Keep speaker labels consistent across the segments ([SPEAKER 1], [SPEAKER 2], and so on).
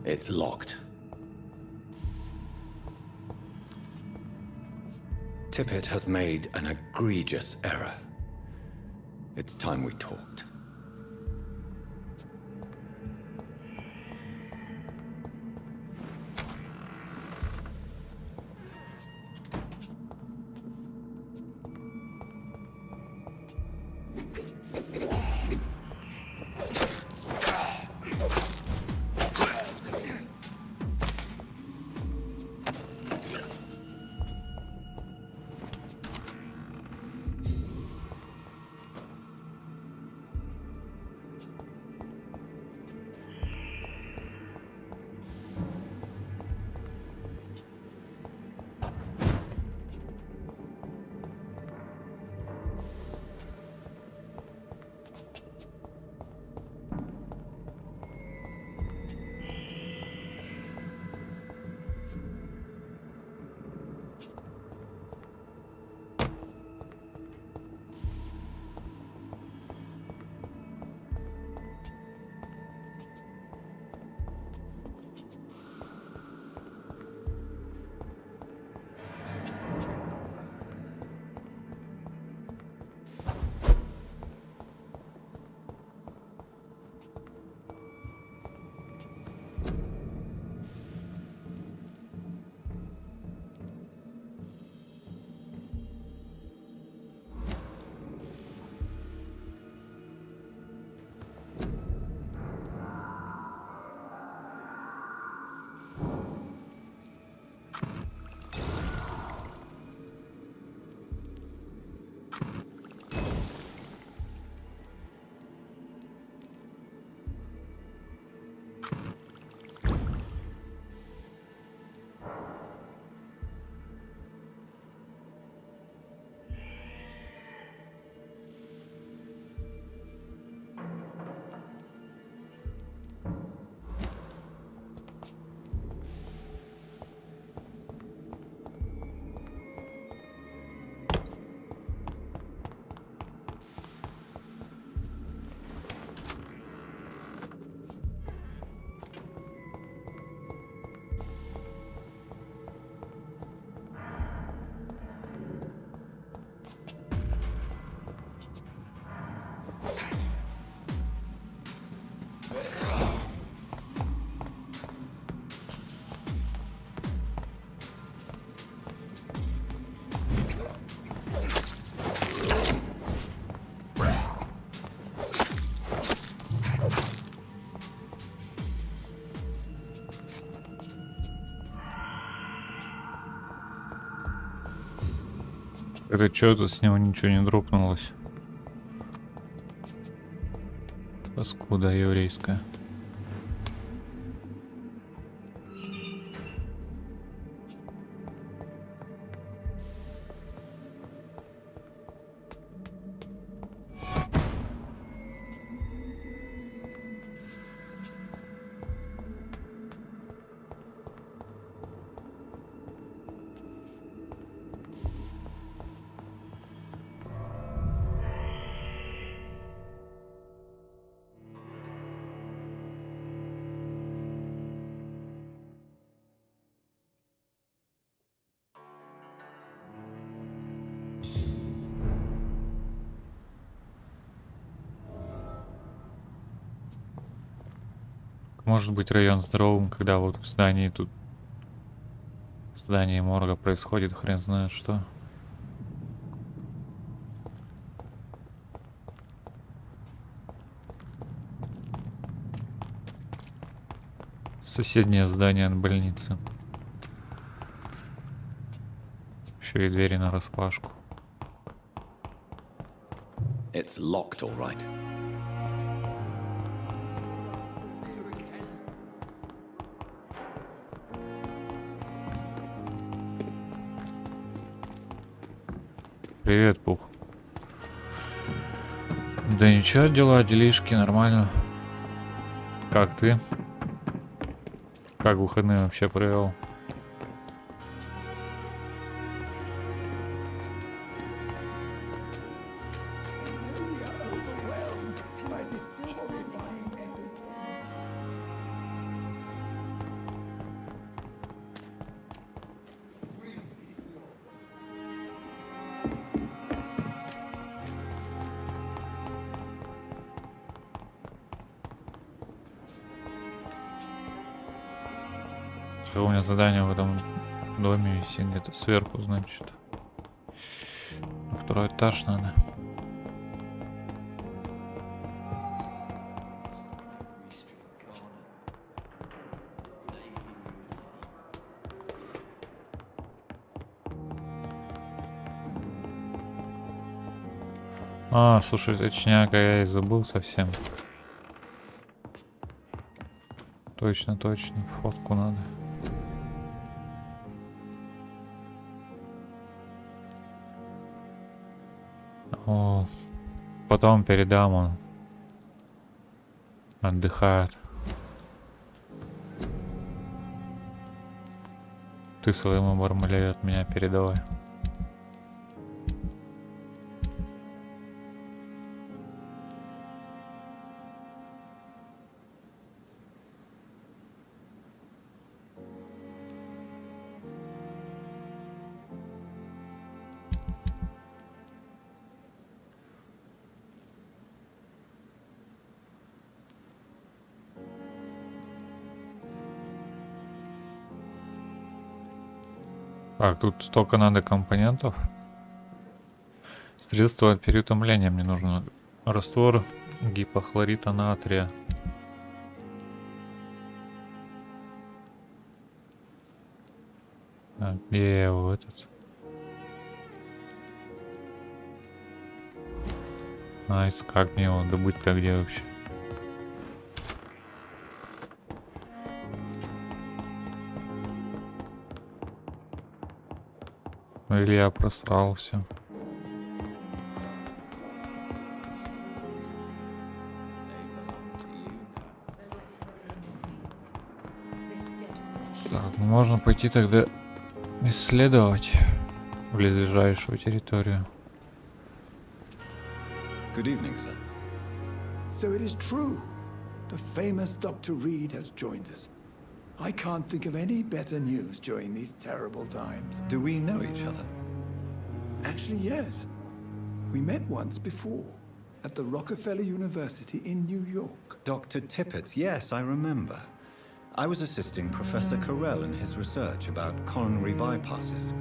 [SPEAKER 1] It's locked. Tippett has made an egregious error. It's time we talked.
[SPEAKER 2] Это что, тут с него ничего не дропнулось? Паскуда еврейская. Может быть район здоровым, когда вот в здании тут... В здании морга происходит хрен знает что. Соседнее здание от больницы. Еще и двери нараспашку.
[SPEAKER 1] It's locked, all right.
[SPEAKER 2] Привет, Пух. Да ничего, дела, делишки, нормально. Как ты? Как выходные вообще провел? У меня задание в этом доме висит где-то сверху, значит. На второй этаж надо. А, слушай, точняка, я и забыл совсем. Точно, фотку надо. О, потом передам, он отдыхает. Ты своему Бармалею от меня передавай. Так, тут столько надо компонентов. Средство от переутомления мне нужно. Раствор гипохлорита натрия. Так, где я его этот? Найс, как мне его добыть-то, где вообще? Или я просрал все. Так, ну можно пойти тогда исследовать близлежащую территорию.
[SPEAKER 1] Good evening, sir.
[SPEAKER 3] So it is true. The famous Dr. Reed has joined us. I can't think of any better news during these terrible times.
[SPEAKER 1] Do we know each other?
[SPEAKER 3] Actually, yes. We met once before, at the Rockefeller University in New York.
[SPEAKER 1] Dr. Tippett, yes, I remember. I was assisting Professor Carell in his research about coronary bypasses.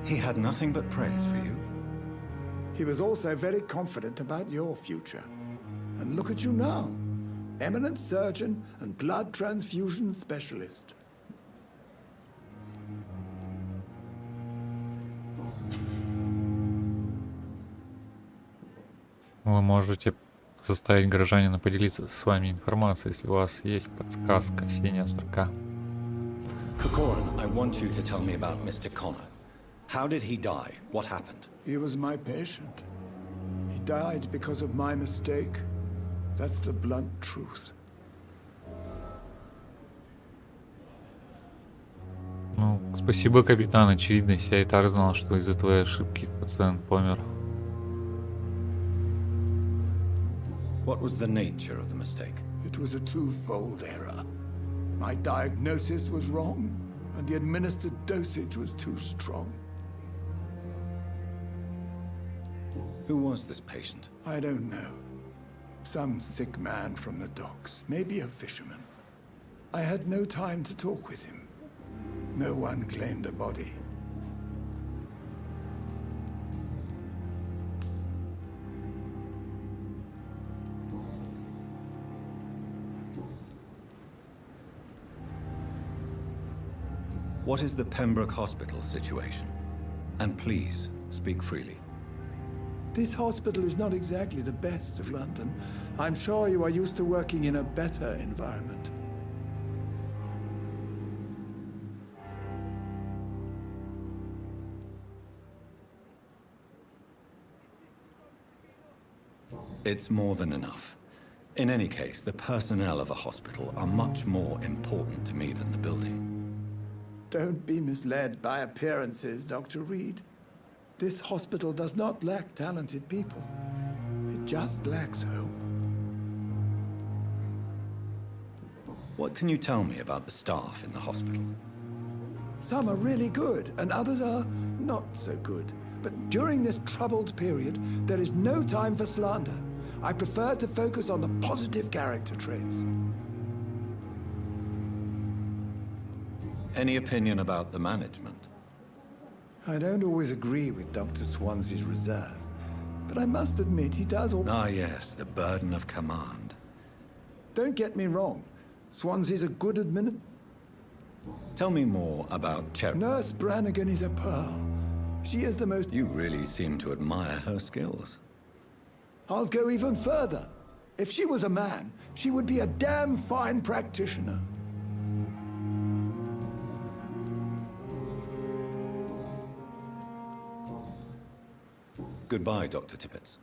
[SPEAKER 1] He had nothing but praise for you.
[SPEAKER 3] He was also very confident about your future. And look at you now. Eminent surgeon and blood transfusion specialist.
[SPEAKER 2] Вы можете заставить горожанина поделиться с вами информацией, если у вас есть подсказка, синяя строка.
[SPEAKER 1] Corcoran, I want you to tell me about Mr. Connor. How did he die? What happened?
[SPEAKER 3] He was my patient. He died because of my mistake. That's the blunt truth.
[SPEAKER 2] Ну, спасибо, капитан. Очевидность. Я и так знал, что из-за твоей ошибки пациент помер.
[SPEAKER 1] What was the nature of the mistake?
[SPEAKER 3] It was a twofold error. My diagnosis was wrong, and the administered dosage was too strong.
[SPEAKER 1] Who was this patient?
[SPEAKER 3] I don't know. Some sick man from the docks, maybe a fisherman. I had no time to talk with him. No one claimed a body.
[SPEAKER 1] What is the Pembroke Hospital situation? And please, speak freely.
[SPEAKER 3] This hospital is not exactly the best of London. I'm sure you are used to working in a better environment.
[SPEAKER 1] It's more than enough. In any case, the personnel of a hospital are much more important to me than the building.
[SPEAKER 3] Don't be misled by appearances, Dr. Reed. This hospital does not lack talented people. It just lacks hope.
[SPEAKER 1] What can you tell me about the staff in the hospital?
[SPEAKER 3] Some are really good, and others are not so good. But during this troubled period, there is no time for slander. I prefer to focus on the positive character traits.
[SPEAKER 1] Any opinion about the management?
[SPEAKER 3] I don't always agree with Dr. Swansea's reserve, but I must admit he does all...
[SPEAKER 1] Ah, yes, the burden of command.
[SPEAKER 3] Don't get me wrong. Swansea's a good
[SPEAKER 1] Tell me more about Cherry.
[SPEAKER 3] Nurse Brannigan is a pearl. She is the most...
[SPEAKER 1] You really seem to admire her skills.
[SPEAKER 3] I'll go even further. If she was a man, she would be a damn fine practitioner.
[SPEAKER 1] Goodbye, Dr. Tippett.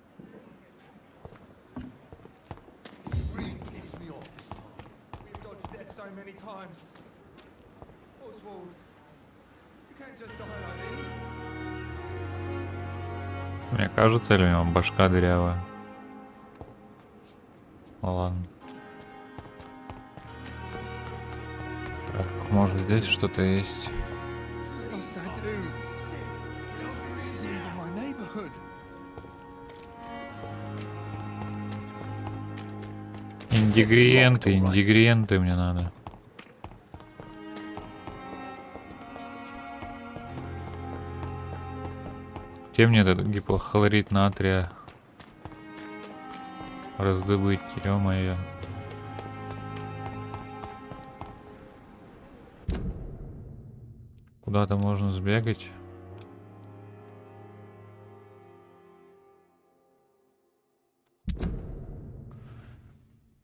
[SPEAKER 4] Really pissed me off this time. We've dodged death so many times. Oswald, you can't just die like this.
[SPEAKER 2] Мне кажется, или у него башка дырявая? Ладно. Так, может здесь что-то есть?
[SPEAKER 4] Lost that dude. This isn't even my neighborhood.
[SPEAKER 2] Ингредиенты мне надо. Где мне этот гипохлорид натрия раздобыть, ё-моё. Куда-то можно сбегать.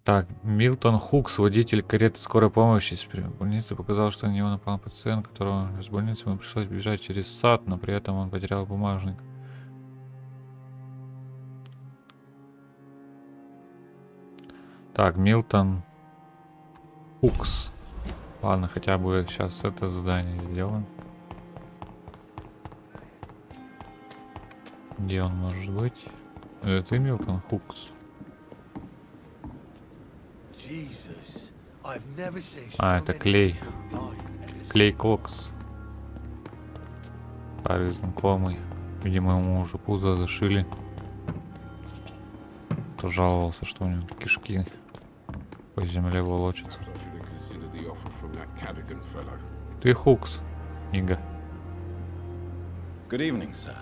[SPEAKER 2] Так, Милтон Хукс, водитель кареты скорой помощи из больницы, показал, что на него напал пациент, которого из больницы ему пришлось бежать через сад, но при этом он потерял бумажник. Так, Милтон Хукс. Ладно, хотя бы сейчас это здание сделаем. Где он может быть? Это Милтон Хукс. А, это Клей. Клей Кокс. Старый знакомый. Видимо, ему уже пузо зашили. То жаловался, что у него кишки по земле волочатся. Ты Хукс, Ига.
[SPEAKER 1] Good evening, sir.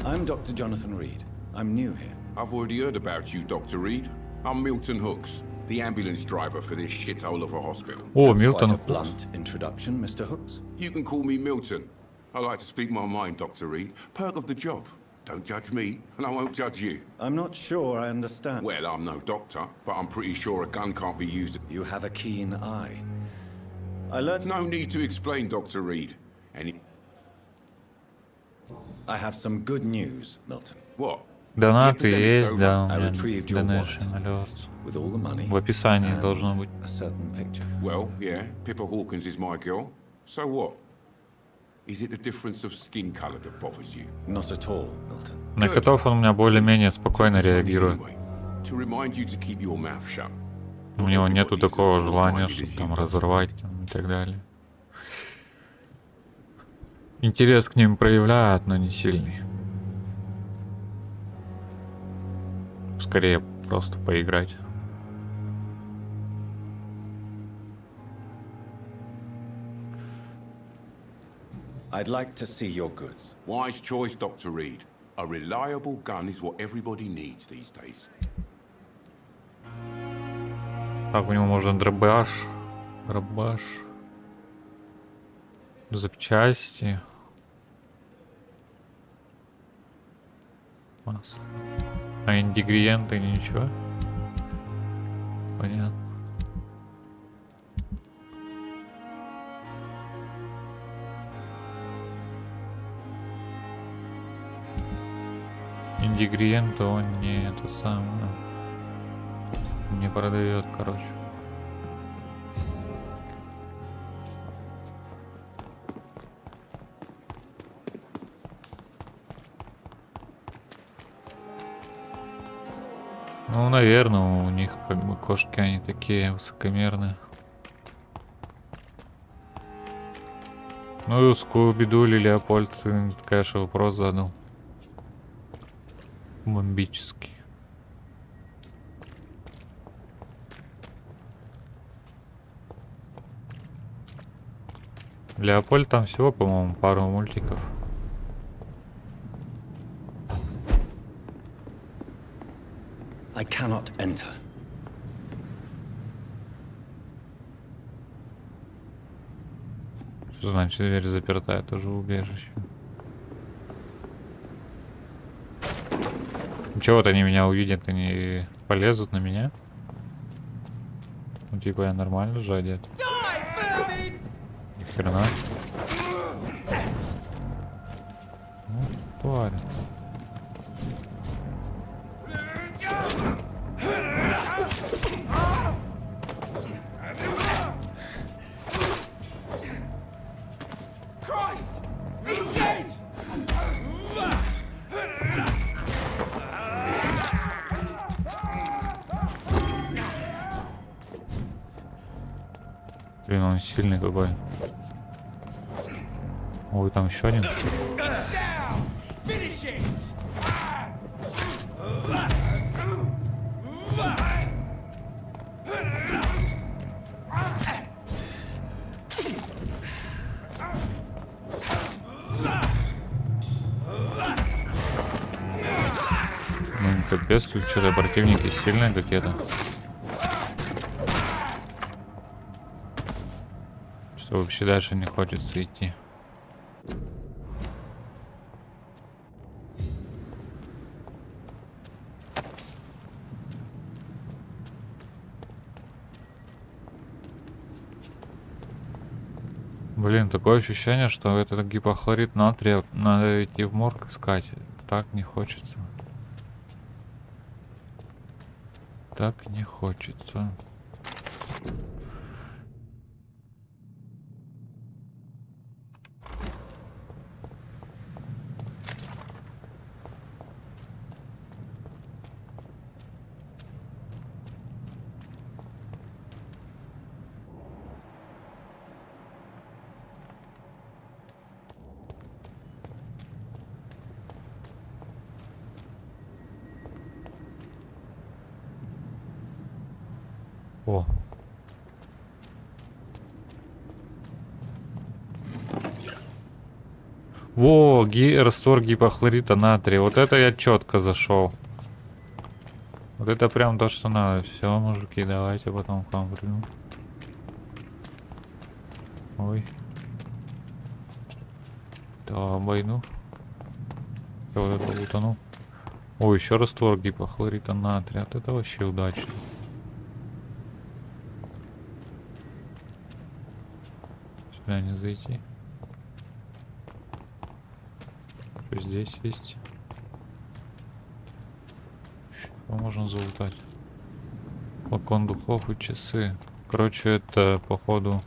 [SPEAKER 1] I'm Dr. Jonathan Reed. I'm new here.
[SPEAKER 5] I've already heard about you, Dr. Reed. I'm Milton Hooks, the ambulance driver for this shithole of a hospital.
[SPEAKER 2] О,
[SPEAKER 1] That's
[SPEAKER 2] Милтон
[SPEAKER 1] quite a
[SPEAKER 2] Хукс.
[SPEAKER 1] blunt introduction, Mr. Hooks.
[SPEAKER 5] You can call me Milton. I like to speak my mind, Dr. Reed. Perk of the job. Don't judge me, and I won't judge you.
[SPEAKER 1] I'm not sure I understand.
[SPEAKER 5] Well, I'm no doctor, but I'm pretty sure a gun can't be used.
[SPEAKER 1] You have a keen eye. I learned...
[SPEAKER 5] No need to explain, Dr. Reed.
[SPEAKER 1] I have some good news, Milton.
[SPEAKER 5] What?
[SPEAKER 2] Донаты есть, да, у
[SPEAKER 1] I
[SPEAKER 2] меня
[SPEAKER 1] retrieved your
[SPEAKER 2] donation
[SPEAKER 1] wallet.
[SPEAKER 2] alerts.
[SPEAKER 1] With all the money
[SPEAKER 2] В описании
[SPEAKER 1] and
[SPEAKER 2] должно быть.
[SPEAKER 1] a certain picture.
[SPEAKER 5] Well, yeah, Pippa Hawkins is my girl. So what? Is it the difference of skin color that bothers you?
[SPEAKER 1] Not at all, Milton.
[SPEAKER 2] На котов он у меня более-менее спокойно реагирует.
[SPEAKER 5] To remind you to keep your mouth shut.
[SPEAKER 2] У него нету такого желания, что там разорвать там, и так далее. Интерес к ним проявляют, но не сильный. Скорее просто поиграть.
[SPEAKER 1] I'd like to see your goods.
[SPEAKER 5] Wise choice, Dr. Reed. A reliable gun is what everybody needs these days.
[SPEAKER 2] Так, у него можно дробаш. Запчасти. Масло. А ингредиенты ничего? Понятно. Ингредиенты он не это самое. Не продает, короче. Ну, наверное, у них как бы кошки, они такие высокомерные. Ну и Скуби-Ду или Леопольд, конечно, вопрос задал. Бомбический. Леопольд там всего, по-моему, пару мультиков.
[SPEAKER 1] I cannot enter.
[SPEAKER 2] Что значит дверь заперта? Это же убежище. Ничего, вот они меня увидят и не полезут на меня. Ну типа я нормально же одет. Ни хрена. Ну, тварь. Блин, он сильный какой. Ой, там еще один. Ну, капец, тут что-то противники сильные какие-то. Что вообще дальше не хочется идти. Блин, такое ощущение, что этот гипохлорид натрия надо идти в морг искать. Так не хочется. Так не хочется. О. Во, раствор гипохлорита натрия. Вот это я четко зашел. Вот это прям то, что надо. Все, мужики, давайте потом к вам приду. Ой. Да, обойду. Я вот это утонул. Ой, еще раствор гипохлорита натрия. Вот это вообще удачно. Сюда не зайти. Что здесь есть? Что можно залутать? Флакон духов и часы. Короче, это походу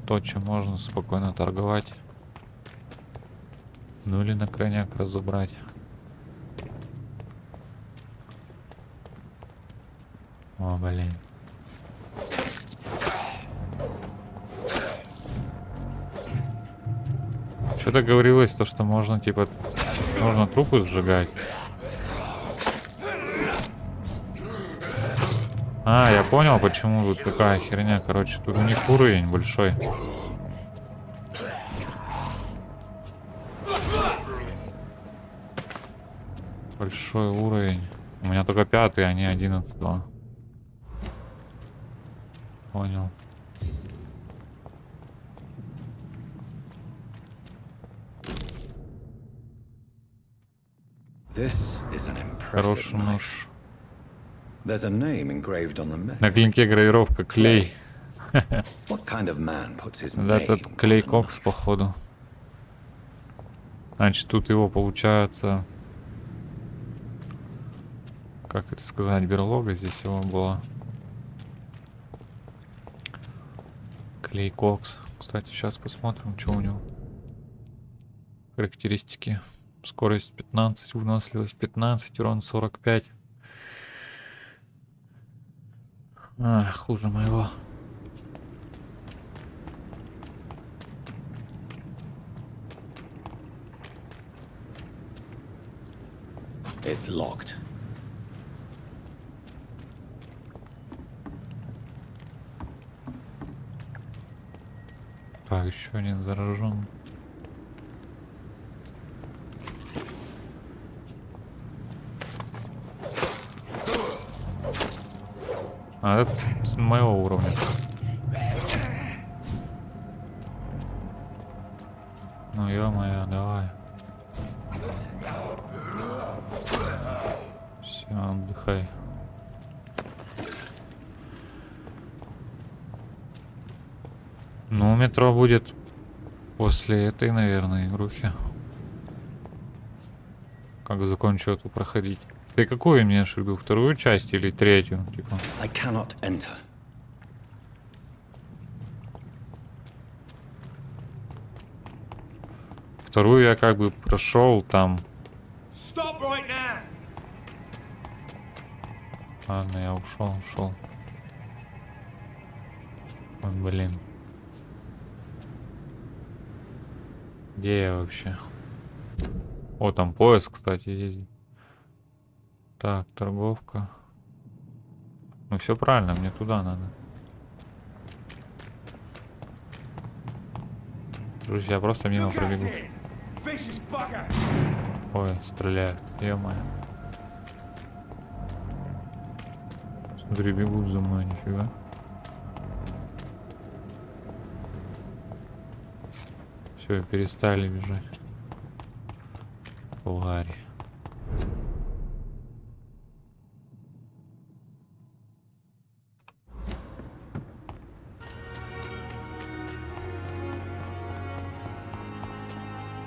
[SPEAKER 2] то, чем можно спокойно торговать. Ну или на крайняк разобрать. О, блин. Что-то говорилось, то, что можно, типа, можно трупы сжигать. А, я понял, почему тут такая херня. Короче, тут у них уровень большой. Большой уровень. У меня только 5-й, а не 11-го. Понял. Хороший нож. На клинке гравировка клей. Этот клей кокс, походу. Значит, тут его получается... Как это сказать? Берлога здесь его была. Клей кокс. Кстати, сейчас посмотрим, что у него. Характеристики. Скорость 15, выносливость 15, урон 45. А, хуже моего.
[SPEAKER 1] It's locked.
[SPEAKER 2] Так, еще один заражен. А, это с моего уровня. Ну ё-моё, давай. Все, отдыхай. Ну, метро будет после этой, наверное, игрухи. Как закончу эту проходить. Ты какую имеешь в виду? Вторую часть или третью? Типа?
[SPEAKER 1] I cannot enter.
[SPEAKER 2] Вторую я как бы прошел там.
[SPEAKER 4] Stop right now!
[SPEAKER 2] Ладно, я ушел. Ой, блин. Где я вообще? О, там поезд, кстати, ездит. Так, торговка. Ну все правильно, мне туда надо. Друзья, просто мимо пробегу. Ой, стреляют. Ё-моё. Смотри, бегут за мной, нифига. Все, перестали бежать. Твари.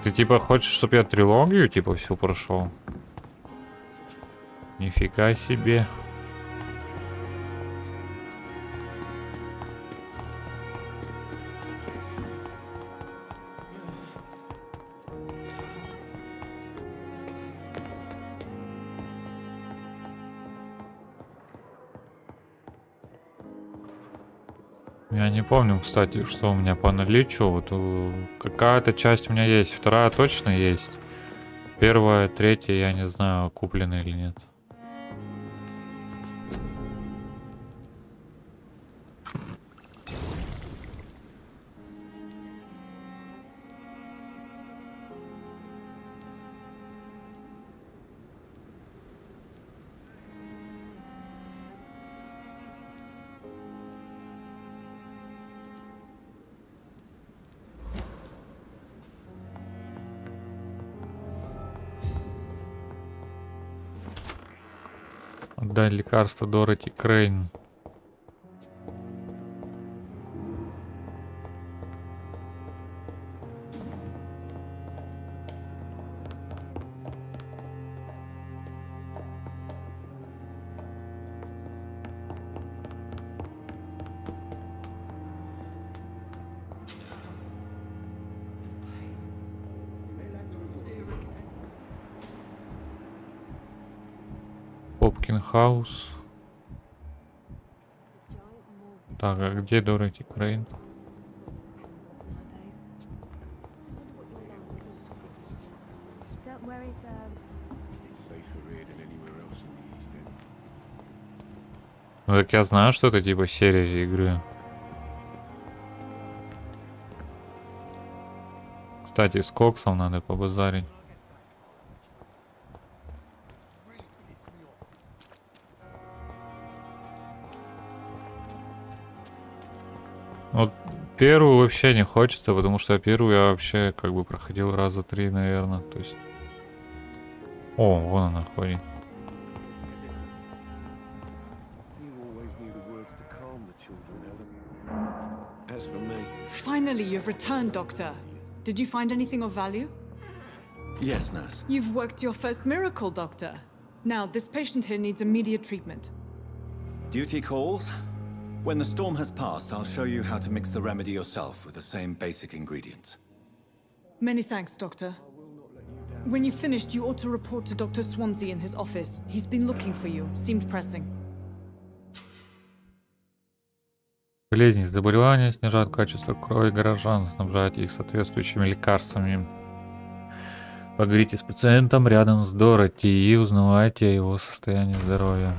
[SPEAKER 2] Ты типа хочешь, чтобы я трилогию типа всю прошел? Нифига себе. Я не помню, кстати, что у меня по наличию. Вот какая-то часть у меня есть, вторая точно есть. Первая, третья, я не знаю, куплены или нет. Отдай лекарство Дороти Крейн. Хаус. Так, а где Дороти Крейн? Ну так я знаю, что это типа серия игры. Кстати, с Коксом надо побазарить. Вот первую вообще не хочется, потому что первую я вообще как бы проходил раза 3, наверное. То есть... О, вон она ходит.
[SPEAKER 6] Finally, you've returned, Doctor. Did you find anything of value?
[SPEAKER 1] Yes, nurse.
[SPEAKER 6] You've worked your first miracle, Doctor. Now, this patient here needs immediate treatment.
[SPEAKER 1] Duty calls. When the storm has passed, I'll show you how to mix the remedy yourself with the same basic ingredients.
[SPEAKER 6] Many thanks, Doctor. When you've finished, you ought to report to Dr. Swansea in his office. He's been looking for you. Seemed pressing.
[SPEAKER 2] Болезни, заболевания снижают качество крови горожан, снабжают их соответствующими лекарствами. Поговорите с пациентом рядом с Дороти и узнавайте о его состоянии здоровья.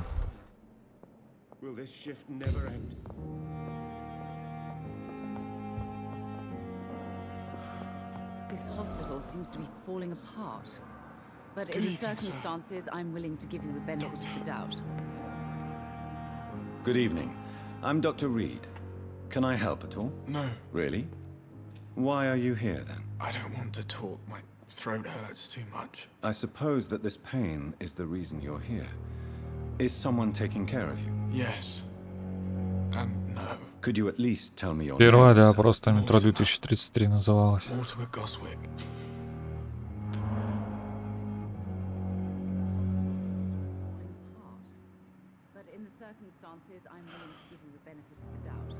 [SPEAKER 7] This hospital seems to be falling apart. But in the circumstances, I'm willing to give you the benefit of the doubt.
[SPEAKER 1] Good evening. I'm Dr. Reed. Can I help at all?
[SPEAKER 8] No,
[SPEAKER 1] Really? Why are you here then?
[SPEAKER 8] I don't want to talk. My throat hurts too much.
[SPEAKER 1] I suppose that this pain is the reason you're here. Is someone taking care of you?
[SPEAKER 8] Yes. And no.
[SPEAKER 1] Could you at least tell me your
[SPEAKER 2] Первая,
[SPEAKER 1] name,
[SPEAKER 2] да,
[SPEAKER 1] sir?
[SPEAKER 2] просто метро 2033 называлась.
[SPEAKER 8] Mortimer Goswick.
[SPEAKER 7] But in the circumstances, I'm willing to give you the benefit of the doubt.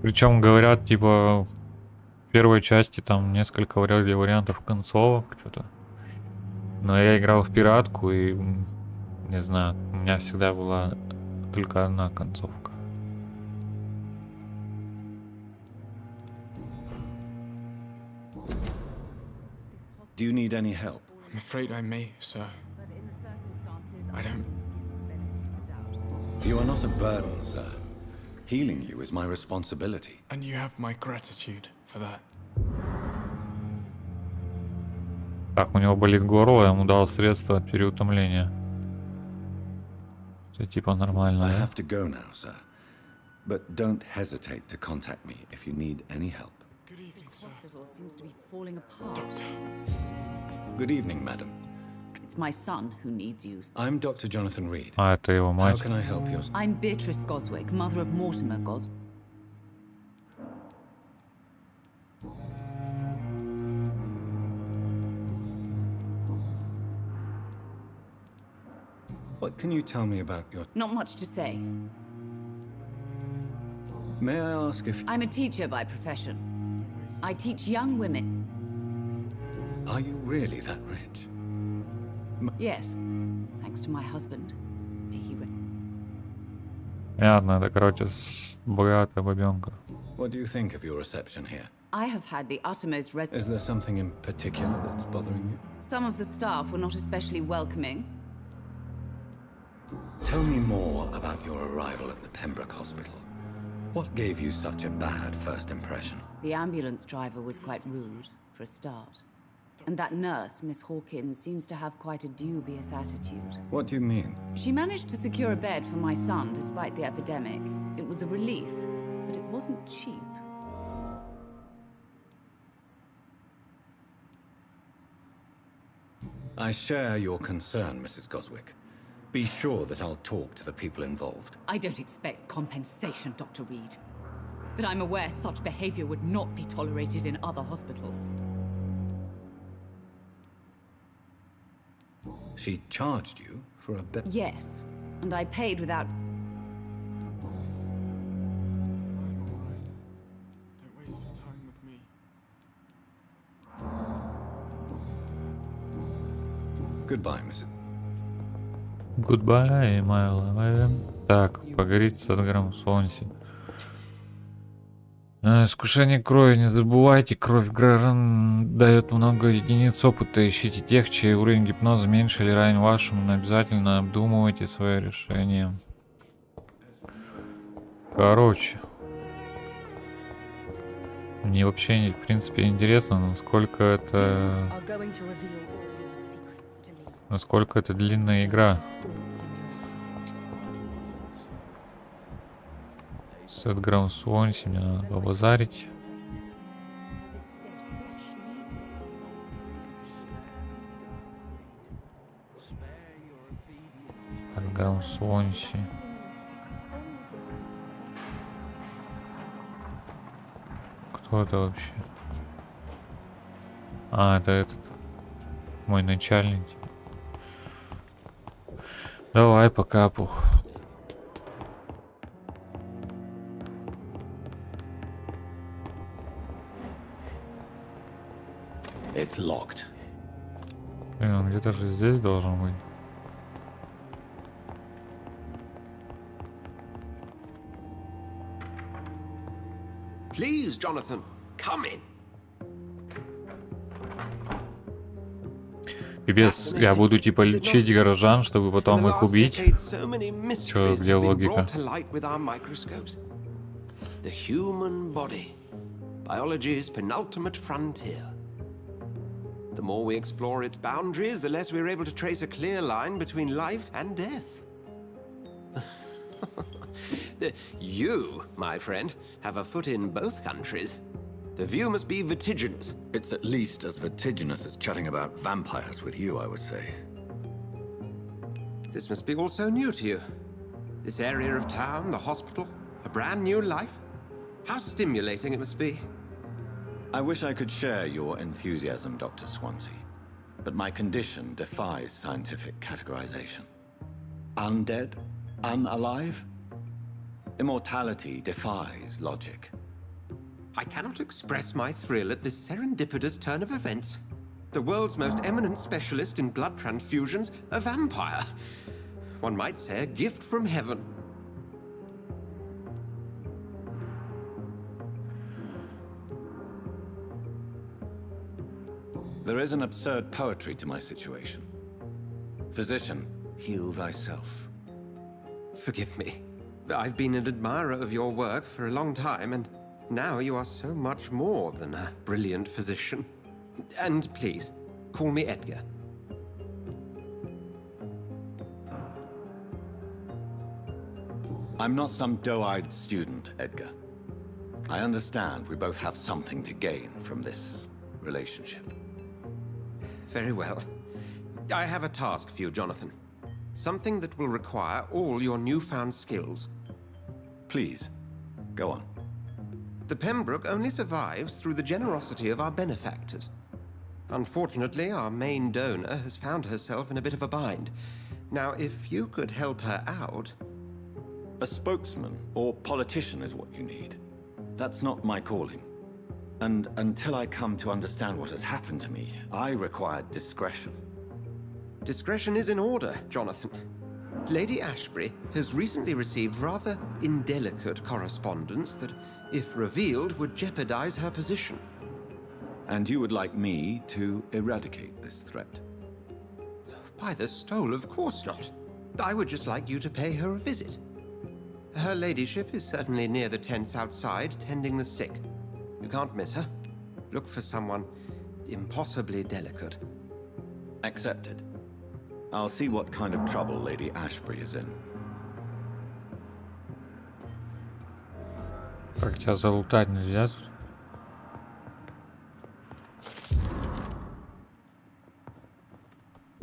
[SPEAKER 2] Причем говорят, типа, в первой части там несколько вариантов концовок, что-то. Но я играл в пиратку и, не знаю, у меня всегда была только одна концовка.
[SPEAKER 1] Do you need any help?
[SPEAKER 8] I'm afraid I may, sir.
[SPEAKER 7] But in the circumstances,
[SPEAKER 8] I don't.
[SPEAKER 1] You are not a burden, sir. Healing you is my responsibility.
[SPEAKER 8] And you have my gratitude for that.
[SPEAKER 2] Так, у него болит горло, я ему дал средства от переутомления. Это типа нормально.
[SPEAKER 1] I
[SPEAKER 2] Да?
[SPEAKER 1] have to go now, sir. But don't hesitate to contact me if you need any help.
[SPEAKER 8] Good evening,
[SPEAKER 7] This
[SPEAKER 8] sir.
[SPEAKER 7] hospital seems to be falling apart.
[SPEAKER 1] Good evening, madam.
[SPEAKER 7] It's my son who needs you.
[SPEAKER 1] I'm Dr. Jonathan Reed.
[SPEAKER 2] А, это его
[SPEAKER 1] How
[SPEAKER 2] мать.
[SPEAKER 1] can I help you?
[SPEAKER 7] I'm Beatrice Goswick, mother of Mortimer Goswick.
[SPEAKER 1] What can you tell me about your...
[SPEAKER 7] Not much to say.
[SPEAKER 1] May I ask if...
[SPEAKER 7] I'm a teacher by profession. I teach young women.
[SPEAKER 1] Are you really that rich?
[SPEAKER 7] Yes, thanks to my husband. May he
[SPEAKER 2] Понятно, это, короче, богатая бабенка.
[SPEAKER 1] What do you think of your reception here?
[SPEAKER 7] I have had the uttermost
[SPEAKER 1] Is there something in particular that's bothering you?
[SPEAKER 7] Some of the staff were not especially welcoming.
[SPEAKER 1] Tell me more about your arrival at the Pembroke Hospital. What gave you such a bad first impression?
[SPEAKER 7] The ambulance driver was quite rude, for a start. And that nurse, Miss Hawkins, seems to have quite a dubious attitude.
[SPEAKER 1] What do you mean?
[SPEAKER 7] She managed to secure a bed for my son despite the epidemic. It was a relief, but it wasn't cheap.
[SPEAKER 1] I share your concern, Mrs. Goswick. Be sure that I'll talk to the people involved.
[SPEAKER 7] I don't expect compensation, Dr. Reed. But I'm aware such behavior would not be tolerated in other hospitals.
[SPEAKER 1] She charged you for a bed?
[SPEAKER 7] Yes, and I paid without...
[SPEAKER 8] Don't waste your time with me.
[SPEAKER 1] Goodbye, Mrs.
[SPEAKER 2] Goodbye, my love. Так, поговорить с Эдгаром Сонси. Искушение крови. Не забывайте, кровь граждан дает много единиц опыта. Ищите тех, чей уровень гипноза меньше или равен вашему, но обязательно обдумывайте свое решение. Короче. Мне вообще, в принципе, интересно, насколько это длинная игра. С Эдгаром Суонси мне надо побазарить. Эдгаром Суонси. Кто это вообще? А, это этот. Мой начальник. Давай, пока, пух.
[SPEAKER 1] It's locked.
[SPEAKER 2] Блин, он где-то же здесь должен быть.
[SPEAKER 9] Please, Jonathan, come in.
[SPEAKER 2] Без... Я буду типа лечить горожан, чтобы потом их убить? Чё, где логика?
[SPEAKER 9] The human body, biology's penultimate frontier. The more we explore its boundaries, the less we're able to trace a clear line between life and death. You, my friend, have a foot in both countries. The view must be vertiginous.
[SPEAKER 1] It's at least as vertiginous as chatting about vampires with you, I would say.
[SPEAKER 9] This must be all so new to you. This area of town, the hospital, a brand new life. How stimulating it must be.
[SPEAKER 1] I wish I could share your enthusiasm, Dr. Swansea, but my condition defies scientific categorization. Undead? Unalive? Immortality defies logic.
[SPEAKER 9] I cannot express my thrill at this serendipitous turn of events. The world's most eminent specialist in blood transfusions, a vampire. One might say a gift from heaven.
[SPEAKER 1] There is an absurd poetry to my situation. Physician, heal thyself.
[SPEAKER 9] Forgive me. I've been an admirer of your work for a long time, and now you are so much more than a brilliant physician. And please, call me Edgar.
[SPEAKER 1] I'm not some doe-eyed student, Edgar. I understand we both have something to gain from this relationship.
[SPEAKER 9] Very well. I have a task for you, Jonathan. Something that will require all your newfound skills.
[SPEAKER 1] Please, go on.
[SPEAKER 9] The Pembroke only survives through the generosity of our benefactors. Unfortunately, our main donor has found herself in a bit of a bind. Now, if you could help her out...
[SPEAKER 1] A spokesman or politician is what you need. That's not my calling. And until I come to understand what has happened to me, I require discretion.
[SPEAKER 9] Discretion is in order, Jonathan. Lady Ashbury has recently received rather indelicate correspondence that, if revealed, would jeopardize her position.
[SPEAKER 1] And you would like me to eradicate this threat?
[SPEAKER 9] By the stole, of course not. I would just like you to pay her a visit. Her ladyship is certainly near the tents outside, tending the sick. You can't miss her. Look for someone impossibly delicate.
[SPEAKER 1] Accepted. I'll see what kind of trouble Lady Ashbury is in.
[SPEAKER 2] Как тебя залутать нельзя?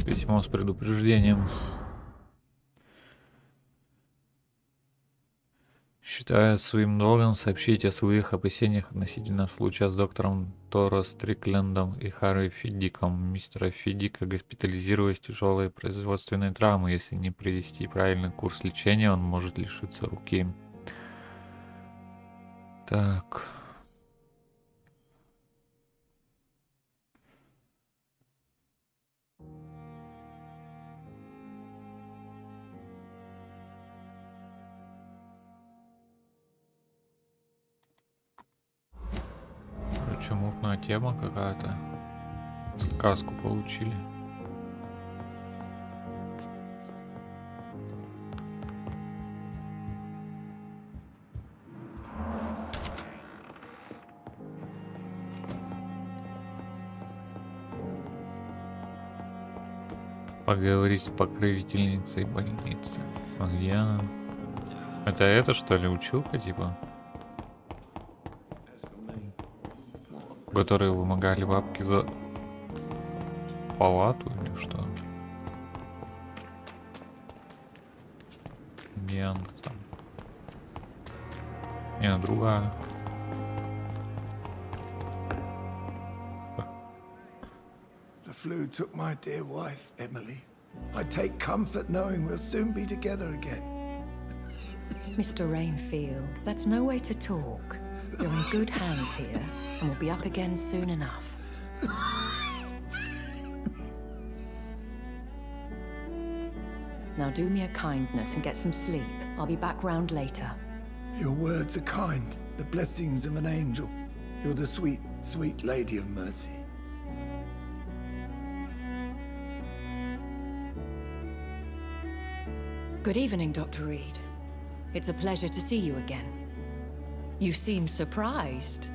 [SPEAKER 2] Письмо с предупреждением. Считая своим долгом сообщить о своих опасениях относительно случая с доктором Торо Стриклендом и Харви Фиддиком. Мистера Фиддика госпитализировали с тяжелой производственной травмой. Если не провести правильный курс лечения, он может лишиться руки. Так. Короче, мутная тема какая-то. Сказку получили. Поговорить с покровительницей больницы. А где она? Это что ли училка типа? Которые вымогали бабки за палату или что? Где она там? Не, другая.
[SPEAKER 3] The flu took my dear wife, Emily. I take comfort knowing we'll soon be together again.
[SPEAKER 10] Mr. Rainfield, that's no way to talk. You're in good hands here, and we'll be up again soon enough. Now do me a kindness and get some sleep. I'll be back round later.
[SPEAKER 3] Your words are kind, the blessings of an angel. You're the sweet, sweet Lady of Mercy.
[SPEAKER 10] Good evening, Dr. Reed. It's a pleasure to see you again. You seem surprised.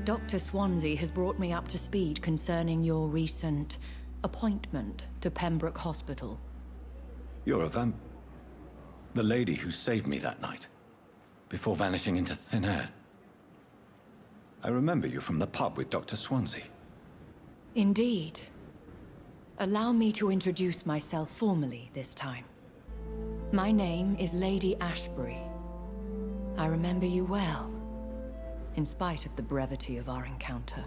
[SPEAKER 10] Dr. Swansea has brought me up to speed concerning your recent appointment to Pembroke Hospital.
[SPEAKER 1] You're a the lady who saved me that night, before vanishing into thin air. I remember you from the pub with Dr. Swansea.
[SPEAKER 10] Indeed. Allow me to introduce myself formally this time. My name is Lady Ashbury. I remember you well, in spite of the brevity of our encounter.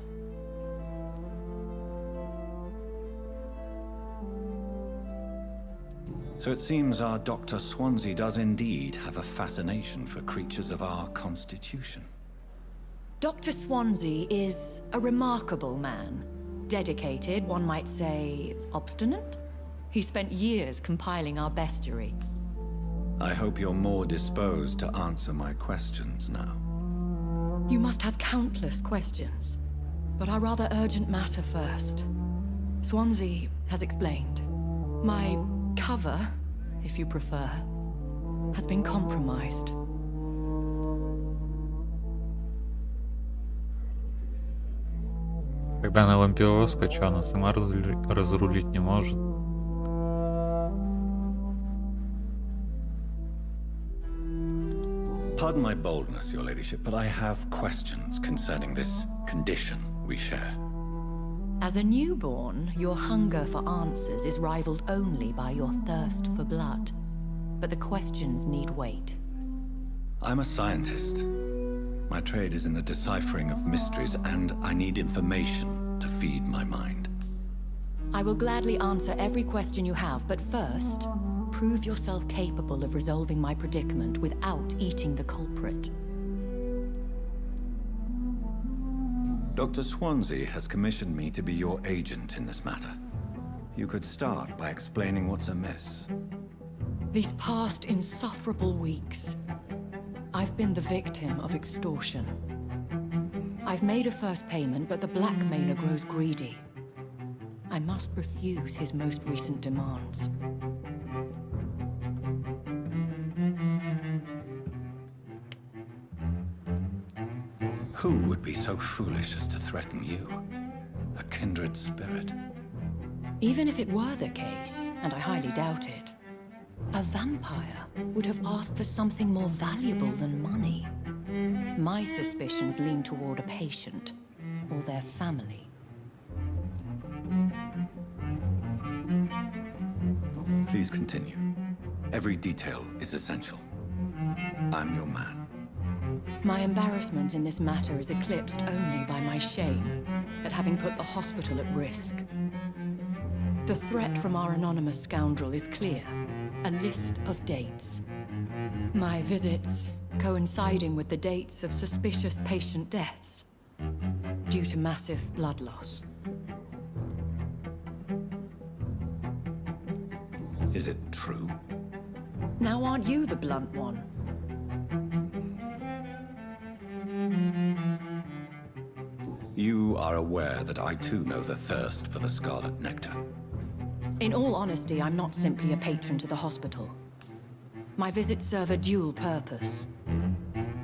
[SPEAKER 1] So it seems our Dr. Swansea does indeed have a fascination for creatures of our constitution.
[SPEAKER 10] Dr. Swansea is a remarkable man. Dedicated, one might say, obstinate? He spent years compiling our bestiary.
[SPEAKER 1] I hope you're more disposed to answer my questions now.
[SPEAKER 10] You must have countless questions, but our rather urgent matter first. Swansea has explained. My cover, if you prefer, has been compromised.
[SPEAKER 2] Когда она вампиров скачу, она сама разрулить не может.
[SPEAKER 1] Pardon my boldness, your ladyship, but I have questions concerning this condition we share.
[SPEAKER 10] As a newborn, your hunger for answers is rivaled only by your thirst for blood. But the questions need wait.
[SPEAKER 1] I'm a scientist. My trade is in the deciphering of mysteries, and I need information to feed my mind.
[SPEAKER 10] I will gladly answer every question you have, but first, prove yourself capable of resolving my predicament without eating the culprit.
[SPEAKER 1] Dr. Swansea has commissioned me to be your agent in this matter. You could start by explaining what's amiss.
[SPEAKER 10] These past insufferable weeks, I've been the victim of extortion. I've made a first payment, but the blackmailer grows greedy. I must refuse his most recent demands.
[SPEAKER 1] Who would be so foolish as to threaten you? A kindred spirit.
[SPEAKER 10] Even if it were the case, and I highly doubt it, a vampire would have asked for something more valuable than money. My suspicions lean toward a patient or their family.
[SPEAKER 1] Please continue. Every detail is essential. I'm your man.
[SPEAKER 10] My embarrassment in this matter is eclipsed only by my shame at having put the hospital at risk. The threat from our anonymous scoundrel is clear. A list of dates. My visits coinciding with the dates of suspicious patient deaths due to massive blood loss.
[SPEAKER 1] Is it true?
[SPEAKER 10] Now aren't you the blunt one?
[SPEAKER 1] You are aware that I too know the thirst for the scarlet nectar.
[SPEAKER 10] In all honesty, I'm not simply a patron to the hospital. My visits serve a dual purpose.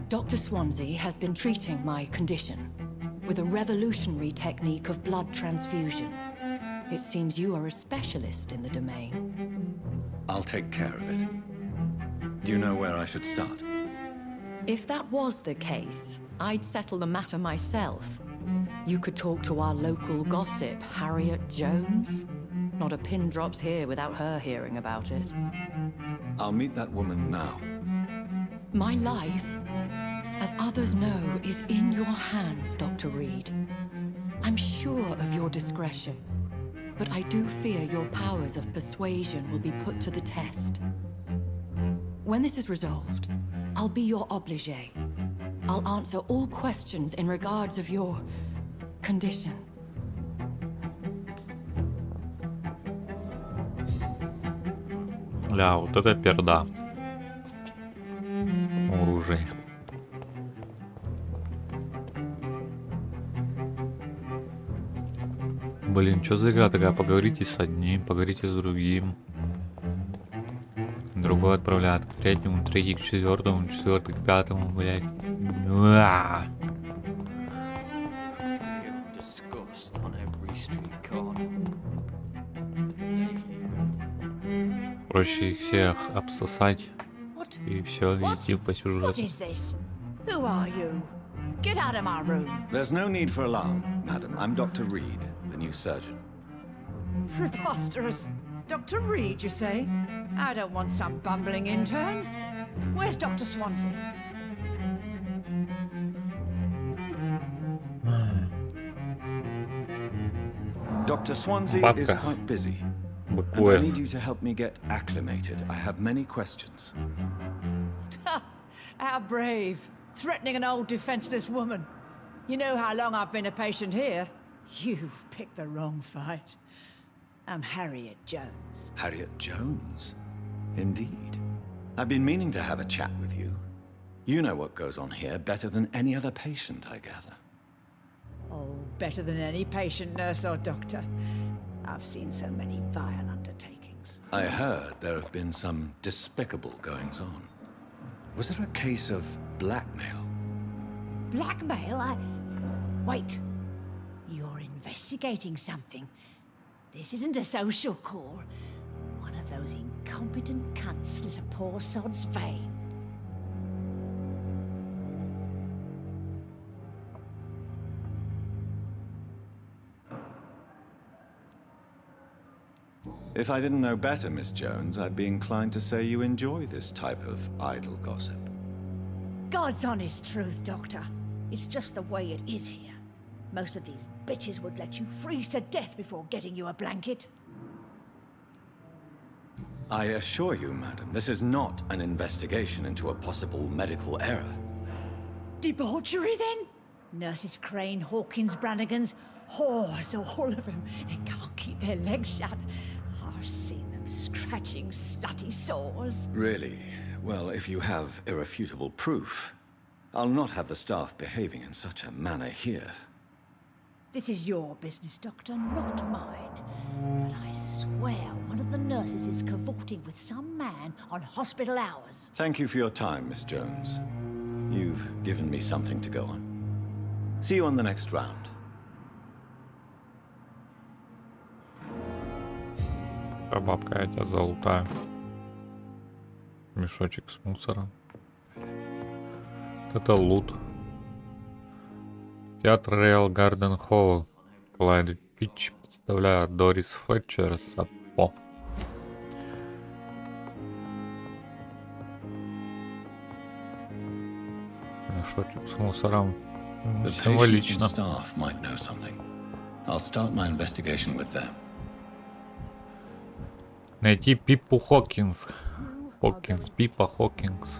[SPEAKER 10] Dr. Swansea has been treating my condition with a revolutionary technique of blood transfusion. It seems you are a specialist in the domain.
[SPEAKER 1] I'll take care of it. Do you know where I should start?
[SPEAKER 10] If that was the case, I'd settle the matter myself. You could talk to our local gossip, Harriet Jones. Not a pin drops here without her hearing about it.
[SPEAKER 1] I'll meet that woman now.
[SPEAKER 10] My life, as others know, is in your hands, Dr. Reed. I'm sure of your discretion, but I do fear your powers of persuasion will be put to the test. When this is resolved, I'll be your obligé. I'll answer all questions in regards of your condition.
[SPEAKER 2] Ля, вот это перда. Оружие. Блин, что за игра такая? Поговорите с одним, поговорите с другим. другой отправляет к третьему, третий к четвертому, четвертый к пятому, блядь. Уа!
[SPEAKER 8] Disgust on every street corner.
[SPEAKER 2] Проще их всех обсосать и все, идти по
[SPEAKER 11] What
[SPEAKER 2] сюжету.
[SPEAKER 11] is this? Who are you? Get out of my room.
[SPEAKER 1] There's no need for alarm, madam. I'm Dr. Reed, the new surgeon.
[SPEAKER 11] Preposterous. Dr. Reed, you say? I don't want some bumbling intern. Where's Dr. Swansea?
[SPEAKER 1] Dr. Swansea
[SPEAKER 2] Babka.
[SPEAKER 1] is quite busy. And I
[SPEAKER 2] Быкует.
[SPEAKER 1] need you to help me get acclimated. I have many questions.
[SPEAKER 11] How brave. Threatening an old defenseless woman. You know how long I've been a patient here? You've picked the wrong fight. I'm Harriet Jones.
[SPEAKER 1] Harriet Jones? Indeed. I've been meaning to have a chat with you. You know what goes on here better than any other patient, I gather.
[SPEAKER 11] Oh, better than any patient, nurse or doctor. I've seen so many vile undertakings.
[SPEAKER 1] I heard there have been some despicable goings-on. Was there a case of blackmail?
[SPEAKER 11] Blackmail? Wait. You're investigating something. This isn't a social call. One of those incompetent cunts slit a poor sod's vein.
[SPEAKER 1] If I didn't know better, Miss Jones, I'd be inclined to say you enjoy this type of idle gossip.
[SPEAKER 11] God's honest truth, Doctor. It's just the way it is here. Most of these bitches would let you freeze to death before getting you a blanket.
[SPEAKER 1] I assure you, madam, this is not an investigation into a possible medical error.
[SPEAKER 11] Debauchery, then? Nurses Crane, Hawkins, Brannigans, whores, all of them. They can't keep their legs shut. I've seen them scratching slutty sores.
[SPEAKER 1] Really? Well, if you have irrefutable proof, I'll not have the staff behaving in such a manner here.
[SPEAKER 11] This is your business, Doctor, not mine. But I swear one of the nurses is cavorting with some man on hospital hours.
[SPEAKER 1] Thank you for your time, Miss Jones. You've given me something to go on. See you on the next round.
[SPEAKER 2] Бабка, я тебя залутаю. Мешочек с мусором. Это лут. Театр Реал Гарден Холл. Клайд Питч представляет Дорис Флетчер Саппо. Мешочек с мусором.
[SPEAKER 1] The patient
[SPEAKER 2] Символично.
[SPEAKER 1] and staff might know something. I'll start my investigation with them.
[SPEAKER 2] Найти Пиппу Хокинс. Хокинс. Пиппа Хокинс.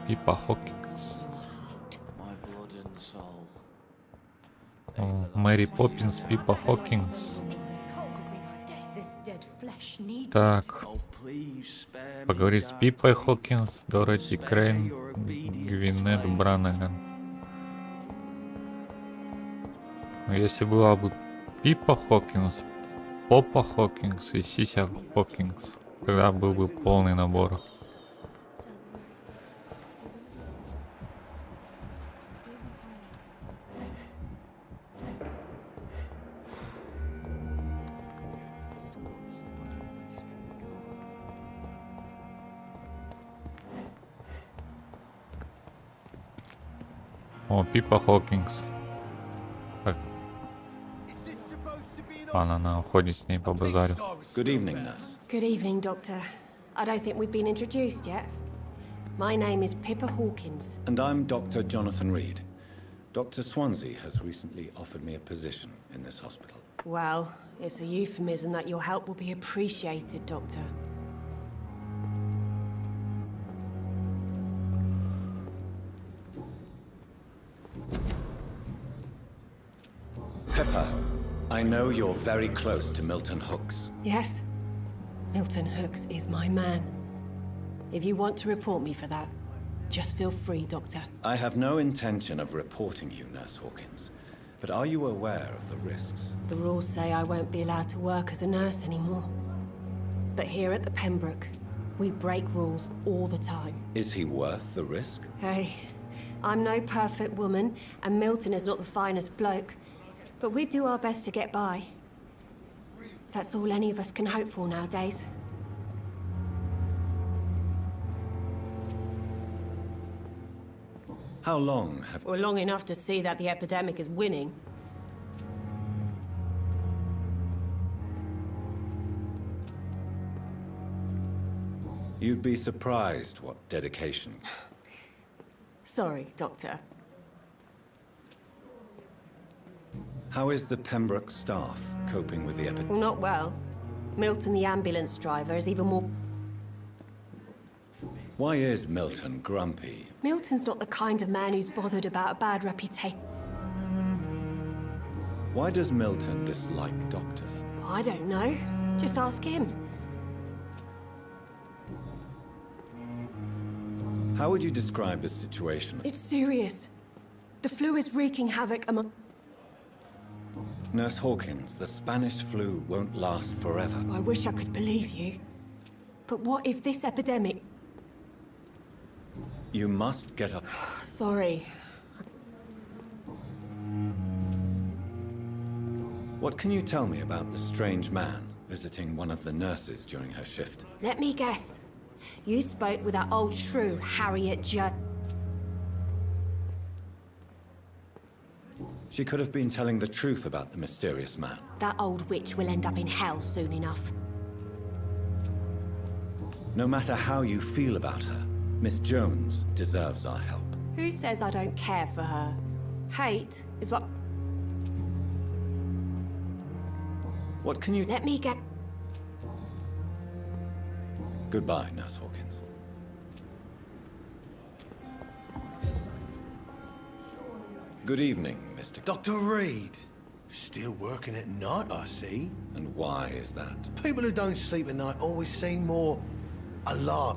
[SPEAKER 2] Пиппа Хокинс.
[SPEAKER 8] My blood and soul.
[SPEAKER 2] О, Мэри Поппинс, Пиппа Хокинс. Так.
[SPEAKER 8] Oh, please spare me,
[SPEAKER 2] Поговорить с
[SPEAKER 8] Dad.
[SPEAKER 2] Пиппой Хокинс, Дороти Крейн, Гвинет Бранаган. Но если была бы Пиппа Хокинс, Поппа Хокинс и Сися Хокинс, тогда был бы полный набор. О, Пиппа Хокинс. Так. Ладно, на уходе с ней по базарю.
[SPEAKER 1] Good evening, nurse.
[SPEAKER 12] Good evening, Doctor. I don't think we've been introduced yet. My name is Pippa Hawkins.
[SPEAKER 1] And I'm Dr. Jonathan Reed. Dr. Swansea has recently offered me a position in this hospital.
[SPEAKER 12] Well, it's a euphemism that your help will be appreciated, Doctor.
[SPEAKER 1] Pippa, I know you're very close to Milton Hooks.
[SPEAKER 12] Yes? Milton Hooks is my man. If you want to report me for that, just feel free, Doctor.
[SPEAKER 1] I have no intention of reporting you, Nurse Hawkins. But are you aware of the risks?
[SPEAKER 12] The rules say I won't be allowed to work as a nurse anymore. But here at the Pembroke, we break rules all the time.
[SPEAKER 1] Is he worth the risk?
[SPEAKER 12] Hey, I'm no perfect woman, and Milton is not the finest bloke. But we do our best to get by. That's all any of us can hope for nowadays.
[SPEAKER 1] How long have...
[SPEAKER 12] Well, long enough to see that the epidemic is winning.
[SPEAKER 1] You'd be surprised what dedication...
[SPEAKER 12] Sorry, Doctor.
[SPEAKER 1] How is the Pembroke staff coping with the epidemic?
[SPEAKER 12] Well, not well. Milton, the ambulance driver, is even more...
[SPEAKER 1] Why is Milton grumpy?
[SPEAKER 12] Milton's not the kind of man who's bothered about a bad reputation.
[SPEAKER 1] Why does Milton dislike doctors?
[SPEAKER 12] I don't know. Just ask him.
[SPEAKER 1] How would you describe the situation?
[SPEAKER 12] It's serious. The flu is wreaking havoc among...
[SPEAKER 1] Nurse Hawkins, the Spanish flu won't last forever.
[SPEAKER 12] I wish I could believe you. But what if this epidemic...
[SPEAKER 1] You must get up.
[SPEAKER 12] Sorry.
[SPEAKER 1] What can you tell me about the strange man visiting one of the nurses during her shift?
[SPEAKER 12] Let me guess. You spoke with that old shrew, Harriet
[SPEAKER 1] She could have been telling the truth about the mysterious man.
[SPEAKER 12] That old witch will end up in hell soon enough.
[SPEAKER 1] No matter how you feel about her, Miss Jones deserves our help.
[SPEAKER 12] Who says I don't care for her? Hate is what...
[SPEAKER 1] What can you...
[SPEAKER 12] Let me get...
[SPEAKER 1] Goodbye, Nurse Hawkins. Good evening, Mr.
[SPEAKER 13] Dr. Reed. Still working at night, I see.
[SPEAKER 1] And why is that?
[SPEAKER 13] People who don't sleep at night always seem more alive.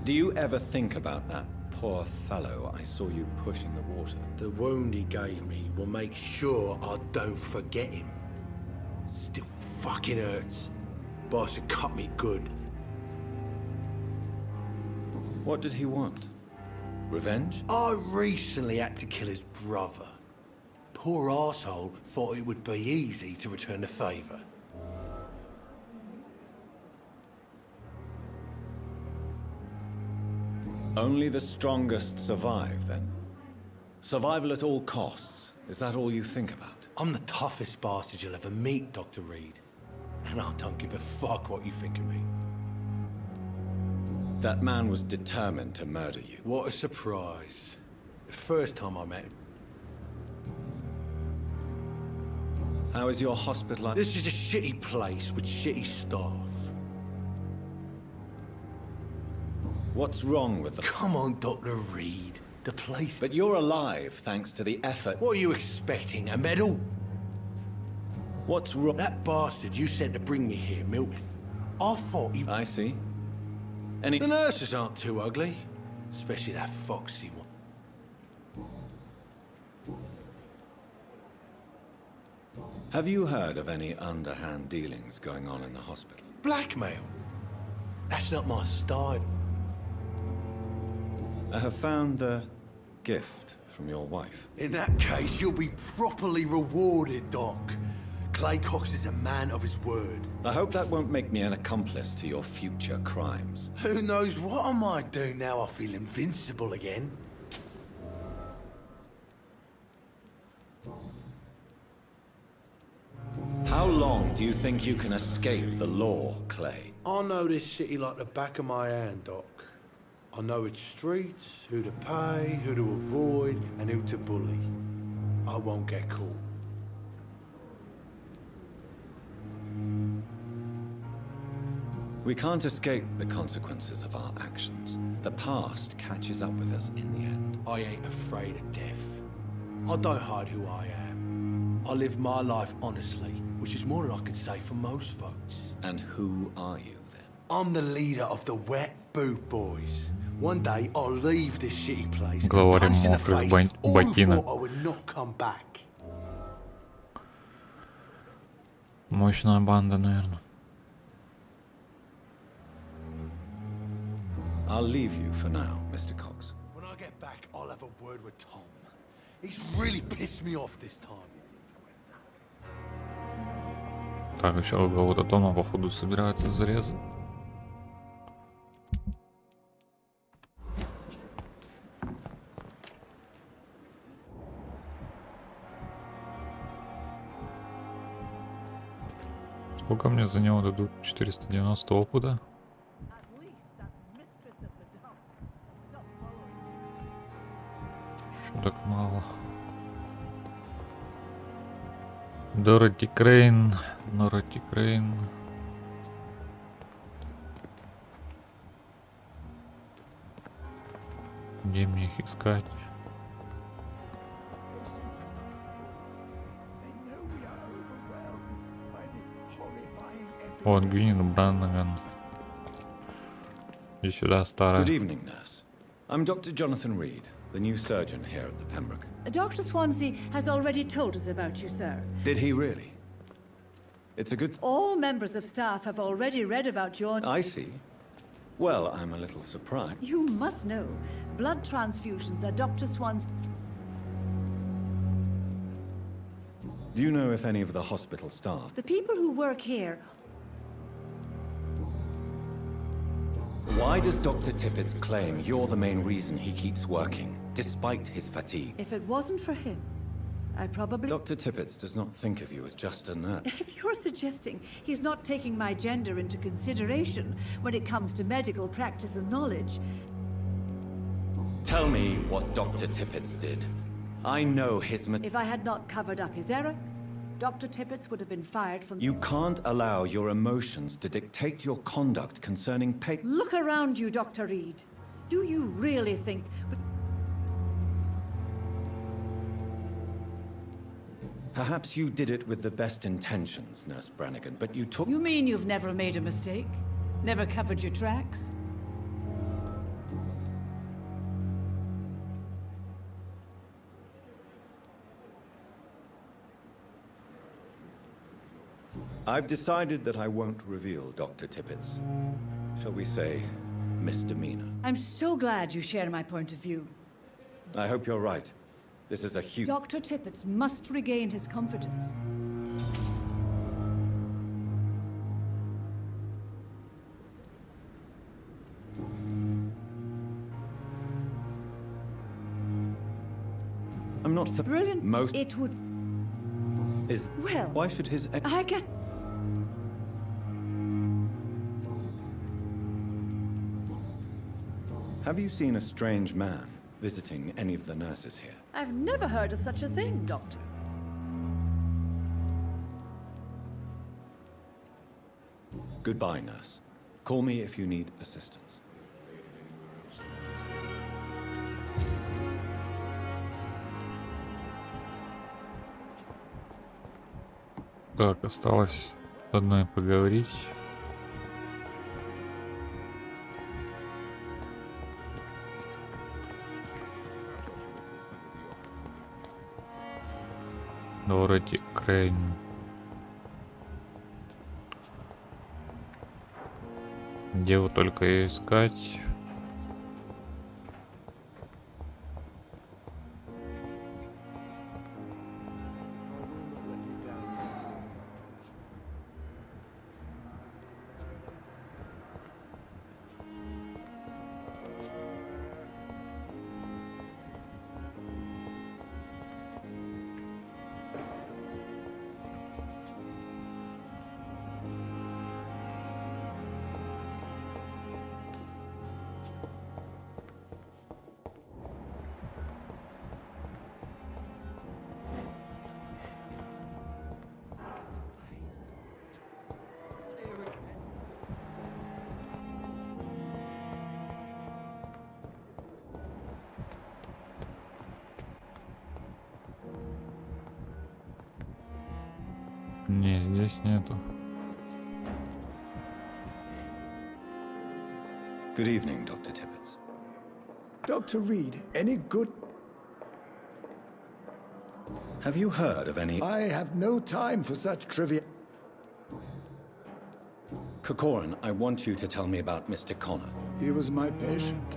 [SPEAKER 1] Do you ever think about that poor fellow I saw you push in the water?
[SPEAKER 13] The wound he gave me will make sure I don't forget him. Still fucking hurts. Boss had cut me good.
[SPEAKER 1] What did he want? Revenge?
[SPEAKER 13] I recently had to kill his brother. Poor arsehole thought it would be easy to return the favor.
[SPEAKER 1] Only the strongest survive, then? Survival at all costs. Is that all you think about?
[SPEAKER 13] I'm the toughest bastard you'll ever meet, Dr. Reed. And I don't give a fuck what you think of me.
[SPEAKER 1] That man was determined to murder you.
[SPEAKER 13] What a surprise. The first time I met him.
[SPEAKER 1] How is your hospital?
[SPEAKER 13] This is a shitty place with shitty staff.
[SPEAKER 1] What's wrong with the...
[SPEAKER 13] Come on, Dr. Reed. The place...
[SPEAKER 1] But you're alive thanks to the effort...
[SPEAKER 13] What are you expecting, a medal?
[SPEAKER 1] What's wrong?
[SPEAKER 13] That bastard you sent to bring me here, Milton. I thought he...
[SPEAKER 1] I see.
[SPEAKER 13] The nurses aren't too ugly. Especially that foxy one.
[SPEAKER 1] Have you heard of any underhand dealings going on in the hospital?
[SPEAKER 13] Blackmail? That's not my style.
[SPEAKER 1] I have found a gift from your wife.
[SPEAKER 13] In that case, you'll be properly rewarded, Doc. Clay Cox is a man of his word.
[SPEAKER 1] I hope that won't make me an accomplice to your future crimes.
[SPEAKER 13] Who knows what I might do now I feel invincible again.
[SPEAKER 1] How long do you think you can escape the law, Clay?
[SPEAKER 13] I know this city like the back of my hand, Doc. I know its streets, who to pay, who to avoid, and who to bully. I won't get caught.
[SPEAKER 1] We can't escape the consequences of our actions. The past catches up with us in the end.
[SPEAKER 13] I ain't afraid of death. I don't hide who I am. I live my life honestly, which is more than I could say for most folks.
[SPEAKER 1] And who are you, then?
[SPEAKER 13] I'm the leader of the wet, boot boys. One day I'll leave this shitty place.
[SPEAKER 2] Главарь
[SPEAKER 13] punch in the
[SPEAKER 2] мокрых
[SPEAKER 13] face all who
[SPEAKER 2] ботинок.
[SPEAKER 13] thought I would not come back.
[SPEAKER 2] Мощная банда, наверное.
[SPEAKER 1] I'll leave you for now, Mr. Cox.
[SPEAKER 13] When I get back, I'll have a word with Tom. He's really pissed me off this time.
[SPEAKER 2] Так, еще кого-то Тома, походу, собирается зарезать. Сколько мне за него дадут? 490 опыта. Что так мало? Дороти Крейн. Где мне их искать? Вот, Гвинин Браннаган. И сюда, старая.
[SPEAKER 1] Good evening, nurse. I'm Dr. Jonathan Reed, the new surgeon here at the Pembroke.
[SPEAKER 11] Dr. Swansea has already told us about you, sir.
[SPEAKER 1] Did he really? It's a good...
[SPEAKER 11] All members of staff have already read about your...
[SPEAKER 1] I see. Well, I'm a little surprised.
[SPEAKER 11] You must know, blood transfusions are Dr. Swansea...
[SPEAKER 1] Do you know if any of the hospital staff...
[SPEAKER 11] The people who work here...
[SPEAKER 1] Why does Dr. Tippett's claim you're the main reason he keeps working, despite his fatigue?
[SPEAKER 11] If it wasn't for him, I probably...
[SPEAKER 1] Dr. Tippett does not think of you as just a nurse.
[SPEAKER 11] If you're suggesting he's not taking my gender into consideration when it comes to medical practice and knowledge...
[SPEAKER 1] Tell me what Dr. Tippett did. I know his...
[SPEAKER 11] If I had not covered up his error, Dr. Tippett would have been fired from...
[SPEAKER 1] You can't allow your emotions to dictate your conduct concerning
[SPEAKER 11] Look around you, Dr. Reed. Do you really think...
[SPEAKER 1] Perhaps you did it with the best intentions, Nurse Brannigan, but you took...
[SPEAKER 11] You mean you've never made a mistake? Never covered your tracks?
[SPEAKER 1] I've decided that I won't reveal Dr. Tippett's, shall we say, misdemeanor.
[SPEAKER 11] I'm so glad you share my point of view.
[SPEAKER 1] I hope you're right. This is a huge...
[SPEAKER 11] Dr. Tippett must regain his confidence.
[SPEAKER 1] I'm not...
[SPEAKER 11] Brilliant.
[SPEAKER 1] Most...
[SPEAKER 11] It would...
[SPEAKER 1] Is...
[SPEAKER 11] Well...
[SPEAKER 1] Why should his...
[SPEAKER 11] I guess...
[SPEAKER 1] Have you seen a strange man visiting any of the nurses here?
[SPEAKER 11] I've never heard of such a thing, Doctor.
[SPEAKER 1] Goodbye, nurse. Call me if you need assistance.
[SPEAKER 2] Так, осталось одной поговорить. Дороти Крейн. Где его только ее искать? Не, здесь нету.
[SPEAKER 1] Good evening, Dr. Tibbets.
[SPEAKER 3] Dr. Reed, any good...
[SPEAKER 1] Have you heard of any...
[SPEAKER 3] I have no time for such trivia.
[SPEAKER 1] Corcoran, I want you to tell me about Mr. Connor.
[SPEAKER 3] He was my patient.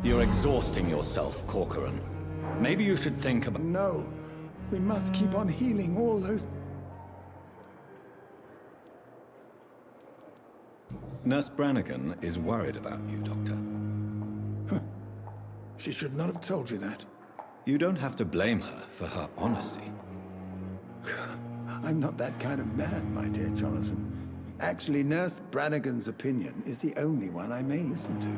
[SPEAKER 1] You're exhausting yourself, Corcoran. Maybe you should think about...
[SPEAKER 3] No, we must keep on healing all those...
[SPEAKER 1] Nurse Brannigan is worried about you, Doctor.
[SPEAKER 3] She should not have told you that.
[SPEAKER 1] You don't have to blame her for her honesty.
[SPEAKER 3] I'm not that kind of man, my dear Jonathan. Actually, Nurse Brannigan's opinion is the only one I may listen to.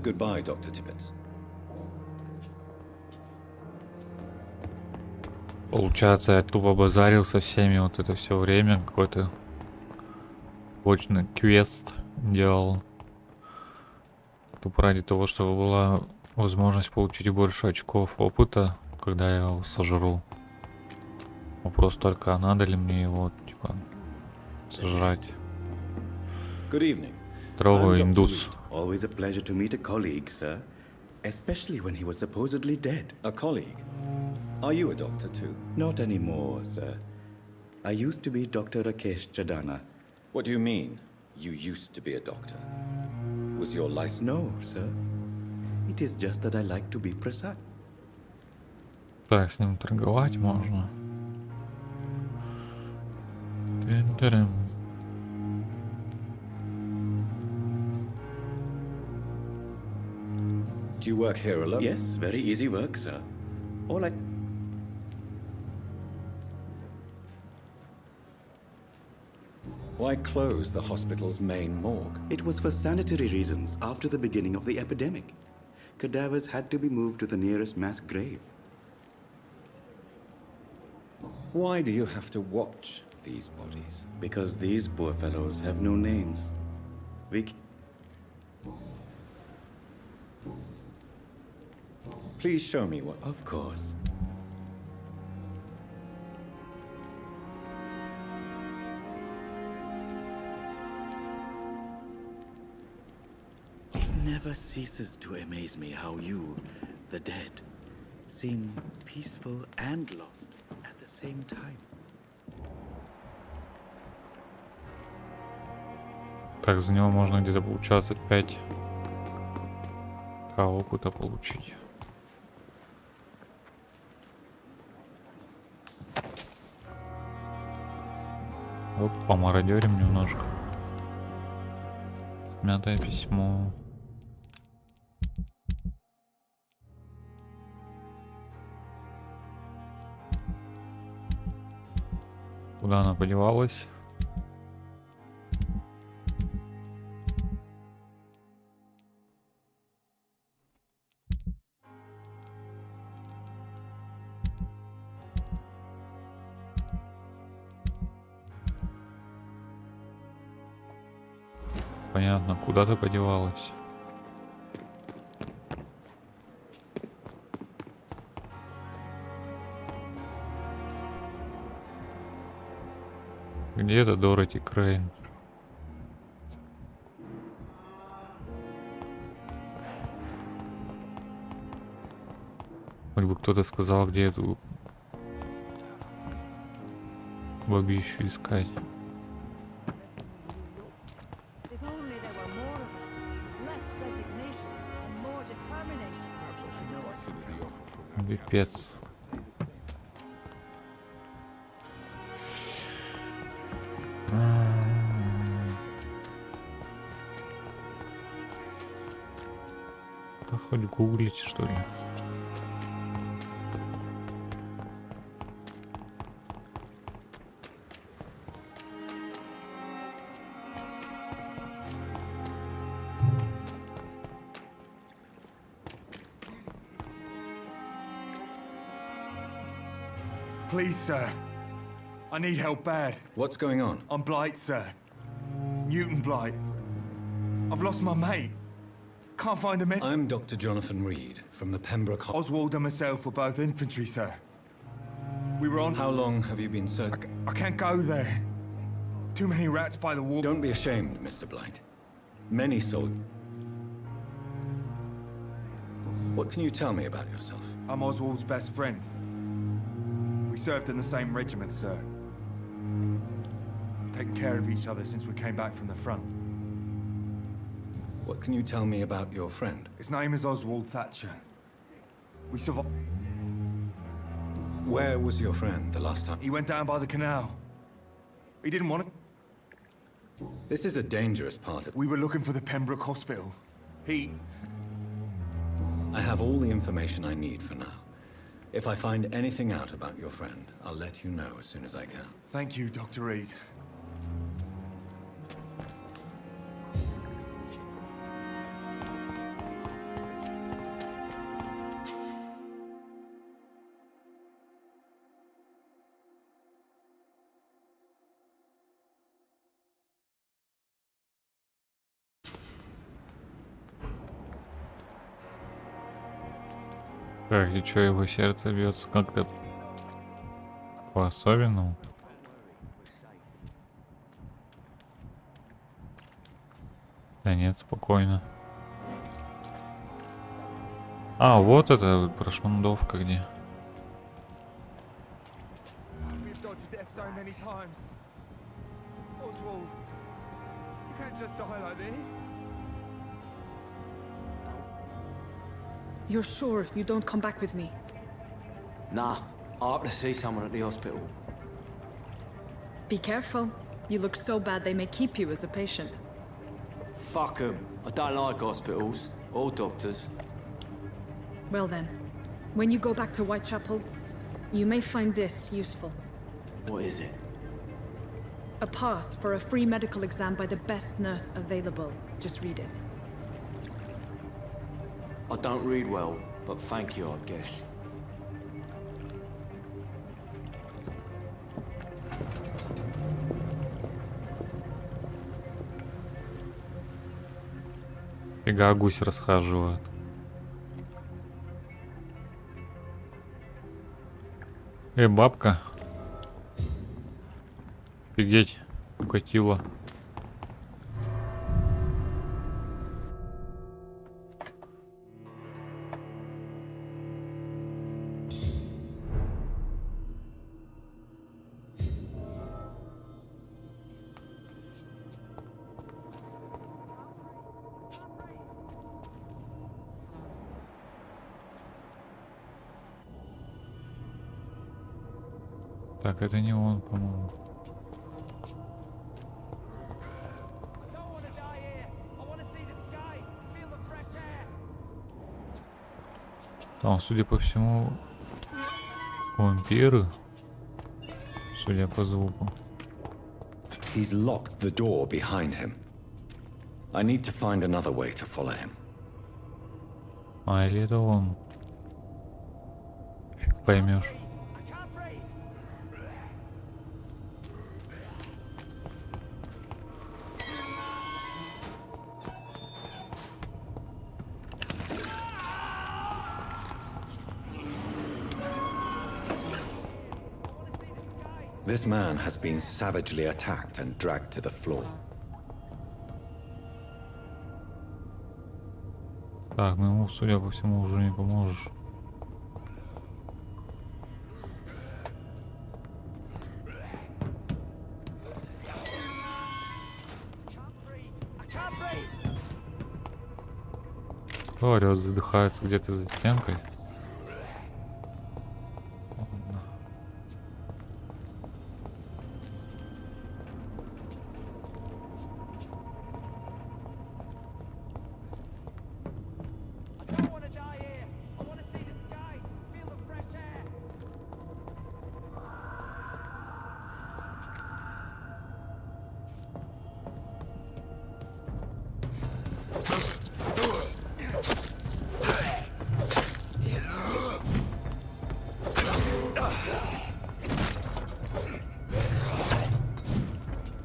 [SPEAKER 1] Goodbye, Dr. Tibbets.
[SPEAKER 2] Получается, я тупо базарил со всеми вот это все время, какой-то почный квест делал. Тупо ради того, чтобы была возможность получить больше очков опыта, когда я его сожру. Вопрос только, а надо ли мне его, типа, сожрать.
[SPEAKER 1] Good evening.
[SPEAKER 2] Трогаю индус.
[SPEAKER 14] Always a pleasure to meet a colleague, sir. Especially when he was supposedly dead.
[SPEAKER 1] A colleague? Are you a doctor too?
[SPEAKER 14] Not anymore, sir. I used to be Dr. Rakesh Chadana.
[SPEAKER 1] What do you mean, you used to be a doctor? Was your license...
[SPEAKER 14] No, sir. It is just that I like to be precise.
[SPEAKER 2] Так, с ним торговать можно.
[SPEAKER 1] Do you work here alone?
[SPEAKER 14] Yes, very easy work, sir. All I...
[SPEAKER 1] Why close the hospital's main morgue?
[SPEAKER 14] It was for sanitary reasons after the beginning of the epidemic. Cadavers had to be moved to the nearest mass grave.
[SPEAKER 1] Why do you have to watch these bodies?
[SPEAKER 14] Because these poor fellows have no names.
[SPEAKER 1] Please show me what...
[SPEAKER 14] Of course. It never ceases to amaze me how you, the dead, seem peaceful and lost at the same time.
[SPEAKER 2] Так, за него можно где-то получаться 5 опыта получить. Оп, помародерим немножко. Смятое письмо. Куда она подевалась? Понятно, куда ты подевалась? Где это Дороти Крейн? Хоть бы кто-то сказал, где эту бабищу искать. Пипец. Хоть гуглить, что ли?
[SPEAKER 4] Please, sir. I need help bad.
[SPEAKER 1] What's going on?
[SPEAKER 4] I'm Blight, sir. Newton Blight. I've lost my mate. Can't find him.
[SPEAKER 1] I'm Dr. Jonathan Reed from the Pembroke...
[SPEAKER 4] Oswald and myself were both infantry, sir. We were on...
[SPEAKER 1] How long have you been searching?
[SPEAKER 4] I can't go there. Too many rats by the wall.
[SPEAKER 1] Don't be ashamed, Mr. Blight. Many soldiers... What can you tell me about yourself?
[SPEAKER 4] I'm Oswald's best friend. We served in the same regiment, sir. We've taken care of each other since we came back from the front.
[SPEAKER 1] What can you tell me about your friend?
[SPEAKER 4] His name is Oswald Thatcher. We survived...
[SPEAKER 1] Where was your friend the last time?
[SPEAKER 4] He went down by the canal. He didn't want to...
[SPEAKER 1] This is a dangerous part of...
[SPEAKER 4] We were looking for the Pembroke Hospital.
[SPEAKER 1] I have all the information I need for now. If I find anything out about your friend, I'll let you know as soon as I can.
[SPEAKER 4] Thank you, Dr. Reed.
[SPEAKER 2] Так, и чё, его сердце бьется как-то по-особенному? Да нет, спокойно. А, вот это прошмандовка где.
[SPEAKER 6] You're sure you don't come back with me?
[SPEAKER 15] Nah, I have to see someone at the hospital.
[SPEAKER 6] Be careful. You look so bad they may keep you as a patient.
[SPEAKER 15] Fuck 'em. I don't like hospitals or doctors.
[SPEAKER 6] Well then, when you go back to Whitechapel, you may find this useful.
[SPEAKER 15] What is it?
[SPEAKER 6] A pass for a free medical exam by the best nurse available. Just read it.
[SPEAKER 15] I don't read well, but thank you, I guess.
[SPEAKER 2] Фига, гусь расхаживает. Бабка. Офигеть, укатила. Так, это не он, по-моему. Там, судя по всему, вампиры. Судя по звуку.
[SPEAKER 1] He's locked the door behind him. I need to find another way to follow him.
[SPEAKER 2] А, или это он? Фиг поймешь.
[SPEAKER 1] This man has been savagely attacked and dragged to the floor.
[SPEAKER 2] Так, ну ему, судя по всему, уже не поможешь. Кто орёт, задыхается где-то за стенкой?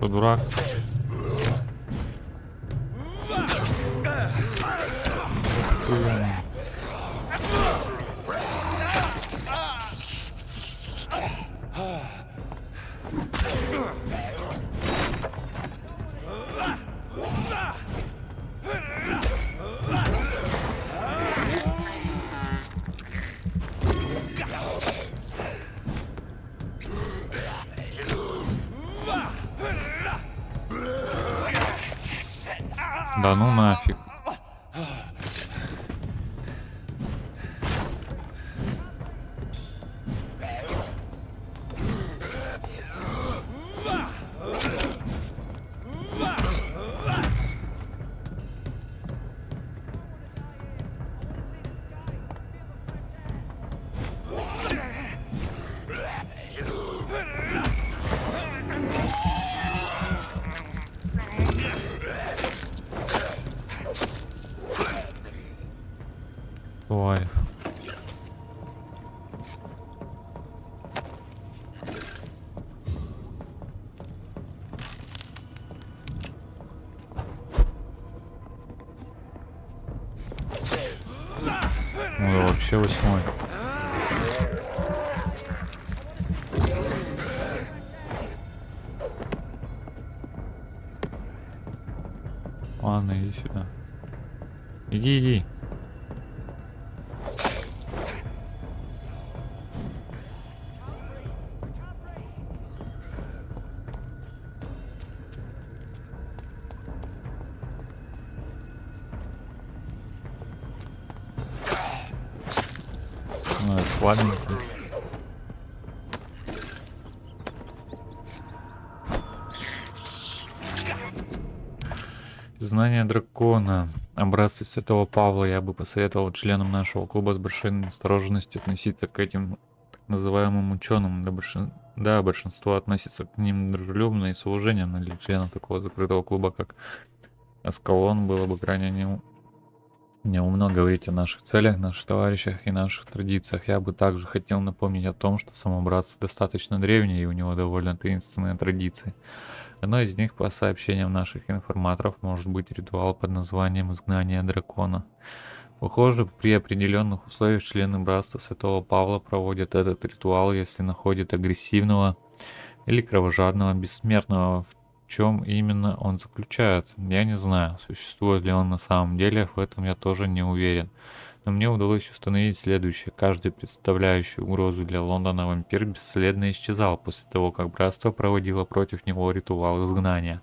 [SPEAKER 2] Что, дурак? Да ну нафиг. Тварь. Ну и вообще 8-й. Ладно, иди сюда. Иди. Слабенький. Знание дракона. Образцы Святого Павла я бы посоветовал членам нашего клуба с большой осторожностью относиться к этим так называемым ученым. Да, большинство относится к ним дружелюбно и с уважением, но для членов такого закрытого клуба, как Аскалон, было бы крайне неумно говорить о наших целях, наших товарищах и наших традициях. Я бы также хотел напомнить о том, что само братство достаточно древнее и у него довольно таинственные традиции. Одной из них, по сообщениям наших информаторов, может быть ритуал под названием «Изгнание дракона». Похоже, при определенных условиях члены братства Святого Павла проводят этот ритуал, если находят агрессивного или кровожадного бессмертного. В чем именно он заключается, я не знаю. Существует ли он на самом деле, в этом я тоже не уверен. Но мне удалось установить следующее. Каждый представляющий угрозу для Лондона вампир бесследно исчезал после того, как братство проводило против него ритуал изгнания.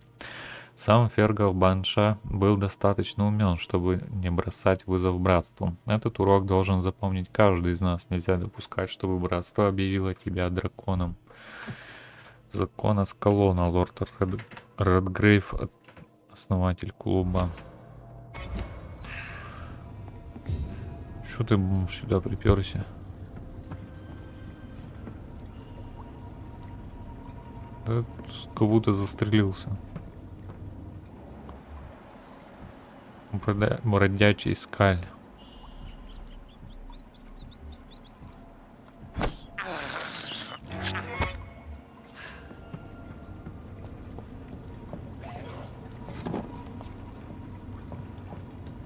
[SPEAKER 2] Сам Фергал Банша был достаточно умен, чтобы не бросать вызов братству. Этот урок должен запомнить каждый из нас. Нельзя допускать, чтобы братство объявило тебя драконом. Закон Аскалона, лорд Редгрейв, основатель клуба. Что ты сюда приперся? Да, как будто застрелился. Бродячий скаль.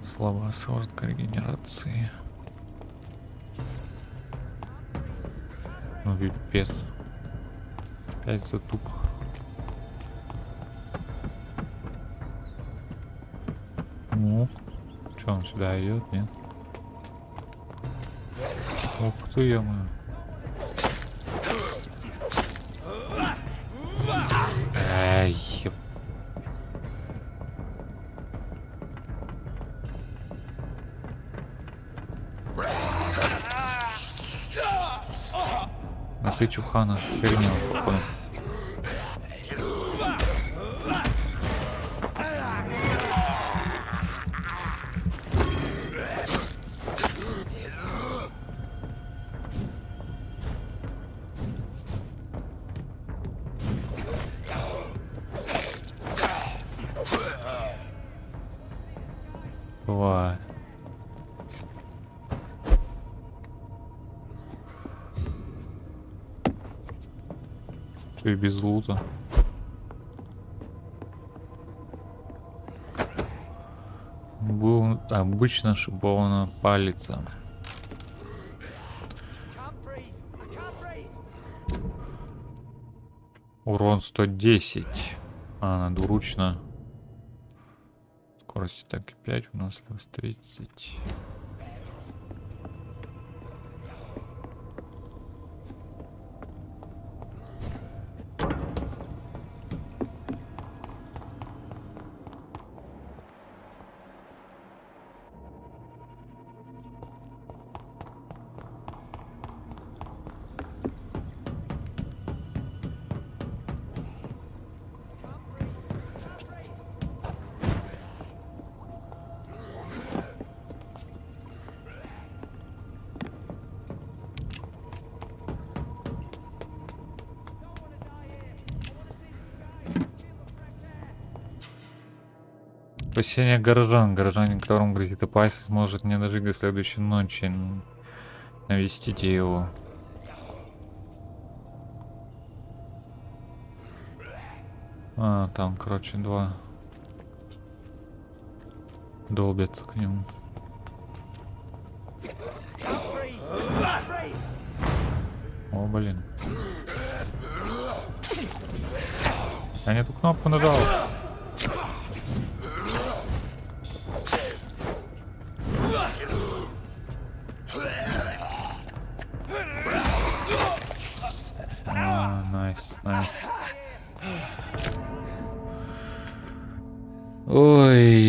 [SPEAKER 2] Слова сорт регенерации. Ну, пипец. Опять затуп. Ну, что он сюда идет, нет? Ух ты, ё-моё. Эй, а ты чухана херня, походу. Бывает. И без лута. обычно шипованная палица. Урон 110. А, двуручно. Скорость так и 5, выносливость 30. Спасение горожан. Горожанин, которому грозит опасность, может не дожить до следующей ночи. Навестите его. А, там, короче, два долбятся к нему. О, блин. Я не эту кнопку нажал. Найс. Ой.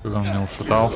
[SPEAKER 2] Когда он меня ушатал.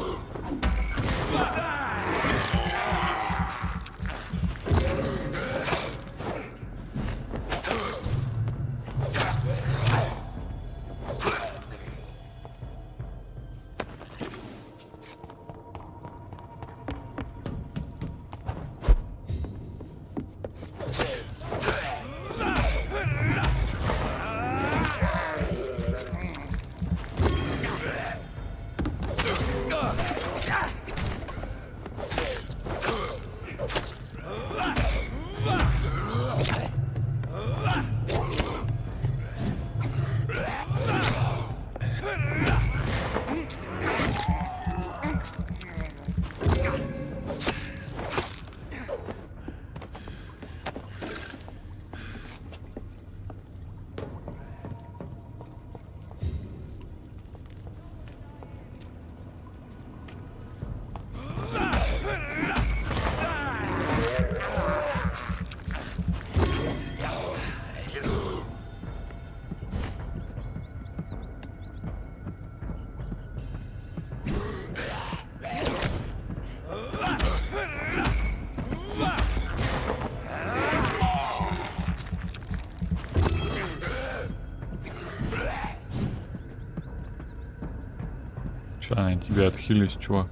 [SPEAKER 2] Ща я тебя отхилюсь, чувак.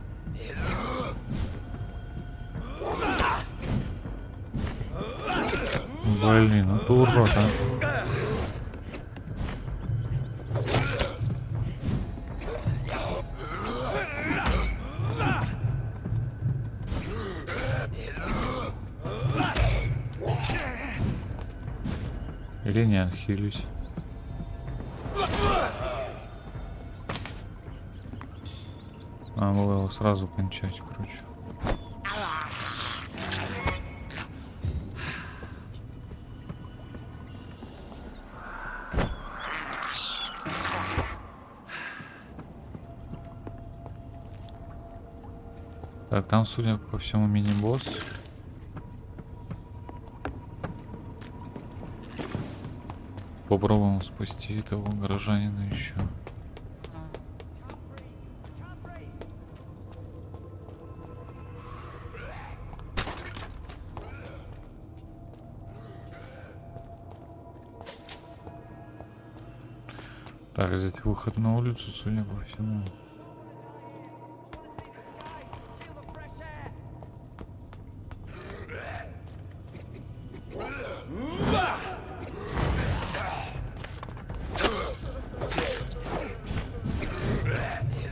[SPEAKER 2] Блин, ну ты урод, а. Или не отхилюсь. А, было его сразу кончать, короче. Так, там, судя по всему, мини-босс. Попробуем спасти этого горожанина еще. Так, здесь выход на улицу, судя по всему.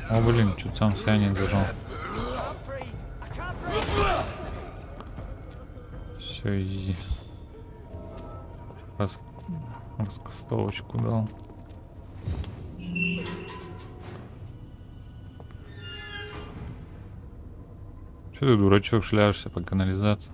[SPEAKER 2] О, блин, чуть сам себя не зажал. Все, изи. Раскастовочку дал. Че ты, дурачок, шляешься по канализации?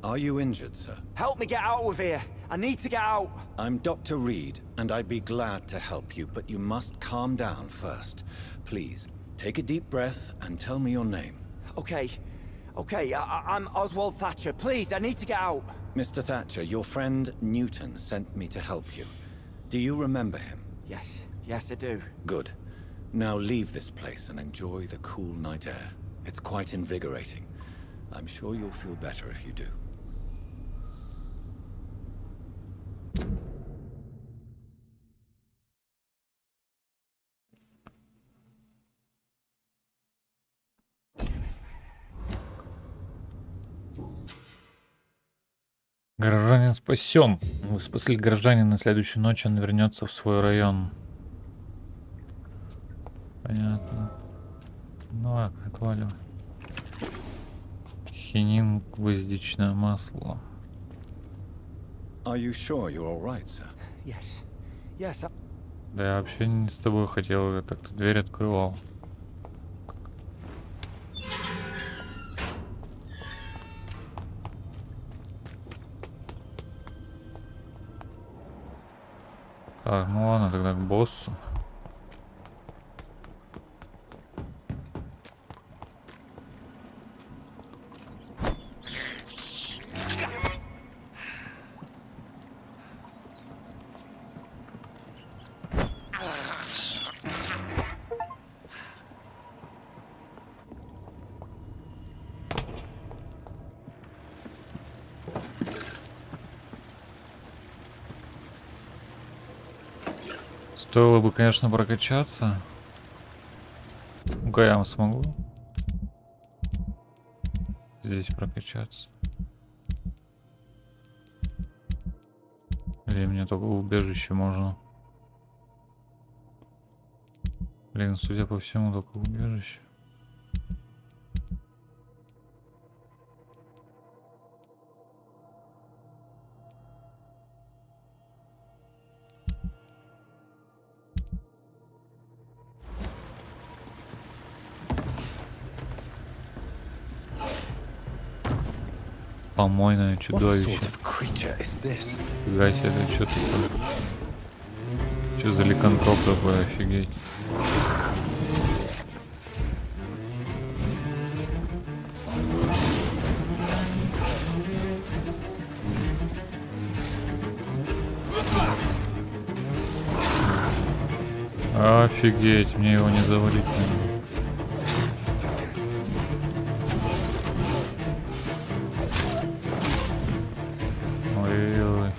[SPEAKER 1] Are you injured, sir?
[SPEAKER 15] Help me get out of here. I need to get out.
[SPEAKER 1] I'm Dr. Reed, and I'd be glad to help you, but you must calm down first. Please, take a deep breath and tell me your name.
[SPEAKER 15] Okay. Okay, I'm Oswald Thatcher. Please, I need to get out.
[SPEAKER 1] Mr. Thatcher, your friend Newton sent me to help you. Do you remember him?
[SPEAKER 15] Yes. Yes, I do.
[SPEAKER 1] Good. Now leave this place and enjoy the cool night air. It's quite invigorating. I'm sure you'll feel better if you do.
[SPEAKER 2] Горожанин спасен. Вы спасли горожанина, на следующую ночь он вернется в свой район. Понятно. Ну ладно, отваливай. Хинин, гвоздичное масло.
[SPEAKER 1] Are you sure you're all right, sir?
[SPEAKER 15] Yes. Yes.
[SPEAKER 2] Да я вообще не с тобой хотел, я так-то дверь открывал. Так, ну ладно, тогда к боссу. Стоило бы, конечно, прокачаться. Ну-ка, я смогу здесь прокачаться. Или мне только в убежище можно? Блин, судя по всему, только в убежище. Помойное чудовище. Фига себе, это что такое? Что за ликантроп такой, офигеть? Офигеть, мне его не завалить. Ой-ой-ой.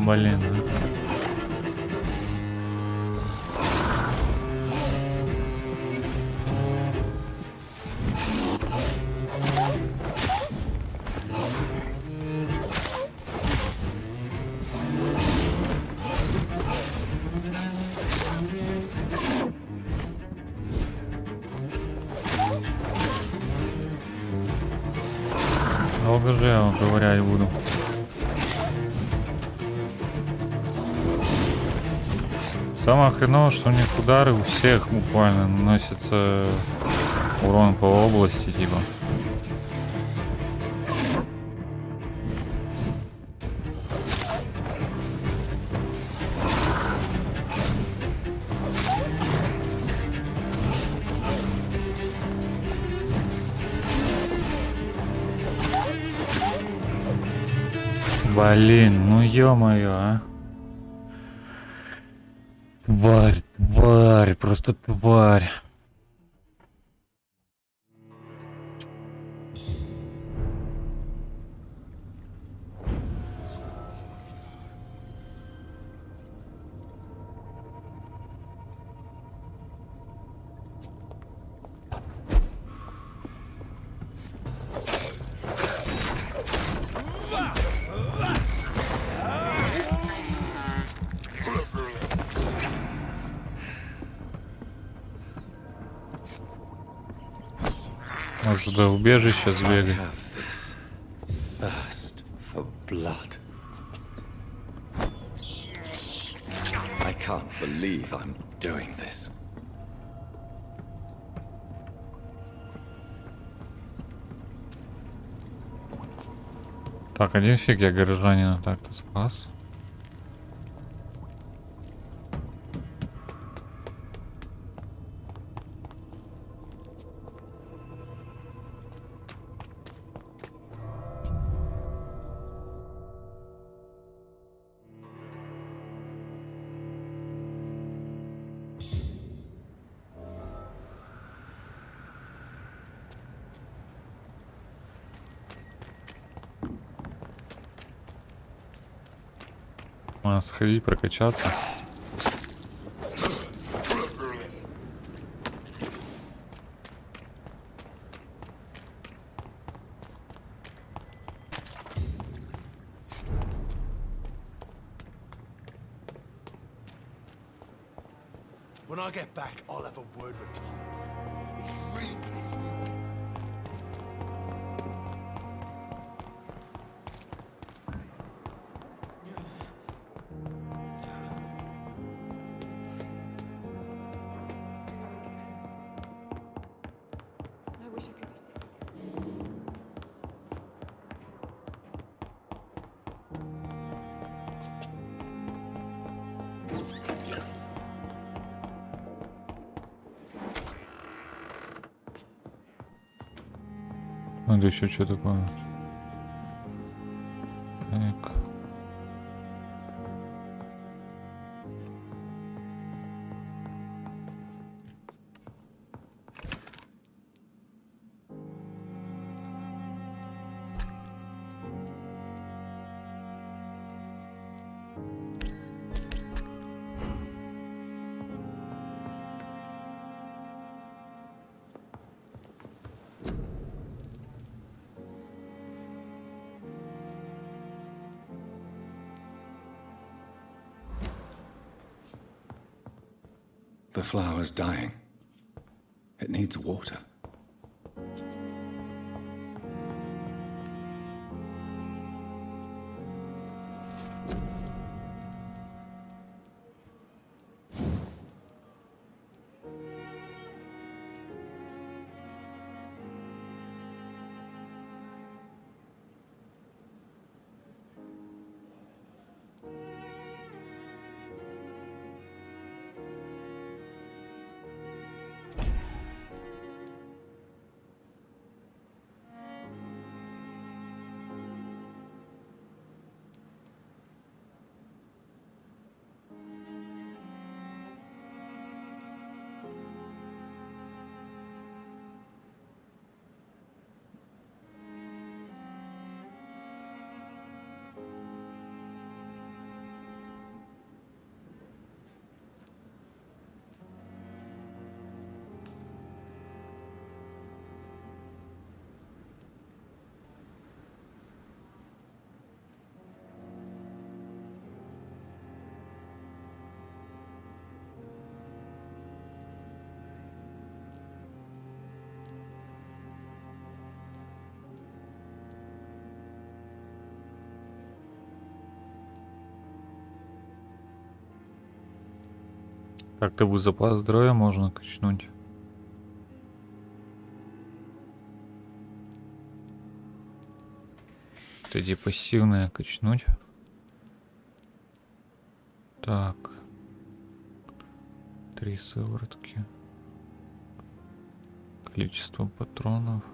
[SPEAKER 2] Блин. Долго же я вам ковырять буду. Самое хреновое, что у них удары у всех буквально наносится урон по области, типа. Блин, ну ё-моё, а. Тварь, тварь, просто тварь. Может, туда убежище сбегать.
[SPEAKER 1] Thirst for blood. I can't believe I'm doing this.
[SPEAKER 2] Так, один фиг я горожанина так-то спас. Надо сходить, прокачаться.
[SPEAKER 13] When I get back, I'll have a word with Tom. He's really pissed me off.
[SPEAKER 2] Надо еще что такое. Так.
[SPEAKER 1] The flower's dying. It needs water.
[SPEAKER 2] Как-то будет запас здоровья можно качнуть. Вот эти пассивные качнуть. Так. 3 сыворотки. Количество патронов.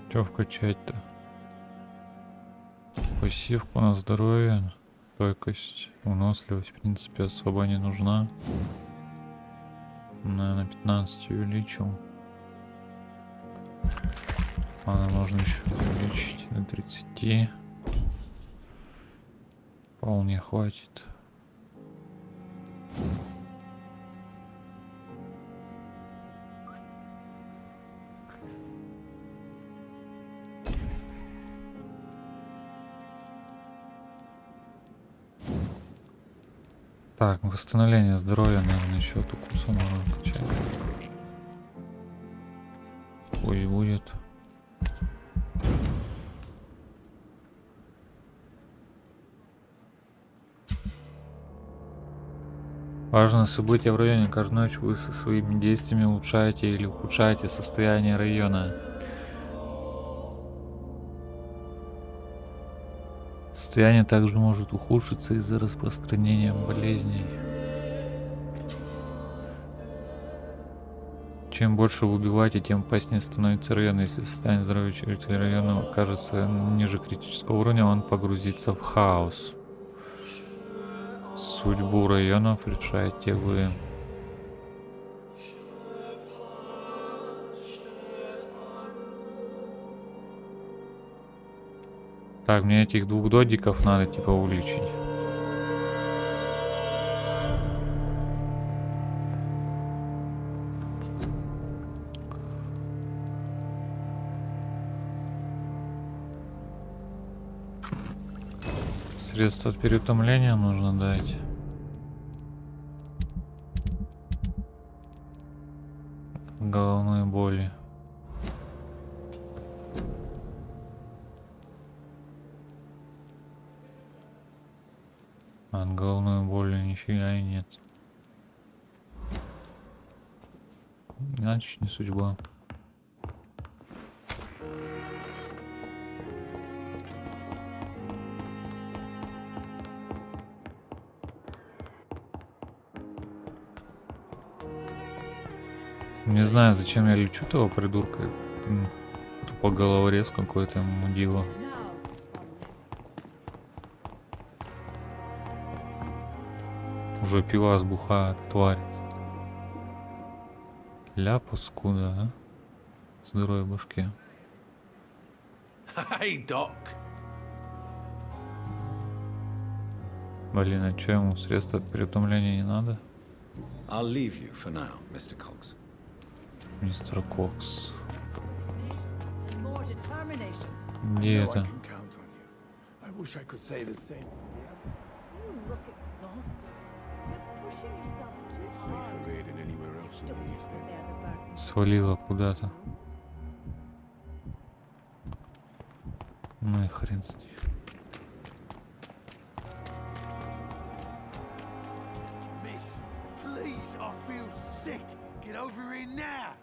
[SPEAKER 2] Что вкачать-то? Пассивку на здоровье, стойкость, выносливость, в принципе, особо не нужна. На 15 увеличил. Она можно еще увеличить на 30. Вполне хватит. Так, восстановление здоровья, наверное, еще от укуса можно качать. Пусть будет. Важное событие в районе. Каждую ночь вы со своими действиями улучшаете или ухудшаете состояние района. Состояние также может ухудшиться из-за распространения болезней. Чем больше вы убиваете, тем опаснее становится район. Если состояние здоровья жителей района окажется ниже критического уровня, он погрузится в хаос. Судьбу районов решаете вы. Так, мне этих 2 додиков надо типа увеличить. Средство от переутомления нужно дать. Головной боли. От головной боли нифига и нет. Иначе не судьба. Не знаю, зачем я лечу того придурка. Тупо головорез какой-то мудила. Уже пила сбухает, тварь. Ля паскуда, а? Здоровье башке.
[SPEAKER 13] Hey, Doc.
[SPEAKER 2] Блин, а чё ему средства от переутомления не надо?
[SPEAKER 1] I'll leave you for now, Mr. Cox.
[SPEAKER 2] Мистер Кокс.
[SPEAKER 11] More determination.
[SPEAKER 2] Где это?
[SPEAKER 3] I can count on you. I wish I could say the same.
[SPEAKER 11] You look exhausted. You're pushing yourself too hard. Don't you bear the burden.
[SPEAKER 2] Свалила куда-то. Ну и хрен с ней.
[SPEAKER 13] Please, I feel sick. Get over here now.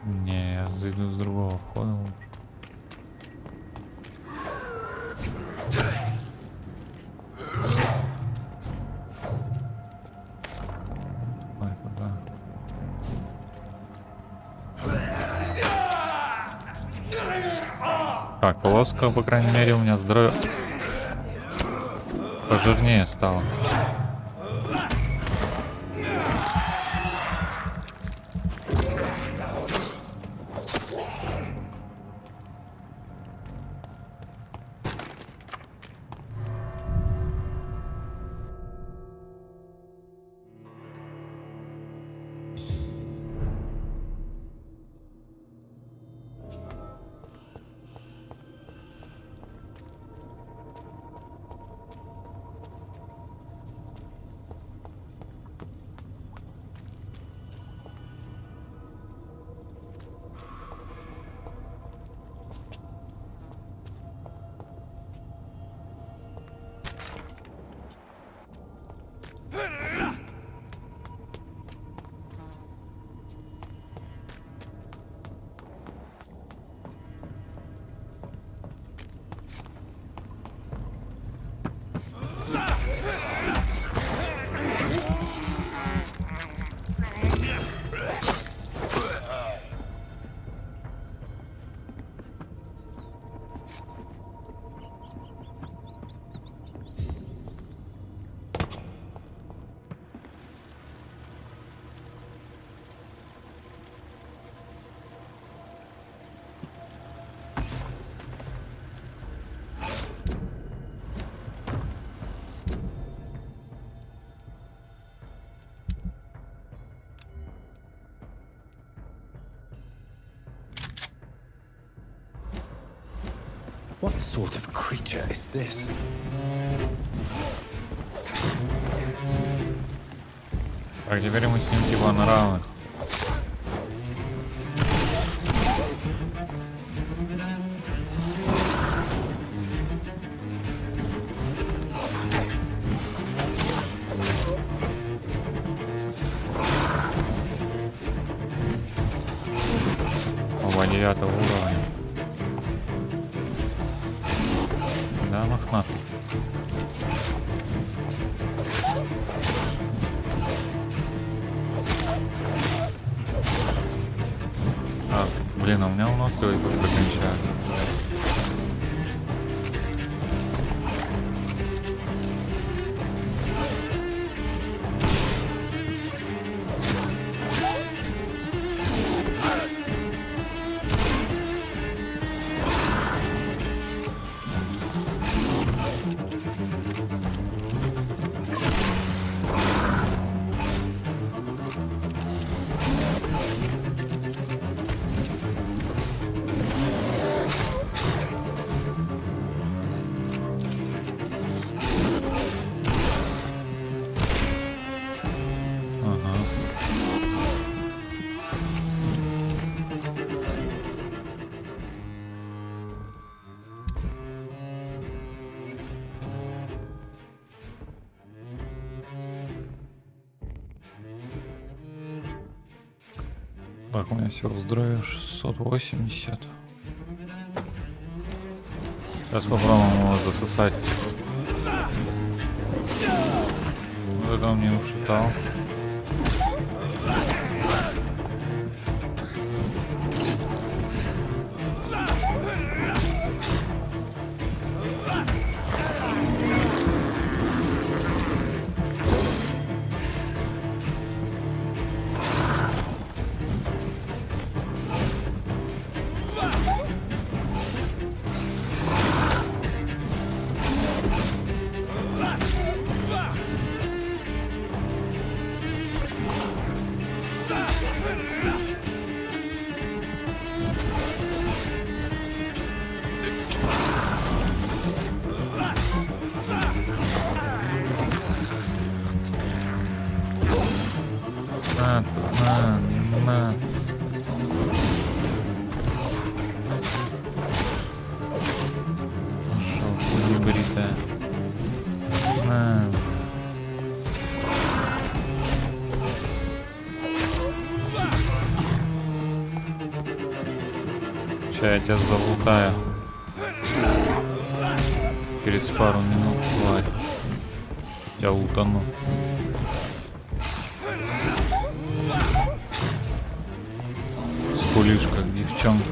[SPEAKER 2] Не, я зайду с другого входа лучше. Ой, куда? Так, полоска, по крайней мере, у меня здоровье пожирнее стало.
[SPEAKER 16] What sort of creature is this?
[SPEAKER 2] Так, теперь мы с ним типа на равных. Оба 9-го уровня. Да, мохнатый. А, блин, у меня выносливость быстро кончается. Так, у меня все здоровье 680. Сейчас попробуем его засосать. Что-то он мне ушатал. На. Пошел, гибрида. На. Сейчас я тебя залутаю. Через пару минут, тварь. Я утону. Скулишь, как девчонка.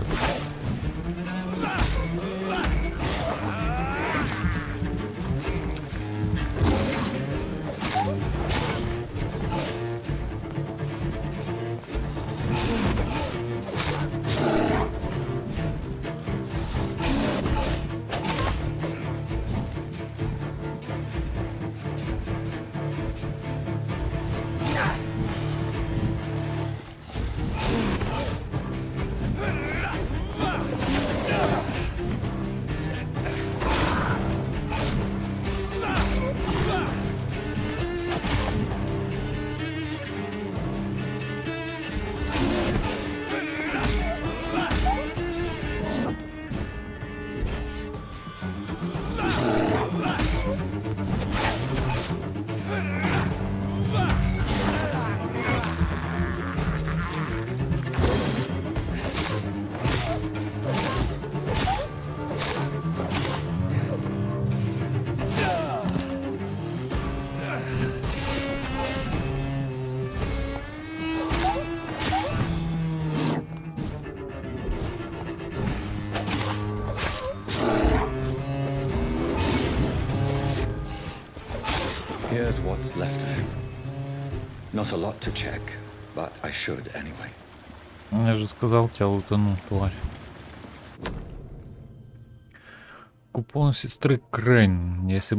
[SPEAKER 1] Here's what's left of him. Not a lot to check, but I should anyway.
[SPEAKER 2] Я же сказал, тебя утону, тварь. Купон сестры Крейн. Если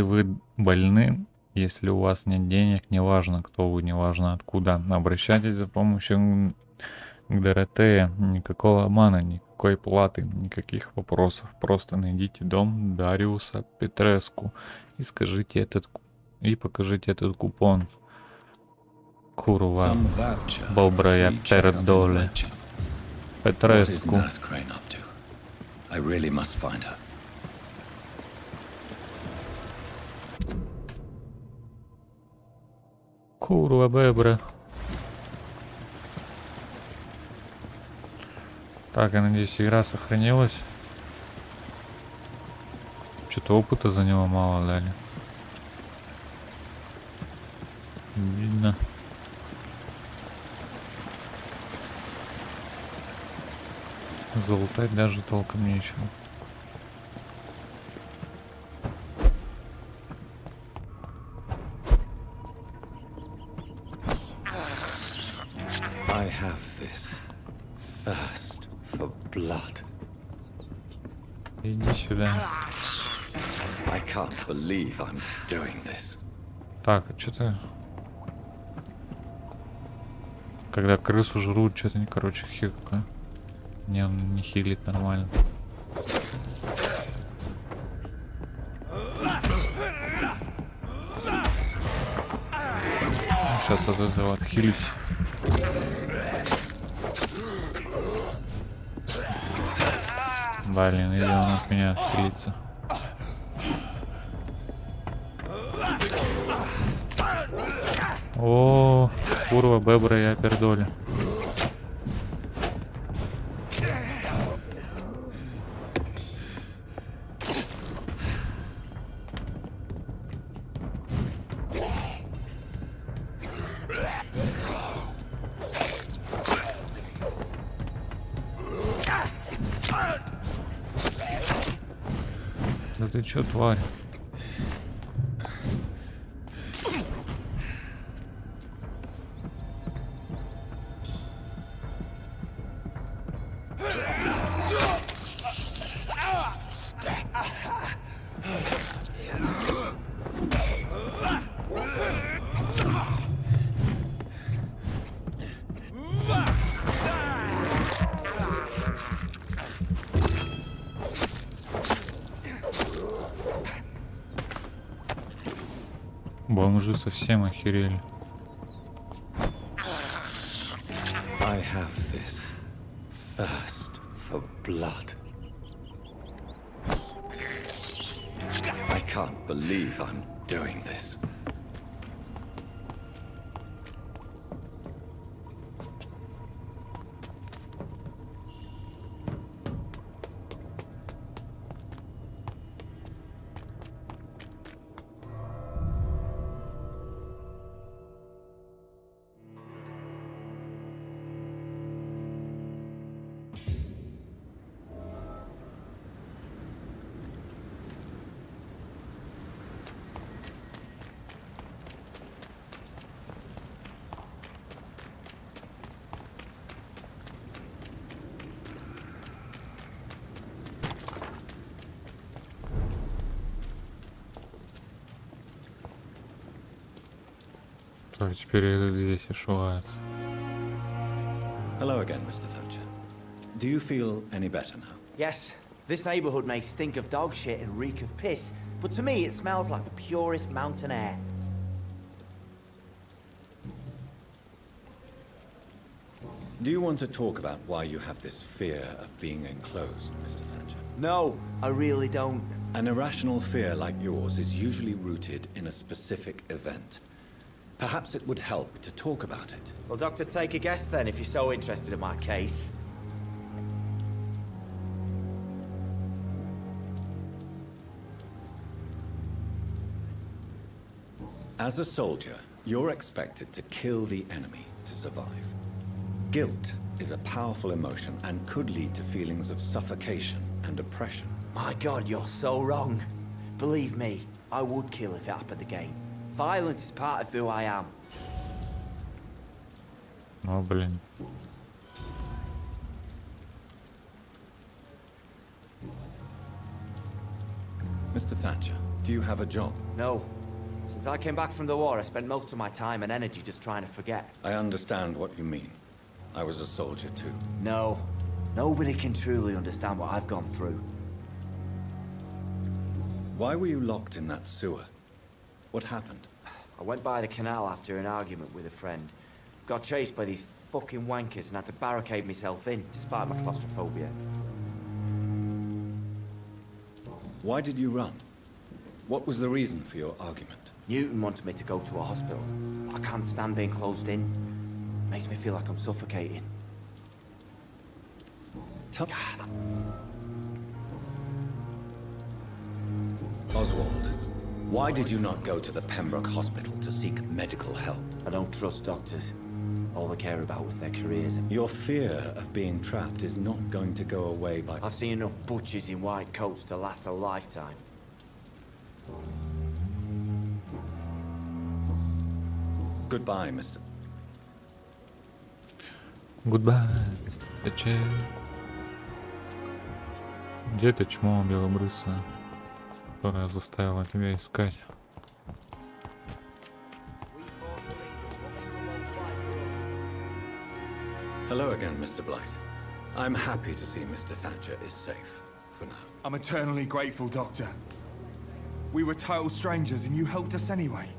[SPEAKER 2] вы больны, если у вас нет денег, неважно кто вы, неважно откуда, обращайтесь за помощью к Доротее. Никакого обмана, никакой платы, никаких вопросов. Просто найдите дом Дариуса Петреску и покажите этот купон. Курва, бобрая пердоле. Петреску.
[SPEAKER 1] I really must find her.
[SPEAKER 2] Курва бебра. Так, я надеюсь, игра сохранилась. Что-то опыта за него мало дали. Видно. Залутать даже толком нечего.
[SPEAKER 1] I have this thirst for blood.
[SPEAKER 2] Иди сюда.
[SPEAKER 1] I can't believe I'm doing this.
[SPEAKER 2] Так, а что-то... Когда крысу жрут, что-то, короче, хилка. Не, он не хилит нормально. Сейчас от этого отхилюсь. Блин, иди он от меня отхилится. О, курва, бебра, я пердоли. ты чё, тварь? Бомжи совсем охерели.
[SPEAKER 1] I have this thirst for blood. I can't believe I'm doing this.
[SPEAKER 2] То теперь здесь ошивается.
[SPEAKER 1] Hello again, Mr. Thatcher. Do you feel any better now?
[SPEAKER 15] Yes, this neighborhood may stink of dog shit and reek of piss, but to me it smells like the purest mountain air.
[SPEAKER 1] Do you want to talk about why you have this fear of being enclosed, Mr. Thatcher?
[SPEAKER 15] No, I really don't.
[SPEAKER 1] An irrational fear like yours is usually rooted in a specific event. Perhaps it would help to talk about it.
[SPEAKER 15] Well, Doctor, take a guess then if you're so interested in my case.
[SPEAKER 1] As a soldier, you're expected to kill the enemy to survive. Guilt is a powerful emotion and could lead to feelings of suffocation and oppression.
[SPEAKER 15] My God, you're so wrong. Believe me, I would kill if it happened again. Violence is part of who I am.
[SPEAKER 2] Oh, блин.
[SPEAKER 1] Mr. Thatcher, do you have a job?
[SPEAKER 15] No. Since I came back from the war, I spent most of my time and energy just trying to forget.
[SPEAKER 1] I understand what you mean. I was a soldier too.
[SPEAKER 15] No. Nobody can truly understand what I've gone through.
[SPEAKER 1] Why were you locked in that sewer? What happened?
[SPEAKER 15] I went by the canal after an argument with a friend. Got chased by these fucking wankers and had to barricade myself in, despite my claustrophobia.
[SPEAKER 1] Why did you run? What was the reason for your argument?
[SPEAKER 15] Newton wanted me to go to a hospital. I can't stand being closed in. Makes me feel like I'm suffocating.
[SPEAKER 1] Oswald, why did you not go to the Pembroke Hospital to seek medical help?
[SPEAKER 15] I don't trust doctors. All they care about was their careers.
[SPEAKER 1] Your fear of being trapped is not going to go away by...
[SPEAKER 15] I've seen enough butchers in white coats to last a lifetime.
[SPEAKER 1] Goodbye, Mr.
[SPEAKER 2] Goodbye, Mr. Thatcher. Где это чмо белобрысое, которое заставило тебя искать?
[SPEAKER 1] Hello again, Mr. Blight. I'm happy to see Mr. Thatcher is safe for now.
[SPEAKER 4] I'm eternally grateful, Doctor. We were total strangers and you helped us anyway.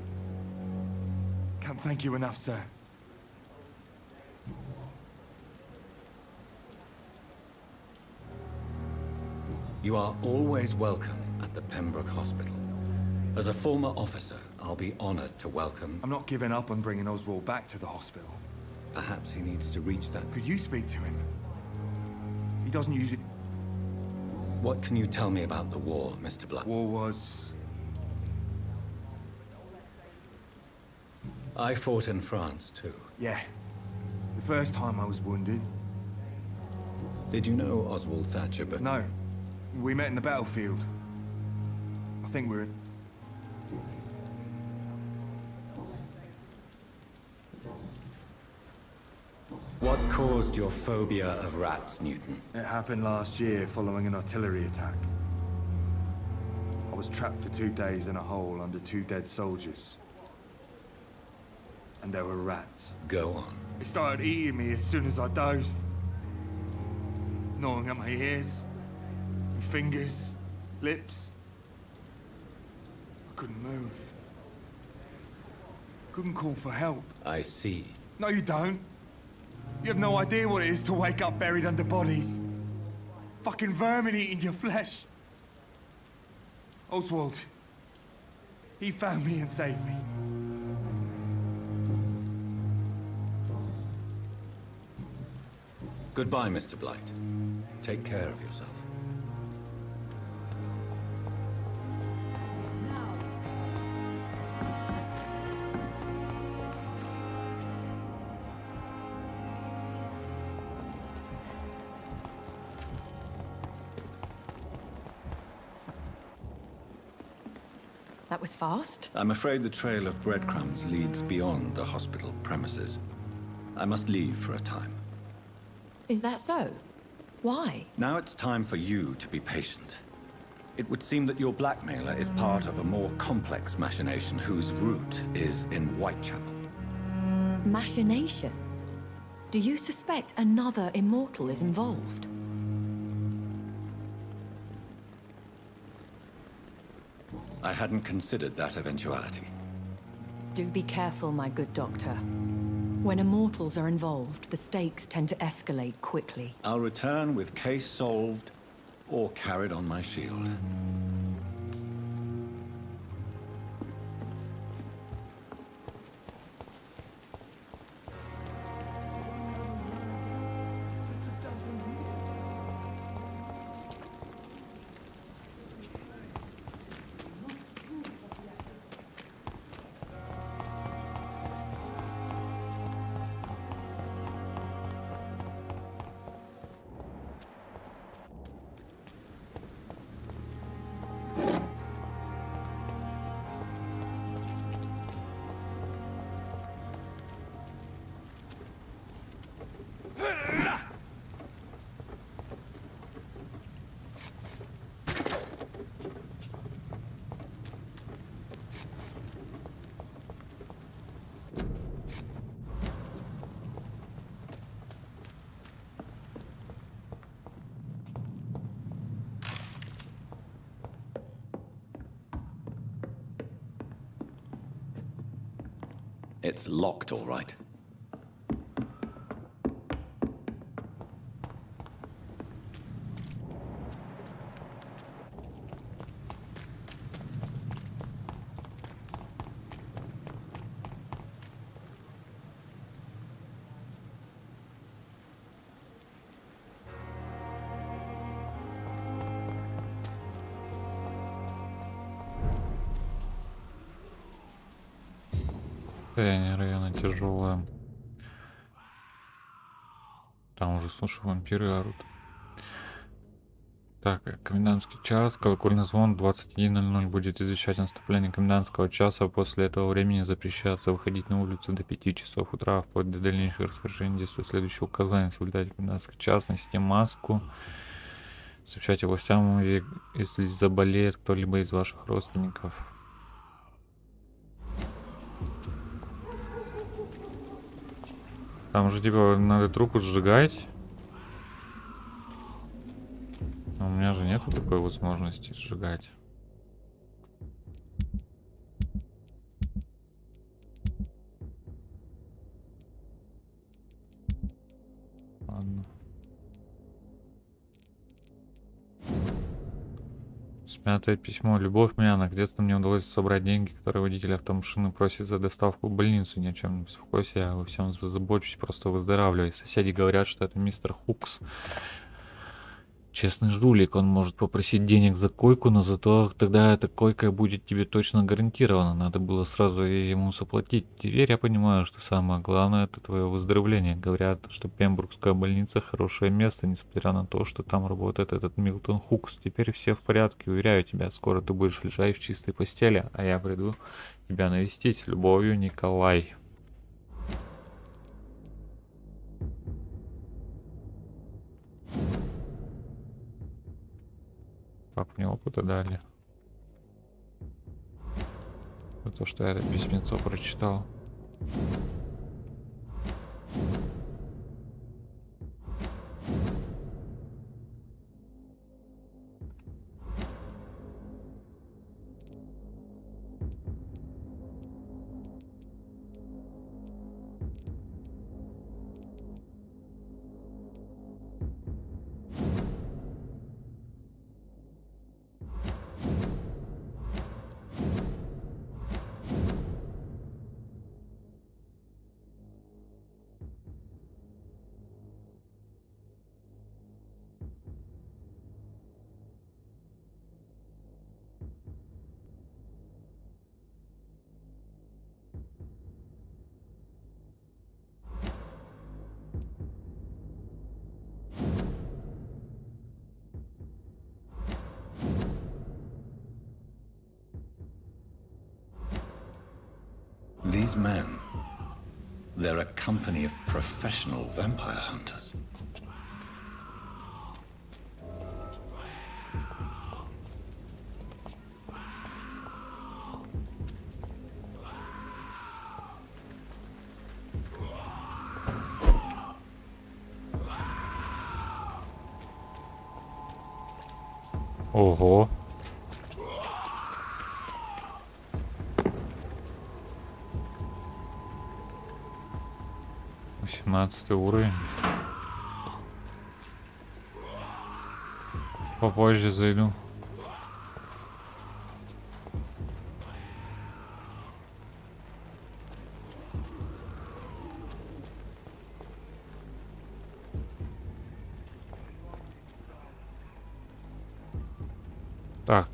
[SPEAKER 4] Can't thank you enough, sir.
[SPEAKER 1] You are always welcome at the Pembroke Hospital. As a former officer, I'll be honored to welcome...
[SPEAKER 4] I'm not giving up on bringing Oswald back to the hospital.
[SPEAKER 1] Perhaps he needs to reach that...
[SPEAKER 4] Could you speak to him? He doesn't usually...
[SPEAKER 1] What can you tell me about the war, Mr. Blood?
[SPEAKER 4] War was...
[SPEAKER 1] I fought in France, too.
[SPEAKER 4] Yeah. The first time I was wounded.
[SPEAKER 1] Did you know Oswald Thatcher, but...
[SPEAKER 4] No. We met in the battlefield. think we're in.
[SPEAKER 1] What caused your phobia of rats, Newton?
[SPEAKER 4] It happened last year following an artillery attack. I was trapped for 2 days in a hole under 2 dead soldiers. And there were rats.
[SPEAKER 1] Go on.
[SPEAKER 4] They started eating me as soon as I dozed. Gnawing at my ears, my fingers, lips. I couldn't move. Couldn't call for help.
[SPEAKER 1] I see.
[SPEAKER 4] No, you don't. You have no idea what it is to wake up buried under bodies. Fucking vermin eating your flesh. Oswald. He found me and saved me.
[SPEAKER 1] Goodbye, Mr. Blight. Take care of yourself.
[SPEAKER 10] That was fast.
[SPEAKER 1] I'm afraid the trail of breadcrumbs leads beyond the hospital premises. I must leave for a time.
[SPEAKER 10] Is that so? Why?
[SPEAKER 1] Now it's time for you to be patient. It would seem that your blackmailer is part of a more complex machination whose root is in Whitechapel.
[SPEAKER 10] Machination? Do you suspect another immortal is involved?
[SPEAKER 1] I hadn't considered that eventuality.
[SPEAKER 10] Do be careful, my good doctor. When immortals are involved, the stakes tend to escalate quickly.
[SPEAKER 1] I'll return with case solved or carried on my shield. It's locked, all right.
[SPEAKER 2] Состояние района тяжелое. Там уже, слушай, вампиры орут. Так, комендантский час, колокольный звон 21:00 будет извещать о наступлении комендантского часа. После этого времени запрещается выходить на улицу до 5 часов утра, вплоть до дальнейшего распоряжения действует следующее указание: соблюдайте комендантский час, носите маску, сообщайте властям, если заболеет кто-либо из ваших родственников. Там же типа надо трупы сжигать. Но у меня же нету такой возможности сжигать. Ладно. Смятое письмо. Любовь моя, наконец-то мне удалось собрать деньги, которые водитель автомашины просит за доставку в больницу. Ни о чем не беспокойся, я во всем забочусь, просто выздоравливай. Соседи говорят, что это мистер Хукс. Честный жулик, он может попросить денег за койку, но зато тогда эта койка будет тебе точно гарантирована. Надо было сразу ему заплатить. Теперь я понимаю, что самое главное — это твое выздоровление. Говорят, что Пембрукская больница — хорошее место, несмотря на то, что там работает этот Милтон Хукс. Теперь все в порядке, уверяю тебя. Скоро ты будешь лежать в чистой постели, а я приду тебя навестить. С любовью, Николай. Так, мне опыта дали. За то, что я это письмецо прочитал.
[SPEAKER 1] These men, they're a company of professional vampire hunters.
[SPEAKER 2] Ого. Уровень. Попозже зайду. Так,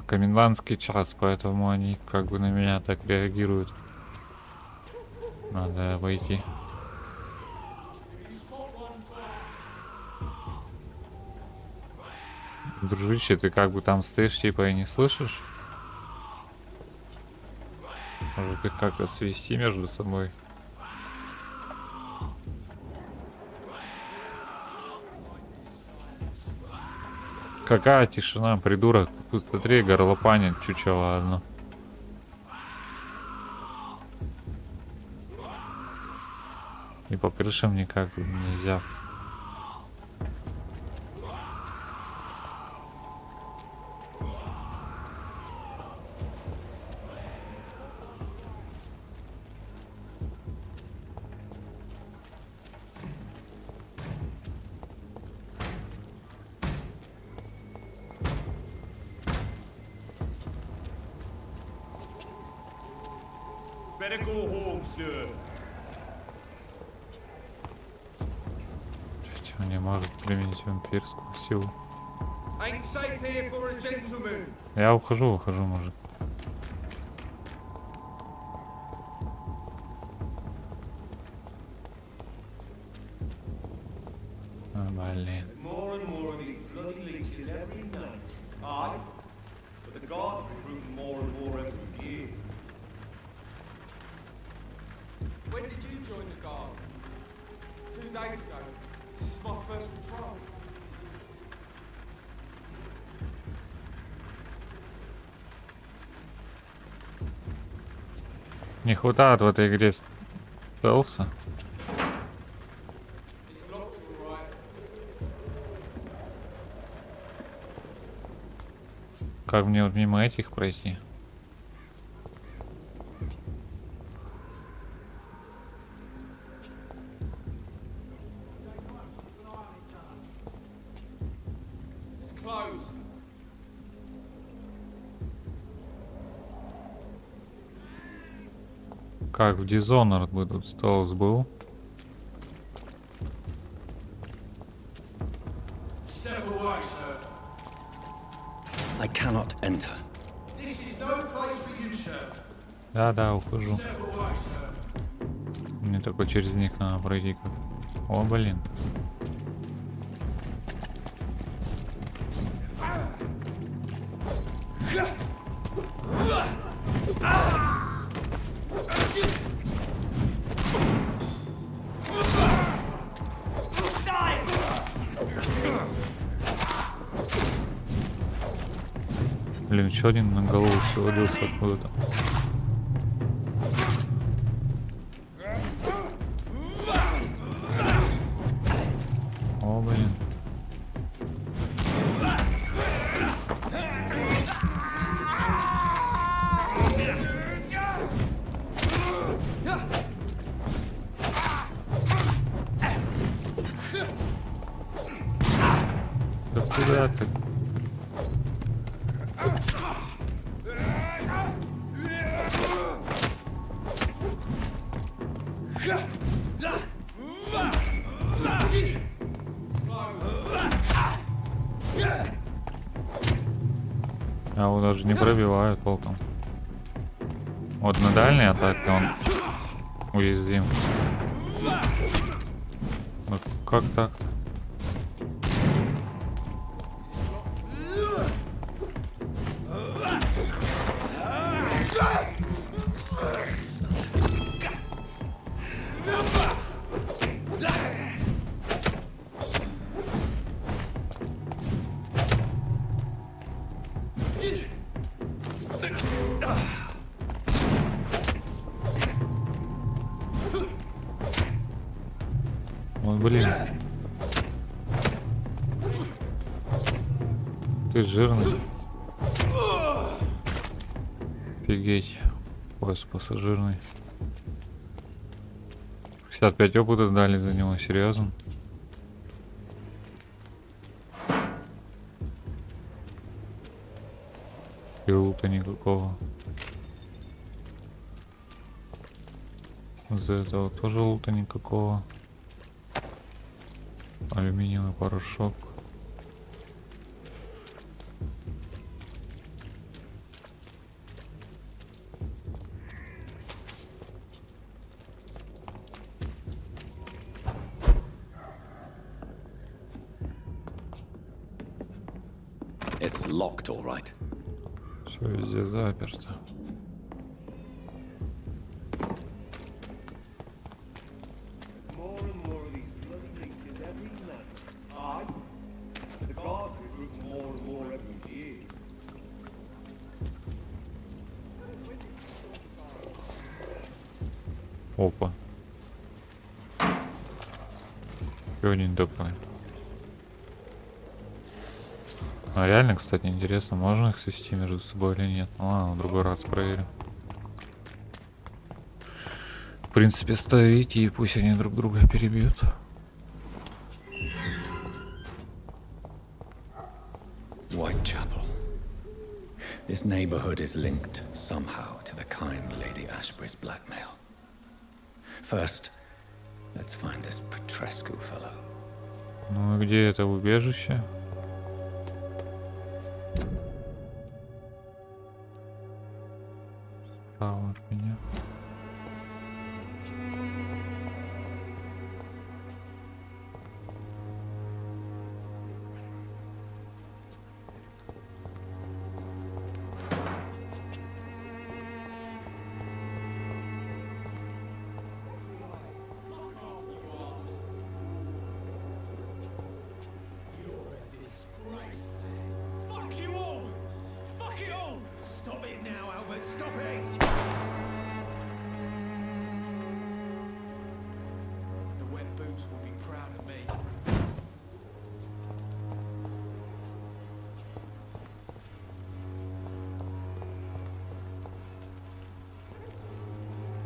[SPEAKER 2] комендантский час, поэтому они как бы на меня так реагируют. Надо обойти. Дружище, ты как бы там стоишь, типа, и не слышишь? Может их как-то свести между собой? Какая тишина, придурок. Тут смотри, горлопанит чучело одно. И по крышам никак тут нельзя.
[SPEAKER 17] Better go home, sir.
[SPEAKER 2] Он не может применить вампирскую силу.
[SPEAKER 17] Ain't safe here for a gentleman.
[SPEAKER 2] Я ухожу, может. Блин.
[SPEAKER 17] More and more of these bloody leeches every night. Aye, but the guards recruit more and more every year.
[SPEAKER 4] When did you join the guard? 2 days ago. This is my first patrol.
[SPEAKER 2] Не хватает в этой игре стелса. Как мне вот мимо этих пройти? Как в Dishonored бы тут стелс был.
[SPEAKER 17] Step away,
[SPEAKER 2] Да, ухожу. Мне только через них надо пройти. О, блин. Блин, еще один на голову свалился откуда-то. О, блин. Да куда ты? А его даже не пробивают полком. Вот на дальней атаке он уязвим. Ну как так-то? Ой, блин. Ты жирный. Офигеть. Поезд пассажирный. 65 опыта дали за него, серьезно. И лута никакого. За этого тоже лута никакого. Алюминиевый порошок.
[SPEAKER 1] It's locked, all right.
[SPEAKER 2] Все везде заперто.
[SPEAKER 17] More and more of these bloody leeches every night. Aye. The guards recruit more and more every year.
[SPEAKER 2] Опа. Еще один такой. А реально, кстати, интересно, можно их свести между собой или нет? Ну ладно, в другой раз проверим. В принципе, ставите и пусть они друг друга перебьют.
[SPEAKER 1] Whitechapel. This neighborhood is linked somehow to the kind Lady Ashbury's blackmail. First, let's find this Petrescu fellow.
[SPEAKER 2] Ну и где это убежище? Справа от меня.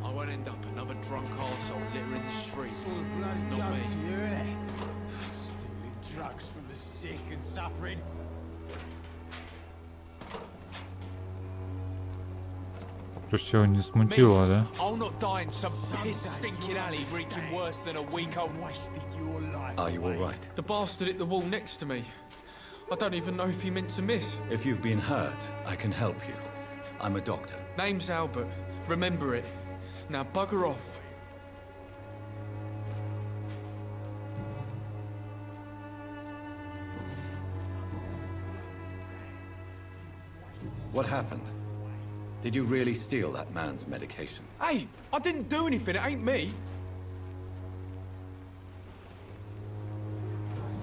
[SPEAKER 8] I won't end up another drunk arsehole littering the streets.
[SPEAKER 4] Sort of bloody
[SPEAKER 8] Not
[SPEAKER 4] joke
[SPEAKER 8] me.
[SPEAKER 4] to you, innit? Stealing drugs from the sick and suffering.
[SPEAKER 2] То есть его не смутило, да?
[SPEAKER 8] I'll not die in some piss-stinking alley reeking worse than a week old.
[SPEAKER 4] Wasted your life.
[SPEAKER 1] Are you all right?
[SPEAKER 8] The bastard hit the wall next to me. I don't even know if he meant to miss.
[SPEAKER 1] If you've been hurt, I can help you. I'm a doctor.
[SPEAKER 8] Name's Albert. Remember it. Now bugger off.
[SPEAKER 1] What happened? Did you really steal that man's medication?
[SPEAKER 8] Hey, I didn't do anything. It ain't me.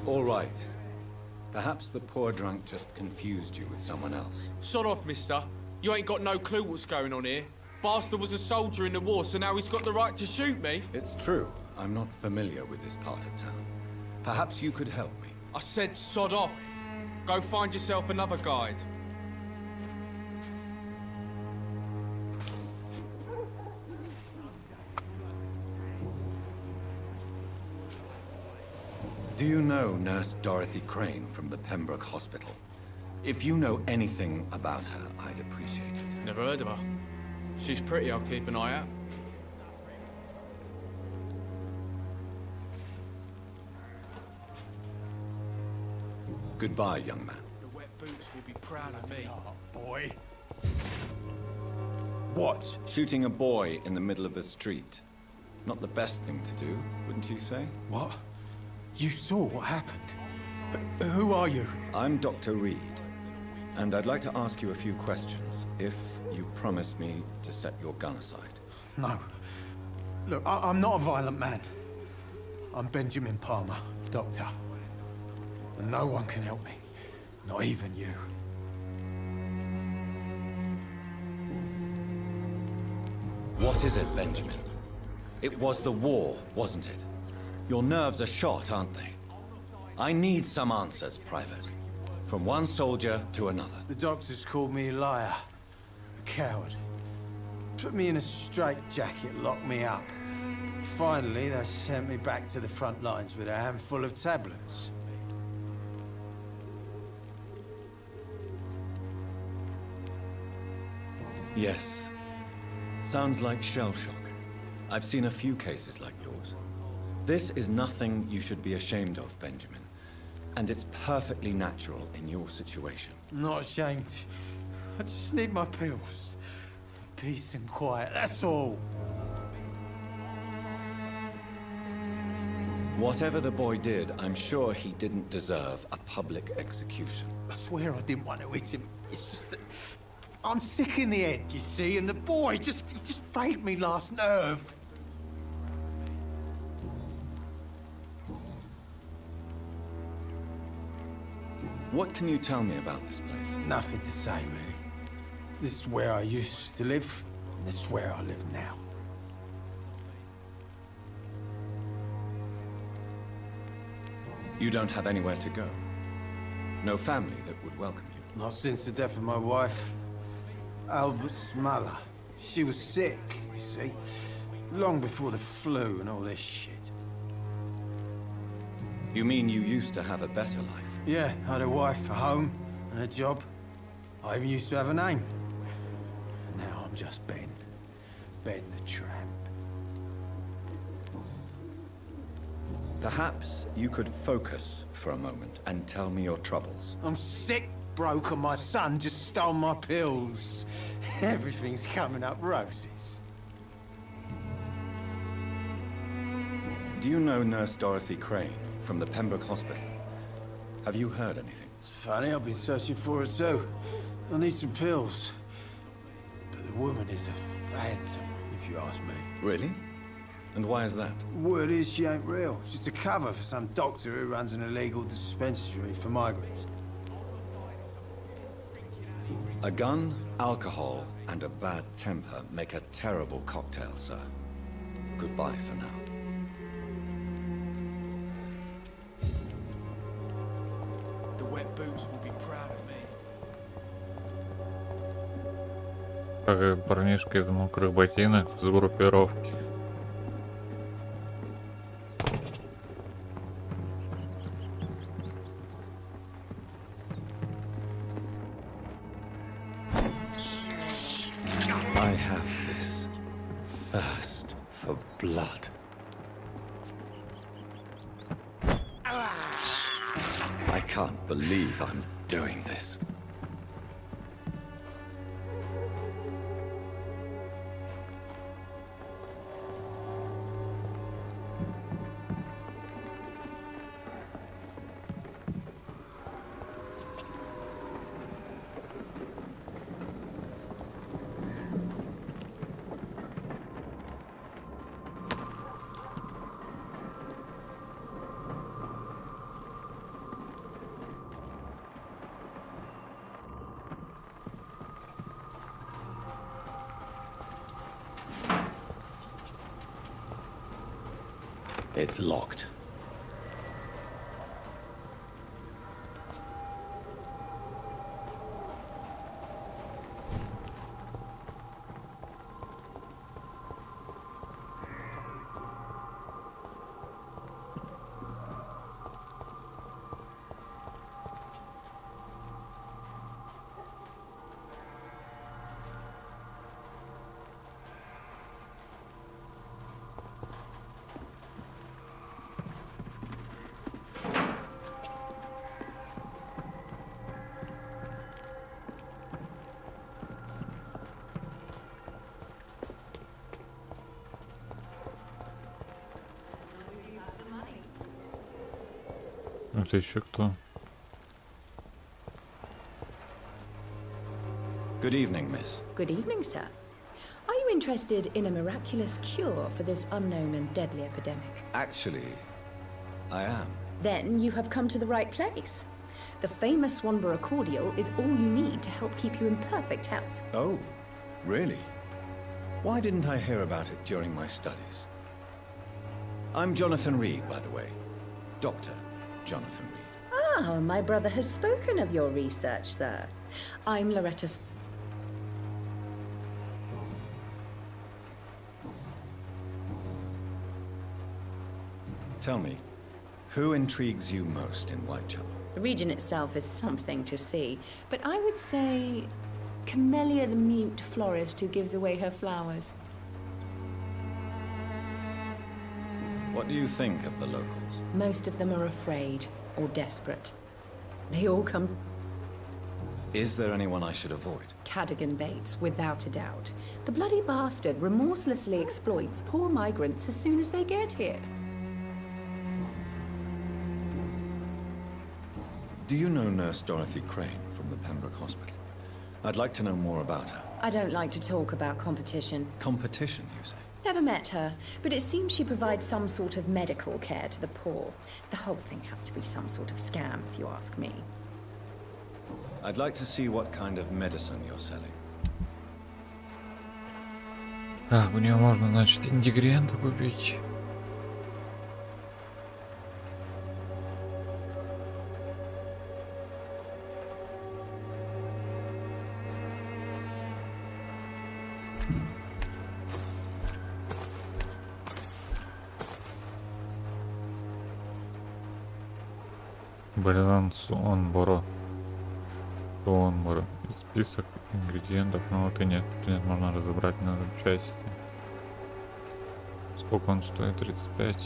[SPEAKER 1] All right. Perhaps the poor drunk just confused you with someone else.
[SPEAKER 8] Sod off, mister. You ain't got no clue what's going on here. Bastard was a soldier in the war, so now he's got the right to shoot me.
[SPEAKER 1] It's true. I'm not familiar with this part of town. Perhaps you could help me.
[SPEAKER 8] I said sod off. Go find yourself another guide.
[SPEAKER 1] Do you know Nurse Dorothy Crane from the Pembroke Hospital? If you know anything about her, I'd appreciate it.
[SPEAKER 8] Never heard of her. She's pretty, I'll keep an eye out.
[SPEAKER 1] Goodbye, young man.
[SPEAKER 8] The wet boots will be proud of me.
[SPEAKER 13] Boy.
[SPEAKER 1] What? Shooting a boy in the middle of the street. Not the best thing to do, wouldn't you say?
[SPEAKER 13] What? You saw what happened? Who are you?
[SPEAKER 1] I'm Dr. Reed, and I'd like to ask you a few questions, if you promise me to set your gun aside.
[SPEAKER 13] No. Look, I'm not a violent man. I'm Benjamin Palmer, doctor. And no one can help me. Not even you.
[SPEAKER 1] What is it, Benjamin? It was the war, wasn't it? Your nerves are shot, aren't they? I need some answers, Private. From one soldier to another.
[SPEAKER 13] The doctors called me a liar. A coward. Put me in a straitjacket, locked me up. Finally, they sent me back to the front lines with a handful of tablets.
[SPEAKER 1] Yes. Sounds like shell shock. I've seen a few cases like yours. This is nothing you should be ashamed of, Benjamin. And it's perfectly natural in your situation.
[SPEAKER 13] I'm not ashamed. I just need my pills. Peace and quiet, that's all.
[SPEAKER 1] Whatever the boy did, I'm sure he didn't deserve a public execution.
[SPEAKER 13] I swear I didn't want to hit him. It's just that I'm sick in the head, you see, and the boy he just frayed me last nerve.
[SPEAKER 1] What can you tell me about this place?
[SPEAKER 13] Nothing to say, really. This is where I used to live, and this is where I live now.
[SPEAKER 1] You don't have anywhere to go? No family that would welcome you?
[SPEAKER 13] Not since the death of my wife, Albert's mother. She was sick, you see. Long before the flu and all this shit.
[SPEAKER 1] You mean you used to have a better life?
[SPEAKER 13] Yeah, I had a wife, a home, and a job. I even used to have a name. And now I'm just Ben. Ben the Tramp.
[SPEAKER 1] Perhaps you could focus for a moment and tell me your troubles.
[SPEAKER 13] I'm sick, broke, and my son just stole my pills. Everything's coming up roses.
[SPEAKER 1] Do you know Nurse Dorothy Crane from the Pembroke Hospital? Have you heard anything?
[SPEAKER 13] It's funny, I've been searching for her too. I need some pills. But the woman is a phantom, if you ask me.
[SPEAKER 1] Really? And why is that?
[SPEAKER 13] Word is she ain't real. She's a cover for some doctor who runs an illegal dispensary for migrants.
[SPEAKER 1] A gun, alcohol, and a bad temper make a terrible cocktail, sir. Goodbye for now.
[SPEAKER 8] The wet boots will be proud of me.
[SPEAKER 2] Как парнишка из мокрых ботинок с группировки.
[SPEAKER 1] I have this thirst for blood. I can't believe I'm doing this. It's locked.
[SPEAKER 2] Это еще кто?
[SPEAKER 1] Good evening, miss.
[SPEAKER 18] Good evening, sir. Are you interested in a miraculous cure for this unknown and deadly epidemic?
[SPEAKER 1] Actually, I am.
[SPEAKER 18] Then you have come to the right place. The famous Swanborough cordial is all you need to help keep you in perfect health.
[SPEAKER 1] Oh, really? Why didn't I hear about it during my studies? I'm Jonathan Reed, by the way. Dr. Jonathan Reed.
[SPEAKER 18] Ah, my brother has spoken of your research, sir. I'm Loretta.
[SPEAKER 1] Tell me, who intrigues you most in Whitechapel?
[SPEAKER 18] The region itself is something to see, but I would say Camellia the mute florist who gives away her flowers.
[SPEAKER 1] What do you think of the locals?
[SPEAKER 18] Most of them are afraid or desperate. They all come.
[SPEAKER 1] Is there anyone I should avoid?
[SPEAKER 18] Cadogan Bates, without a doubt. The bloody bastard remorselessly exploits poor migrants as soon as they get here.
[SPEAKER 1] Do you know Nurse Dorothy Crane from the Pembroke Hospital? I'd like to know more about her.
[SPEAKER 18] I don't like to talk about competition.
[SPEAKER 1] Competition, you say?
[SPEAKER 18] Never met her, but it seems she provides some sort of medical care to the poor. The whole thing has to be some sort of scam, if you ask me.
[SPEAKER 1] I'd like to see what kind of medicine you're selling.
[SPEAKER 2] Так, у нее можно, значит, ингредиенты купить. Баланс онбора. Список ингредиентов, но вот и нет. Нет, можно разобрать на части. Сколько он стоит? 35.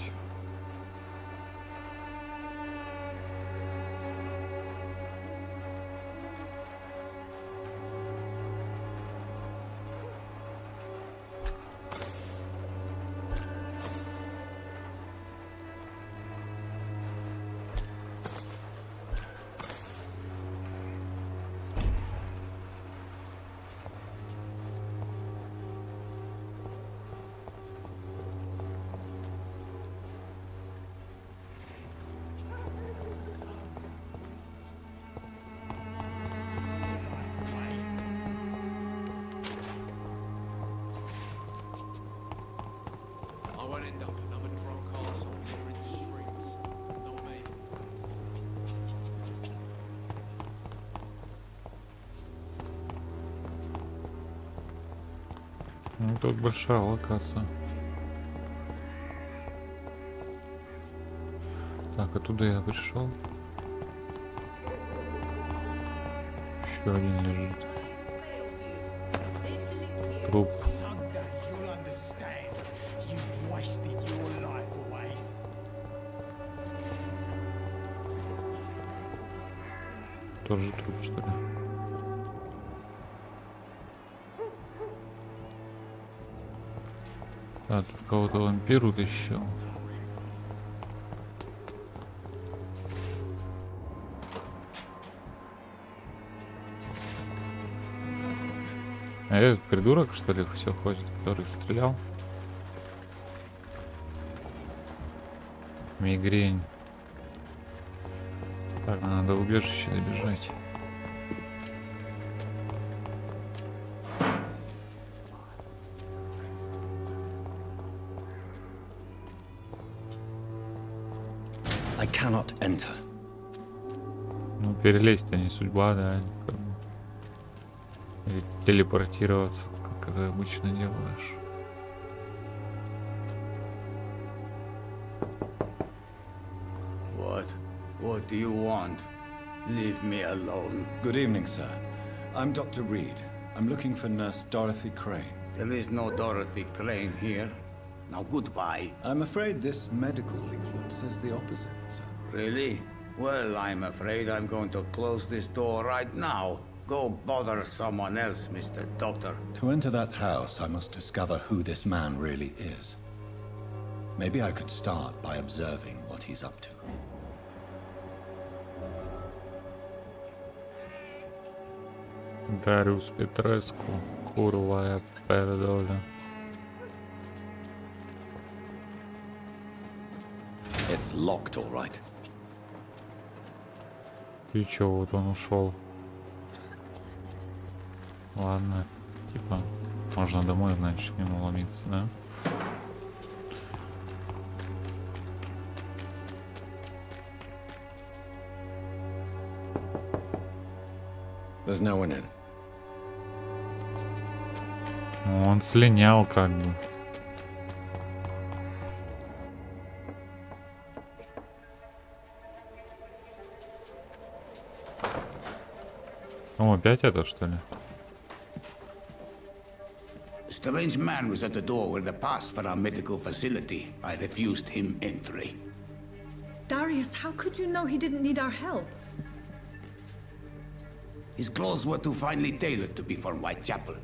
[SPEAKER 2] Ну, тут большая локация. Так, оттуда я пришел. Еще один лежит. Труп. Тоже труп, что ли? А, тут кого-то вампир утащил. А этот придурок, что ли, все ходит, который стрелял? Мигрень. Так, надо убежище добежать.
[SPEAKER 1] I cannot enter.
[SPEAKER 2] Ну, перелезть, а не судьба, да. Как бы. Или телепортироваться, как это обычно делаешь.
[SPEAKER 19] What do you want? Leave me alone.
[SPEAKER 1] Good evening, sir. I'm Dr. Reed. I'm looking for Nurse Dorothy Crane.
[SPEAKER 19] There is no Dorothy Crane here. Now goodbye.
[SPEAKER 1] I'm afraid this medical leaflet says the opposite, sir.
[SPEAKER 19] Really? Well, I'm afraid I'm going to close this door right now. Go bother someone else, Mr. Doctor.
[SPEAKER 1] To enter that house, I must discover who this man really is. Maybe I could start by observing what he's up to.
[SPEAKER 2] Дариус Петреску, курва я пердоля.
[SPEAKER 1] It's locked, all right.
[SPEAKER 2] И чё, вот он ушел. Ладно, типа, можно домой, значит, к нему ломиться, да?
[SPEAKER 1] There's no one in.
[SPEAKER 2] Он слинял как бы. О, опять это, что ли?
[SPEAKER 19] A strange man was at the door with a pass for our medical facility. I refused him entry.
[SPEAKER 6] Darius, how could you know he didn't need our help?
[SPEAKER 19] His clothes were too finely tailored to be from Whitechapel.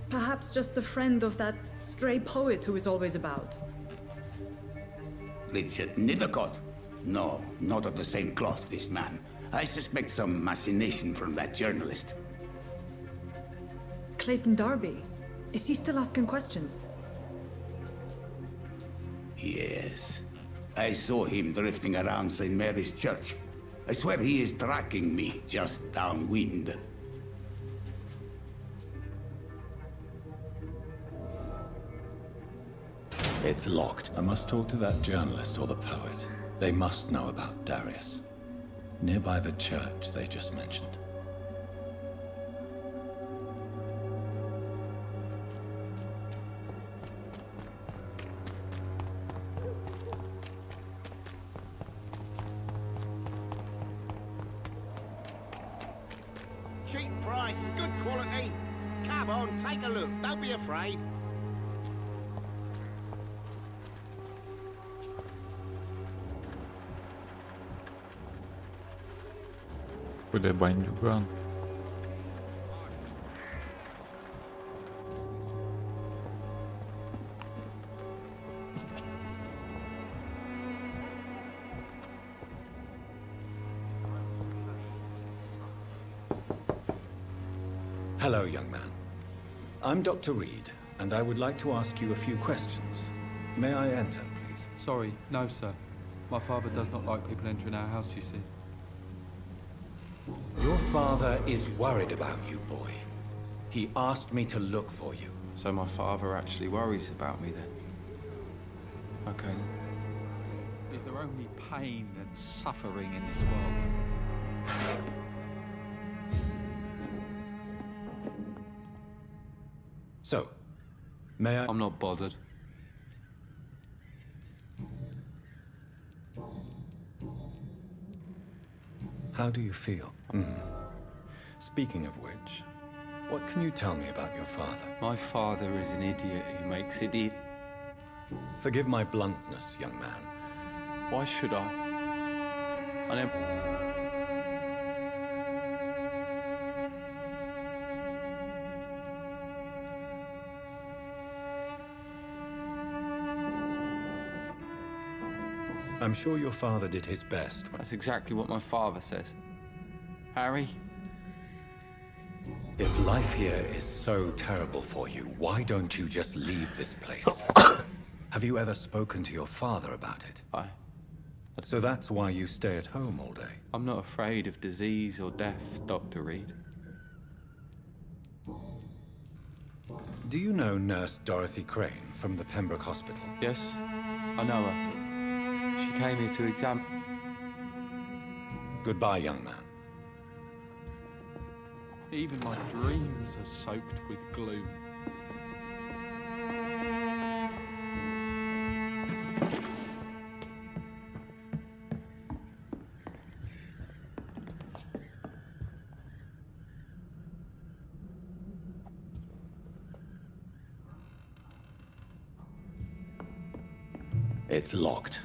[SPEAKER 6] Perhaps just a friend of that stray poet who is always about.
[SPEAKER 19] Richard Nethercott? No, not of the same cloth, this man. I suspect some machination from that journalist.
[SPEAKER 6] Clayton Darby. Is he still asking questions?
[SPEAKER 19] Yes. I saw him drifting around St. Mary's Church. I swear he is tracking me just downwind.
[SPEAKER 1] It's locked. I must talk to that journalist or the poet. They must know about Darius. Nearby the church they just mentioned.
[SPEAKER 20] Cheap price, good quality. Come on, take a look. Don't be afraid.
[SPEAKER 2] Куда бандюган?
[SPEAKER 1] Hello, young man. I'm Dr. Reed, and I would like to ask you a few questions. May I enter, please?
[SPEAKER 4] Sorry, no, sir. My father does not like people entering our house, you see.
[SPEAKER 3] Your father is worried about you, boy. He asked me to look for you.
[SPEAKER 8] So my father actually worries about me then? Okay then.
[SPEAKER 4] Is there only pain and suffering in this world?
[SPEAKER 1] So, may I...
[SPEAKER 8] I'm not bothered.
[SPEAKER 1] How do you feel? Speaking of which, what can you tell me about your father?
[SPEAKER 8] My father is an idiot who makes idiot.
[SPEAKER 1] Forgive my bluntness, young man.
[SPEAKER 8] Why should I? I never...
[SPEAKER 1] I'm sure your father did his best.
[SPEAKER 8] That's exactly what my father says. Harry?
[SPEAKER 1] If life here is so terrible for you, why don't you just leave this place? Have you ever spoken to your father about it? So that's why you stay at home all day?
[SPEAKER 8] I'm not afraid of disease or death, Dr. Reed.
[SPEAKER 1] Do you know Nurse Dorothy Crane from the Pembroke Hospital?
[SPEAKER 8] Yes, I know her.
[SPEAKER 4] She came here to examine.
[SPEAKER 1] Goodbye, young man.
[SPEAKER 4] Even my dreams are soaked with gloom.
[SPEAKER 1] It's locked.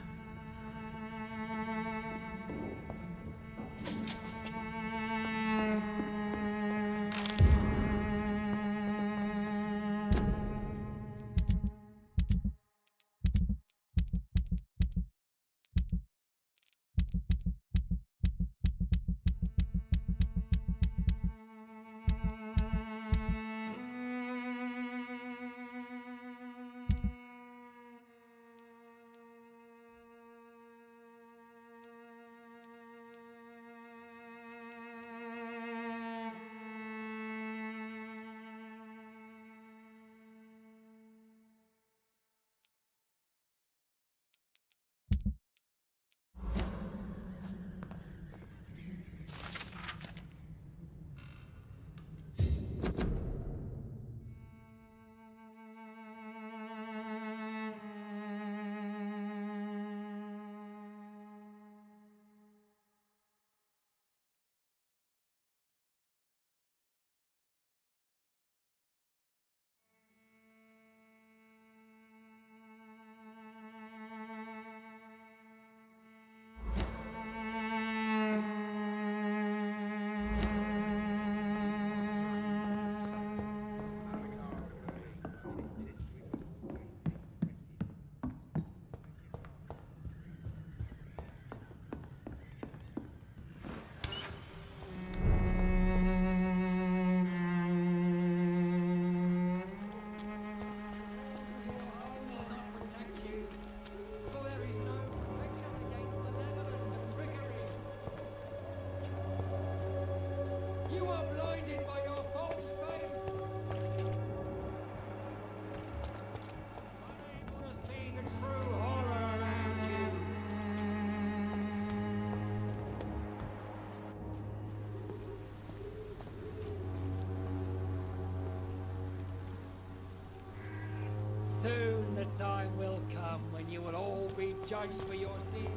[SPEAKER 21] Soon the time will come when you will all be judged for your sins.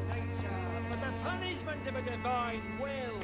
[SPEAKER 21] Nature, but the punishment of a divine will.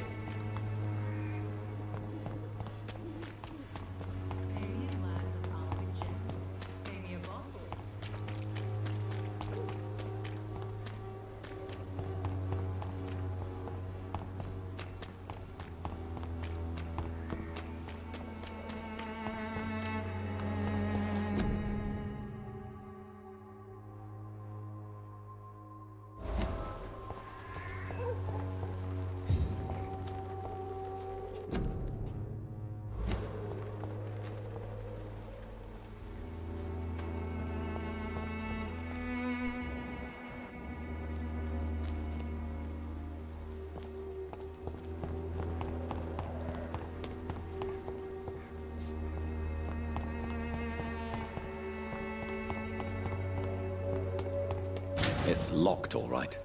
[SPEAKER 1] It's locked, all right.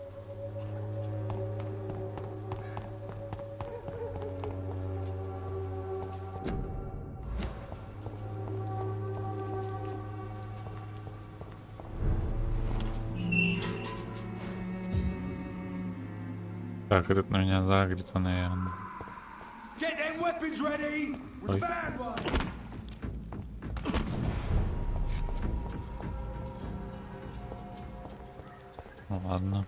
[SPEAKER 2] Так, этот на меня загрится, наверное.
[SPEAKER 4] Get them weapons ready. We found one.
[SPEAKER 2] Ну ладно.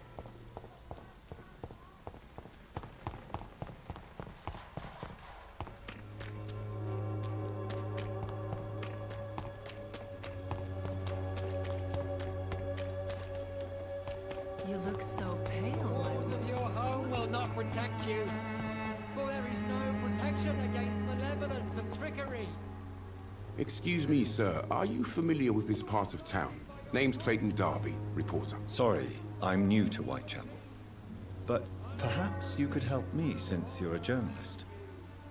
[SPEAKER 21] You look so pale. Walls of your home will not protect you, for there is no protection against malevolence and trickery.
[SPEAKER 5] Excuse me, sir. Are you familiar with this part of town? Name's Clayton Darby, reporter.
[SPEAKER 1] Sorry, I'm new to Whitechapel. but perhaps you could help me since you're a journalist.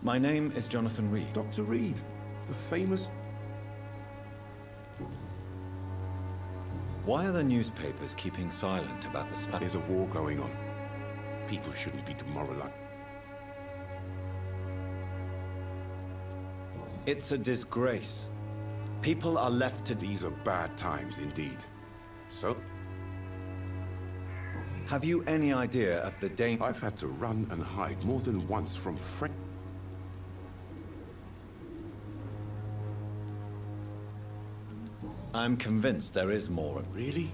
[SPEAKER 1] My name is Jonathan Reed.
[SPEAKER 5] Dr. Reed, the famous...
[SPEAKER 1] Why are the newspapers keeping silent about the
[SPEAKER 5] There's a war going on. People shouldn't be demoralized.
[SPEAKER 1] It's a disgrace. People are left to...
[SPEAKER 5] These are bad times indeed. So?
[SPEAKER 1] Have you any idea of the danger?
[SPEAKER 5] I've had to run and hide more than once from friends.
[SPEAKER 1] I'm convinced there is more.
[SPEAKER 5] Really?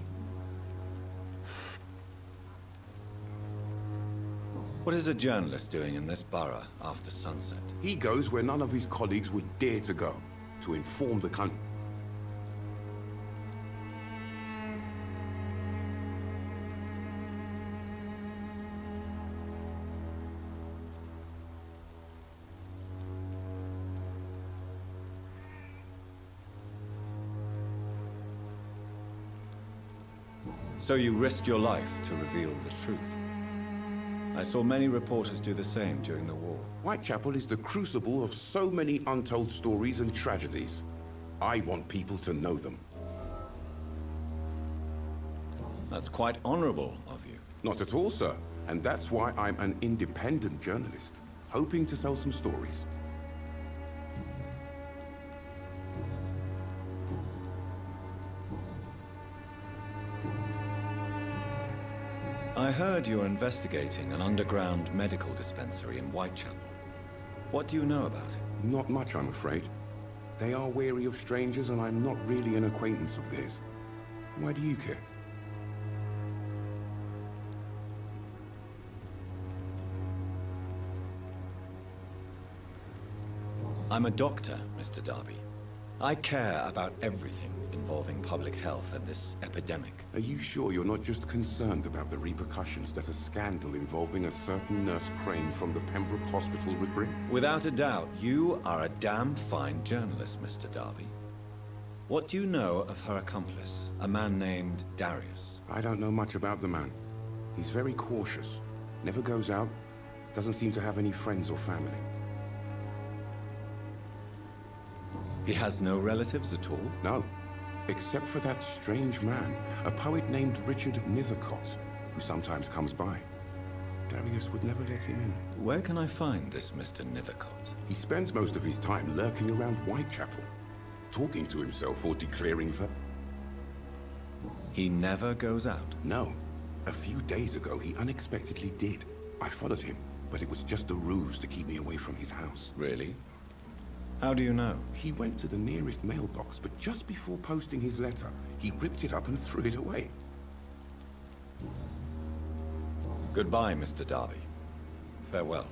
[SPEAKER 1] What is a journalist doing in this borough after sunset?
[SPEAKER 5] He goes where none of his colleagues would dare to go, to inform the country.
[SPEAKER 1] So you risk your life to reveal the truth. I saw many reporters do the same during the war.
[SPEAKER 5] Whitechapel is the crucible of so many untold stories and tragedies. I want people to know them.
[SPEAKER 1] That's quite honorable of you.
[SPEAKER 5] Not at all, sir. And that's why I'm an independent journalist, hoping to sell some stories.
[SPEAKER 1] I heard you're investigating an underground medical dispensary in Whitechapel. What do you know about it?
[SPEAKER 5] Not much, I'm afraid. They are wary of strangers, and I'm not really an acquaintance of theirs. Why do you care?
[SPEAKER 1] I'm a doctor, Mr. Darby. I care about everything involving public health and this epidemic.
[SPEAKER 5] Are you sure you're not just concerned about the repercussions that a scandal involving a certain Nurse Crane from the Pembroke Hospital would bring?
[SPEAKER 1] Without a doubt, you are a damn fine journalist, Mr. Darby. What do you know of her accomplice, a man named Darius?
[SPEAKER 5] I don't know much about the man. He's very cautious, never goes out, doesn't seem to have any friends or family.
[SPEAKER 1] He has no relatives at all?
[SPEAKER 5] No, except for that strange man, a poet named Richard Nethercott, who sometimes comes by. Darius would never let him in.
[SPEAKER 1] Where can I find this Mr. Nethercott?
[SPEAKER 5] He spends most of his time lurking around Whitechapel, talking to himself or declaring for...
[SPEAKER 1] He never goes out?
[SPEAKER 5] No. A few days ago, he unexpectedly did. I followed him, but it was just a ruse to keep me away from his house.
[SPEAKER 1] Really? How do you know?
[SPEAKER 5] He went to the nearest mailbox, but just before posting his letter, he ripped it up and threw it away.
[SPEAKER 1] Goodbye, Mr. Darby. Farewell.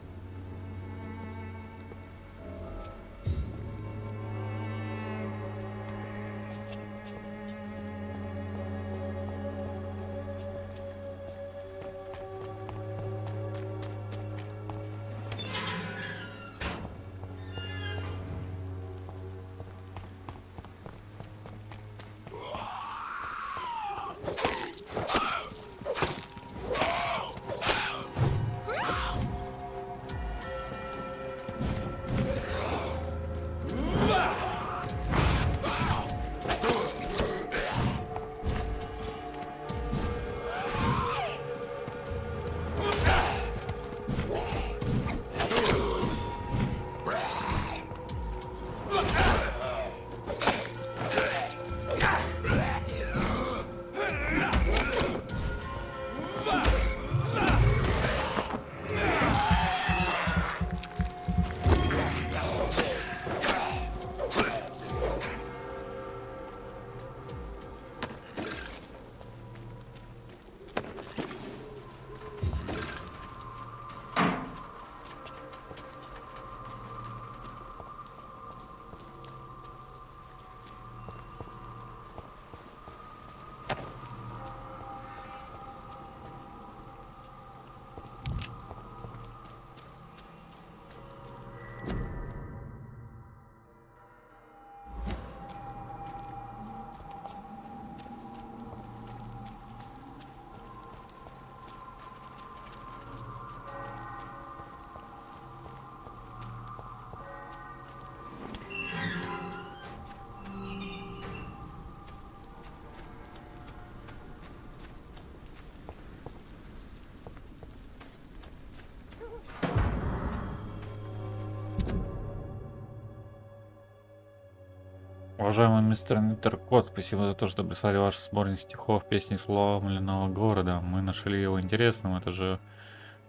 [SPEAKER 2] Уважаемый мистер Ниттеркот, спасибо за то, что прислали ваш сборник стихов «Песни сломленного города». Мы нашли его интересным, это же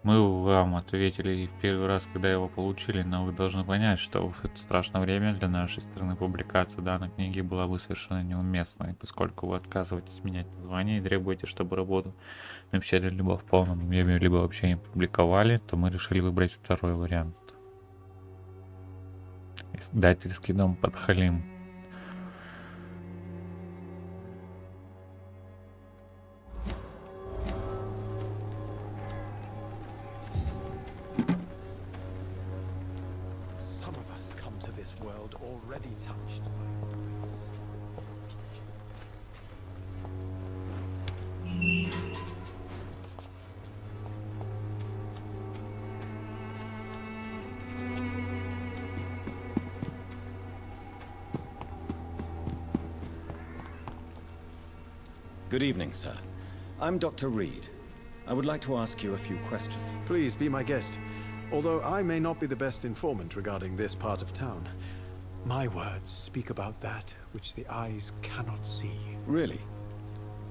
[SPEAKER 2] мы вам ответили и в первый раз, когда его получили, но вы должны понять, что в это страшное время для нашей страны публикация данной книги была бы совершенно неуместной, поскольку вы отказываетесь менять название и требуете, чтобы работу напечатали либо в полном объеме, либо вообще не публиковали, то мы решили выбрать второй вариант. Издательский дом Подхалим.
[SPEAKER 1] Good evening, sir. I'm Dr. Reed. I would like to ask you a few questions.
[SPEAKER 7] Please be my guest. Although I may not be the best informant regarding this part of town, my words speak about that which the eyes cannot see.
[SPEAKER 1] Really?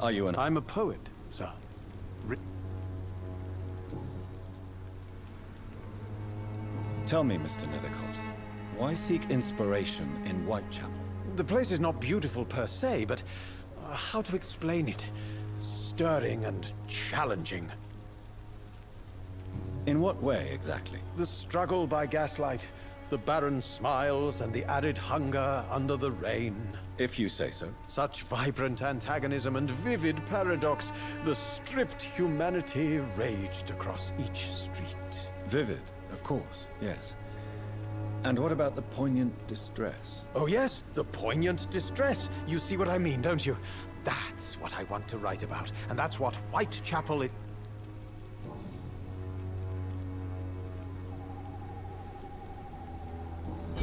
[SPEAKER 1] Are you an...
[SPEAKER 7] I'm a poet, sir.
[SPEAKER 1] Tell me, Mr. Nethercott, why seek inspiration in Whitechapel?
[SPEAKER 7] The place is not beautiful per se, but how to explain it? Stirring and challenging.
[SPEAKER 1] In what way, exactly?
[SPEAKER 7] The struggle by gaslight, the barren smiles and the arid hunger under the rain.
[SPEAKER 1] If you say so.
[SPEAKER 7] Such vibrant antagonism and vivid paradox, the stripped humanity raged across each street.
[SPEAKER 1] Vivid, of course, yes. And what about the poignant distress?
[SPEAKER 7] Oh yes, the poignant distress. You see what I mean, don't you? That's what I want to write about, and that's what Whitechapel is.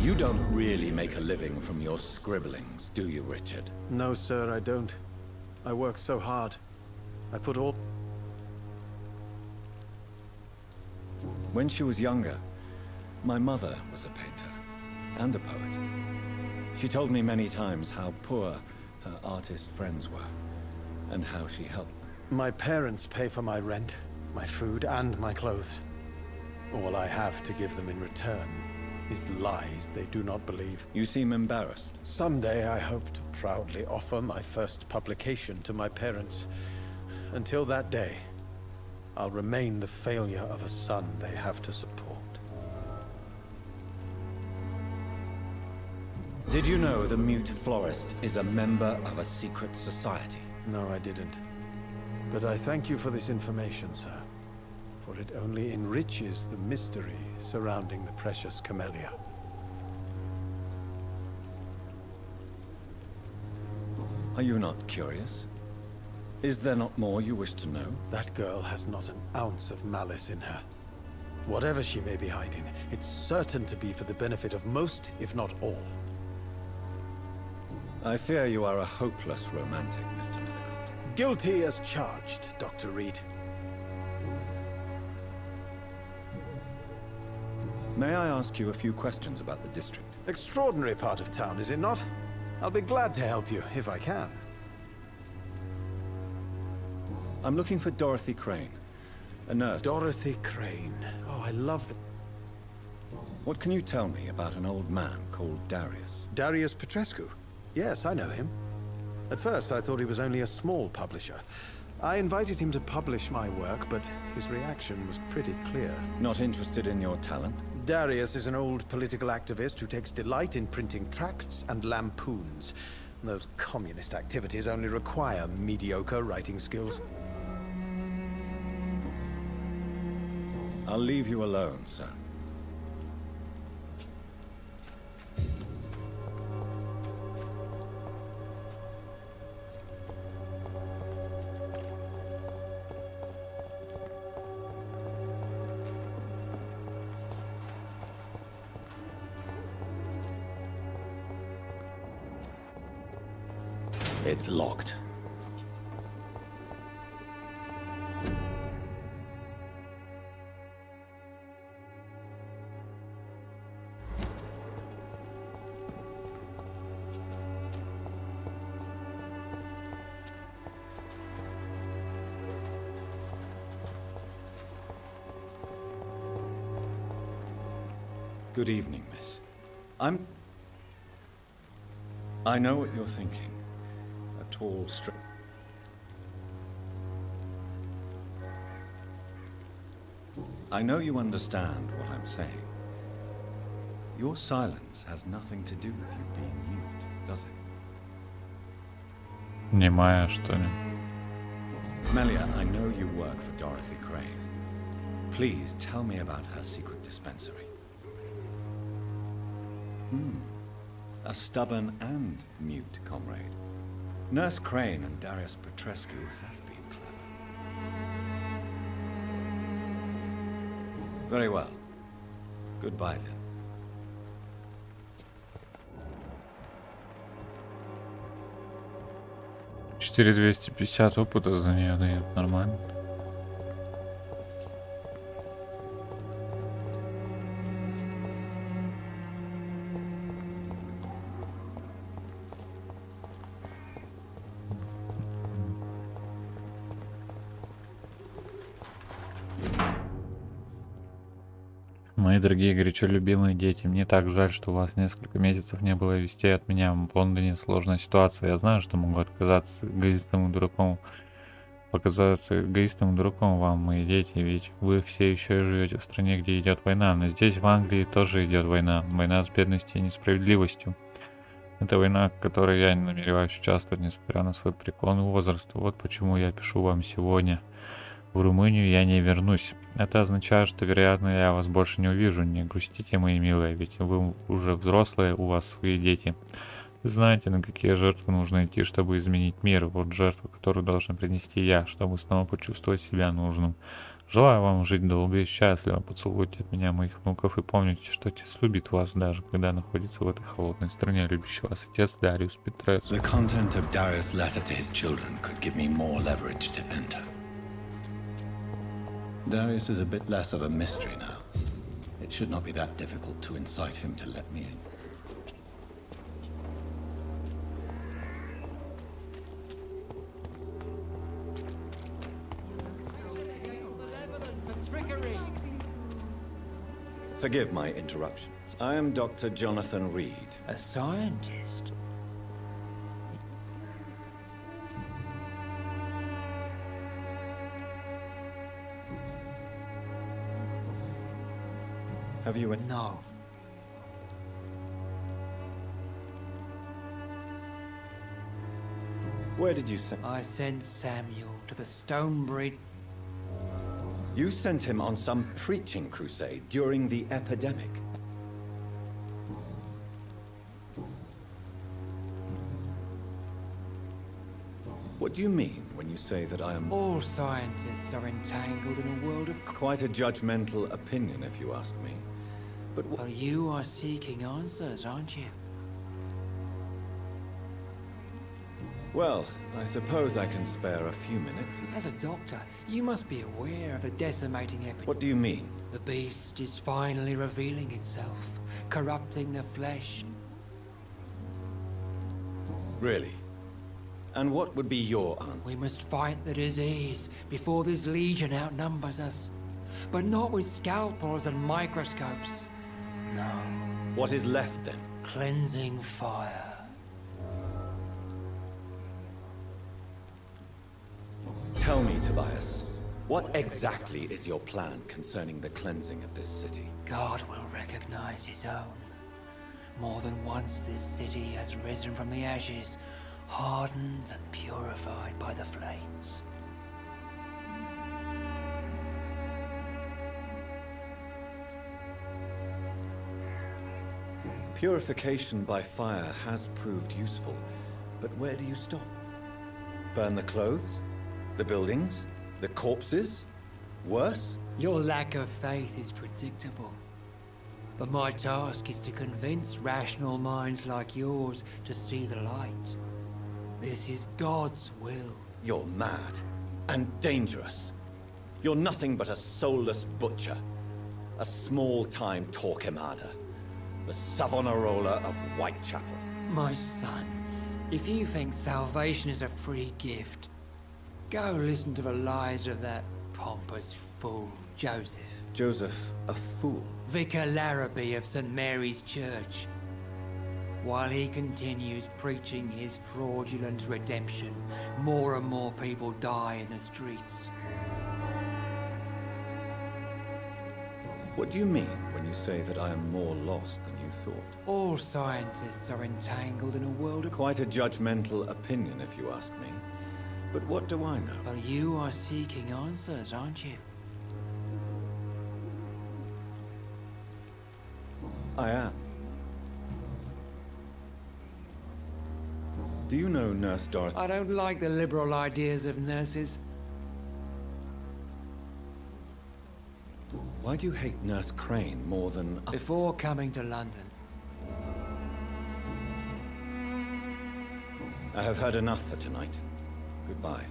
[SPEAKER 1] You don't really make a living from your scribblings, do you, Richard?
[SPEAKER 7] No, sir, I don't. I work so hard. I put all...
[SPEAKER 1] When she was younger, my mother was a painter and a poet. She told me many times how poor her artist friends were and how she helped them.
[SPEAKER 7] My parents pay for my rent, my food, and my clothes. All I have to give them in return is lies they do not believe.
[SPEAKER 1] You seem embarrassed.
[SPEAKER 7] Someday I hope to proudly offer my first publication to my parents. Until that day, I'll remain the failure of a son they have to support.
[SPEAKER 1] Did you know the mute florist is a member of a secret society?
[SPEAKER 7] No, I didn't. But I thank you for this information, sir. For it only enriches the mystery surrounding the precious camellia.
[SPEAKER 1] Are you not curious? Is there not more you wish to know?
[SPEAKER 7] That girl has not an ounce of malice in her. Whatever she may be hiding, it's certain to be for the benefit of most, if not all.
[SPEAKER 1] I fear you are a hopeless romantic, Mr. Nethercott.
[SPEAKER 7] Guilty as charged, Dr. Reed.
[SPEAKER 1] May I ask you a few questions about the district?
[SPEAKER 7] Extraordinary part of town, is it not? I'll be glad to help you, if I can.
[SPEAKER 1] I'm looking for Dorothy Crane, a nurse.
[SPEAKER 7] Dorothy Crane. Oh, I love the...
[SPEAKER 1] What can you tell me about an old man called Darius?
[SPEAKER 7] Darius Petrescu? Yes, I know him. At first, I thought he was only a small publisher. I invited him to publish my work, but his reaction was pretty clear.
[SPEAKER 1] Not interested in your talent?
[SPEAKER 7] Darius is an old political activist who takes delight in printing tracts and lampoons. Those communist activities only require mediocre writing skills.
[SPEAKER 1] I'll leave you alone, sir. It's locked. Good evening, miss. I know what you're thinking. A tall, straight... I know you understand what I'm saying. Your silence has nothing to do with you being mute, does it?
[SPEAKER 2] Немая, что ли?
[SPEAKER 1] Melia, I know you work for Dorothy Crane. Please tell me about her secret dispensary. A stubborn and mute comrade. Nurse Crane and Darius Petrescu have been clever. Very well. Goodbye then.
[SPEAKER 2] 4250 опыта за нее дают, нормально. Мои дорогие, горячо любимые дети, мне так жаль, что у вас несколько месяцев не было вестей от меня. В Лондоне сложная ситуация. Я знаю, что могу отказаться эгоистом и дураком, показаться эгоистом и дураком вам, мои дети, ведь вы все еще живете в стране, где идет война. Но здесь, в Англии, тоже идет война. Война с бедностью и несправедливостью. Это война, в которой я не намереваюсь участвовать, несмотря на свой преклонный возраст. Вот почему я пишу вам сегодня. В Румынию я не вернусь. Это означает, что, вероятно, я вас больше не увижу. Не грустите, мои милые, ведь вы уже взрослые, у вас свои дети. Вы знаете, на какие жертвы нужно идти, чтобы изменить мир. Вот жертва, которую должен принести я, чтобы снова почувствовать себя нужным. Желаю вам жить долго и счастливо. Поцелуйте от меня моих внуков и помните, что отец любит вас, даже когда находится в этой холодной стране. Любящий вас отец Дариус Петресcu.
[SPEAKER 1] The content of Darius' letter to his children could give me more leverage to enter. Darius is a bit less of a mystery now. It should not be that difficult to incite him to let me in. Forgive my interruption. I am Dr. Jonathan Reed.
[SPEAKER 21] A scientist?
[SPEAKER 1] Have you a...
[SPEAKER 21] No.
[SPEAKER 1] Where did you send...
[SPEAKER 21] I sent Samuel to the Stonebridge.
[SPEAKER 1] You sent him on some preaching crusade during the epidemic. What do you mean when you say that I am...
[SPEAKER 21] All scientists are entangled in a world of...
[SPEAKER 1] Quite a judgmental opinion, if you ask me. But
[SPEAKER 21] well, you are seeking answers, aren't you?
[SPEAKER 1] Well, I suppose I can spare a few minutes.
[SPEAKER 21] As a doctor, you must be aware of the decimating epidemic.
[SPEAKER 1] What do you mean?
[SPEAKER 21] The beast is finally revealing itself, corrupting the flesh.
[SPEAKER 1] Really? And what would be your answer?
[SPEAKER 21] We must fight the disease before this legion outnumbers us. But not with scalpels and microscopes. No.
[SPEAKER 1] What is left then?
[SPEAKER 21] Cleansing fire.
[SPEAKER 1] Tell me, Tobias, what exactly is your plan concerning the cleansing of this city?
[SPEAKER 21] God will recognize his own. More than once this city has risen from the ashes, hardened and purified by the flames.
[SPEAKER 1] Purification by fire has proved useful, but where do you stop? Burn the clothes? The buildings? The corpses? Worse?
[SPEAKER 21] Your lack of faith is predictable. But my task is to convince rational minds like yours to see the light. This is God's will.
[SPEAKER 1] You're mad and dangerous. You're nothing but a soulless butcher. A small-time Torquemada. The Savonarola of Whitechapel.
[SPEAKER 21] My son, if you think salvation is a free gift, go listen to the lies of that pompous fool, Joseph.
[SPEAKER 7] Joseph a fool?
[SPEAKER 21] Vicar Larrabee of St. Mary's Church. While he continues preaching his fraudulent redemption, more and more people die in the streets.
[SPEAKER 7] What do you mean when you say that I am more lost than you thought?
[SPEAKER 21] All scientists are entangled in a world of...
[SPEAKER 7] Quite a judgmental opinion, if you ask me. But what do I know?
[SPEAKER 21] Well, you are seeking answers, aren't you?
[SPEAKER 7] I am. Do you know Nurse Dorothy?
[SPEAKER 21] I don't like the liberal ideas of nurses.
[SPEAKER 7] Why do you hate Nurse Crane more than...
[SPEAKER 21] Before coming to London,
[SPEAKER 7] I have heard enough for tonight. Goodbye.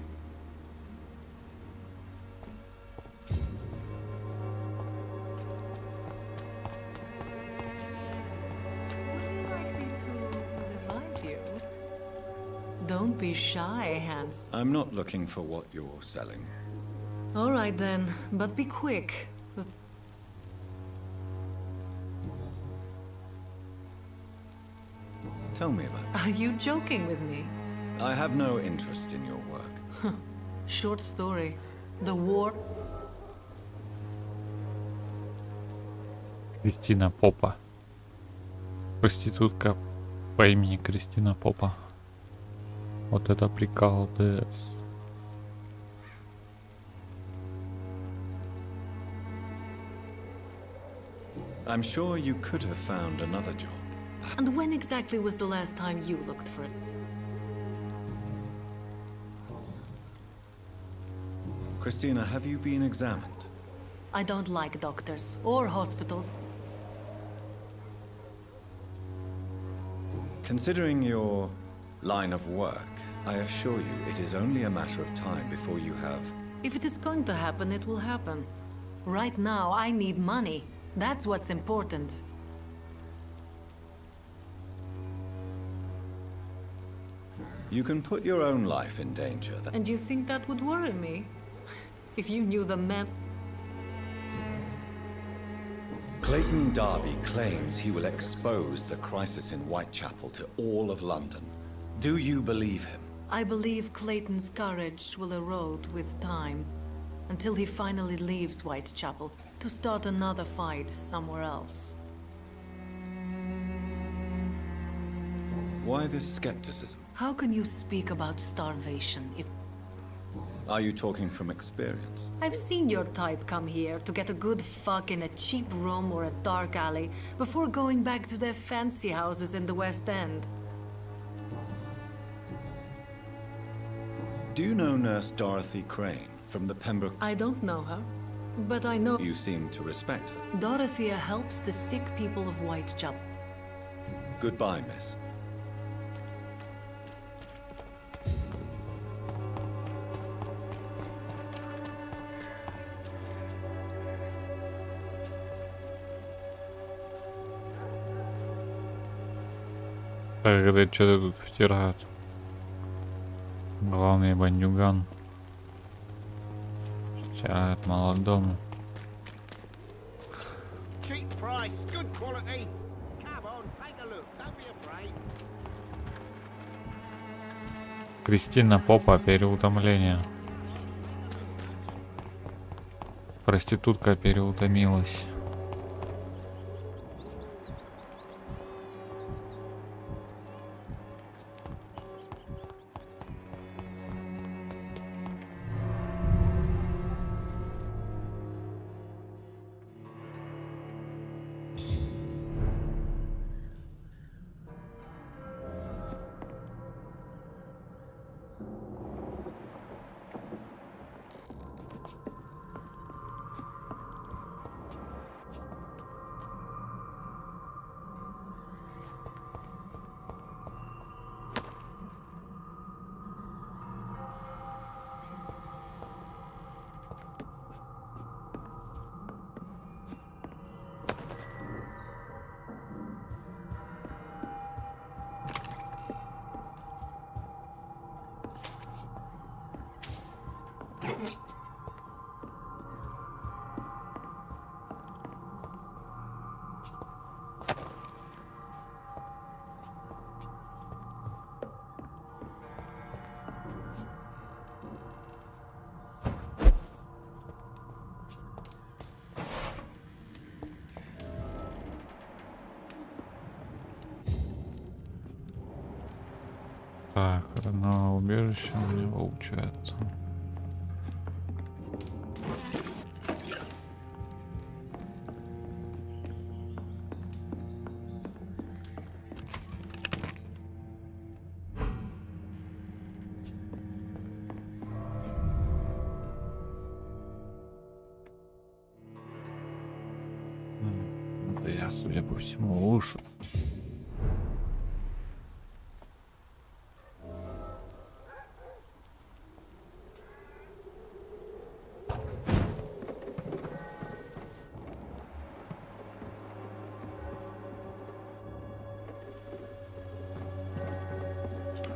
[SPEAKER 6] Don't be shy, Hans.
[SPEAKER 7] I'm not looking for what you're selling.
[SPEAKER 6] All right then, but be quick.
[SPEAKER 7] Tell me about it.
[SPEAKER 6] Are you joking with me?
[SPEAKER 7] I have no interest in your work.
[SPEAKER 6] Short story. The war...
[SPEAKER 2] Кристина Попа. Проститутка по имени Кристина Попа. Вот это приколдес.
[SPEAKER 7] I'm sure you could have found another job.
[SPEAKER 6] And when exactly was the last time you looked for it?
[SPEAKER 7] Christina, have you been examined?
[SPEAKER 6] I don't like doctors or hospitals.
[SPEAKER 7] Considering your line of work, I assure you it is only a matter of time before you have...
[SPEAKER 6] If it is going to happen, it will happen. Right now, I need money. That's what's important.
[SPEAKER 7] You can put your own life in danger.
[SPEAKER 6] And you think that would worry me? If you knew the man...
[SPEAKER 7] Clayton Darby claims he will expose the crisis in Whitechapel to all of London. Do you believe him?
[SPEAKER 6] I believe Clayton's courage will erode with time, until he finally leaves Whitechapel to start another fight somewhere else.
[SPEAKER 7] Why this skepticism?
[SPEAKER 6] How can you speak about starvation if...
[SPEAKER 7] Are you talking from experience?
[SPEAKER 6] I've seen your type come here to get a good fuck in a cheap room or a dark alley before going back to their fancy houses in the West End.
[SPEAKER 7] Do you know Nurse Dorothy Crane from the Pembroke...
[SPEAKER 6] I don't know her, but I know...
[SPEAKER 7] You seem to respect her.
[SPEAKER 6] Dorothea helps the sick people of Whitechapel.
[SPEAKER 7] Goodbye, miss.
[SPEAKER 2] Так, это что-то тут втирают. Главный бандюган. Втирает молодому.
[SPEAKER 20] Cheap price, good quality. Come on, take a look. Don't be afraid.
[SPEAKER 2] Кристина Попа, переутомление. Проститутка переутомилась. Так, одно убежище у меня получается. Да я, судя по всему, лучше.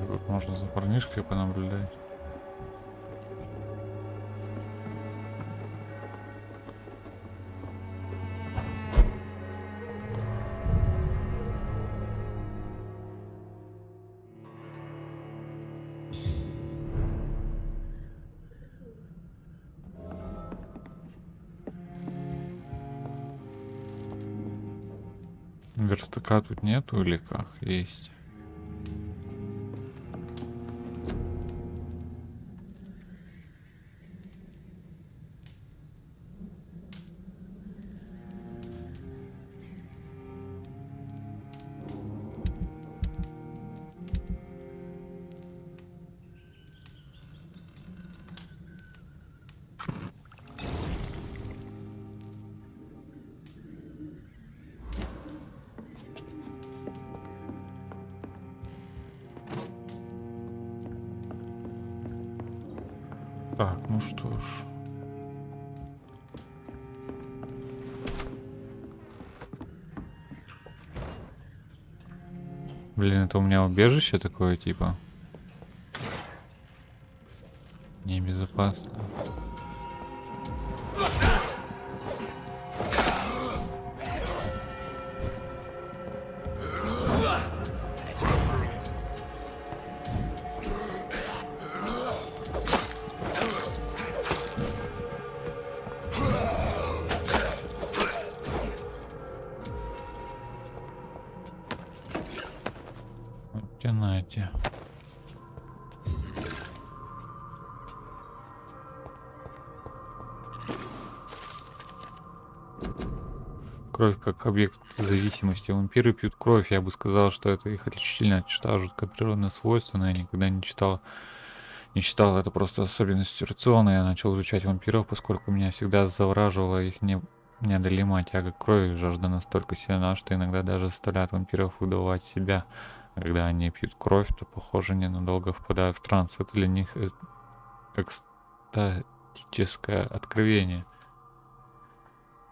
[SPEAKER 2] Тут можно за парнишкой понаблюдать. Верстака тут нету или как? Есть. Так, ну что ж. Блин, это у меня убежище такое, типа. Небезопасно. Нате. Кровь как объект зависимости. Вампиры пьют кровь. Я бы сказал, что это их отличительная черта, жутко природное свойство, но я никогда не считал это просто особенностью рациона. Я начал изучать вампиров, поскольку меня всегда завораживала их неодолимая тяга к крови. Жажда настолько сильна, что иногда даже заставляет вампиров выдавать себя. Когда они пьют кровь, то, похоже, ненадолго впадают в транс. Это для них экстатическое откровение.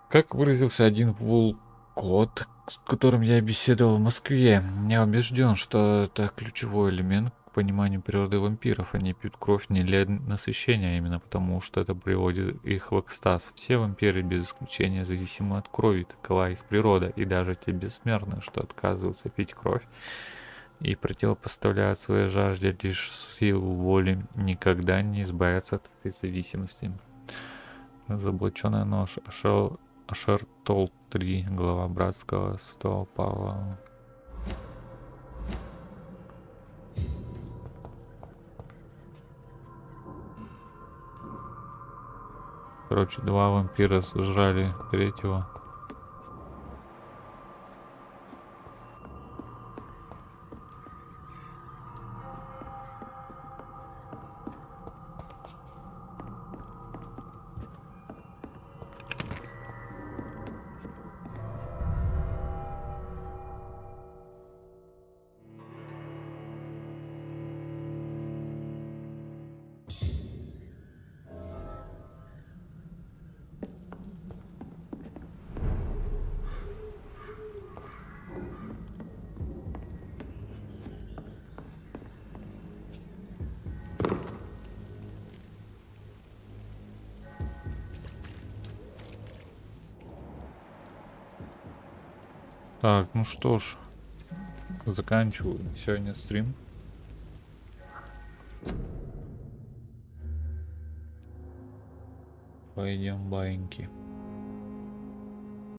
[SPEAKER 2] Как выразился один волкот, с которым я беседовал в Москве, я убежден, что это ключевой элемент к пониманию природы вампиров. Они пьют кровь не для насыщения, а именно потому, что это приводит их в экстаз. Все вампиры без исключения зависимы от крови, такова их природа. И даже те бессмертные, что отказываются пить кровь и противопоставляют своей жажде лишь силу воли, никогда не избавятся от этой зависимости. Разоблаченный нож. Ашер Тол 3, глава братского святого Павла. Короче, два вампира сожрали третьего. Так, ну что ж, заканчиваю сегодня стрим. Пойдем баиньки.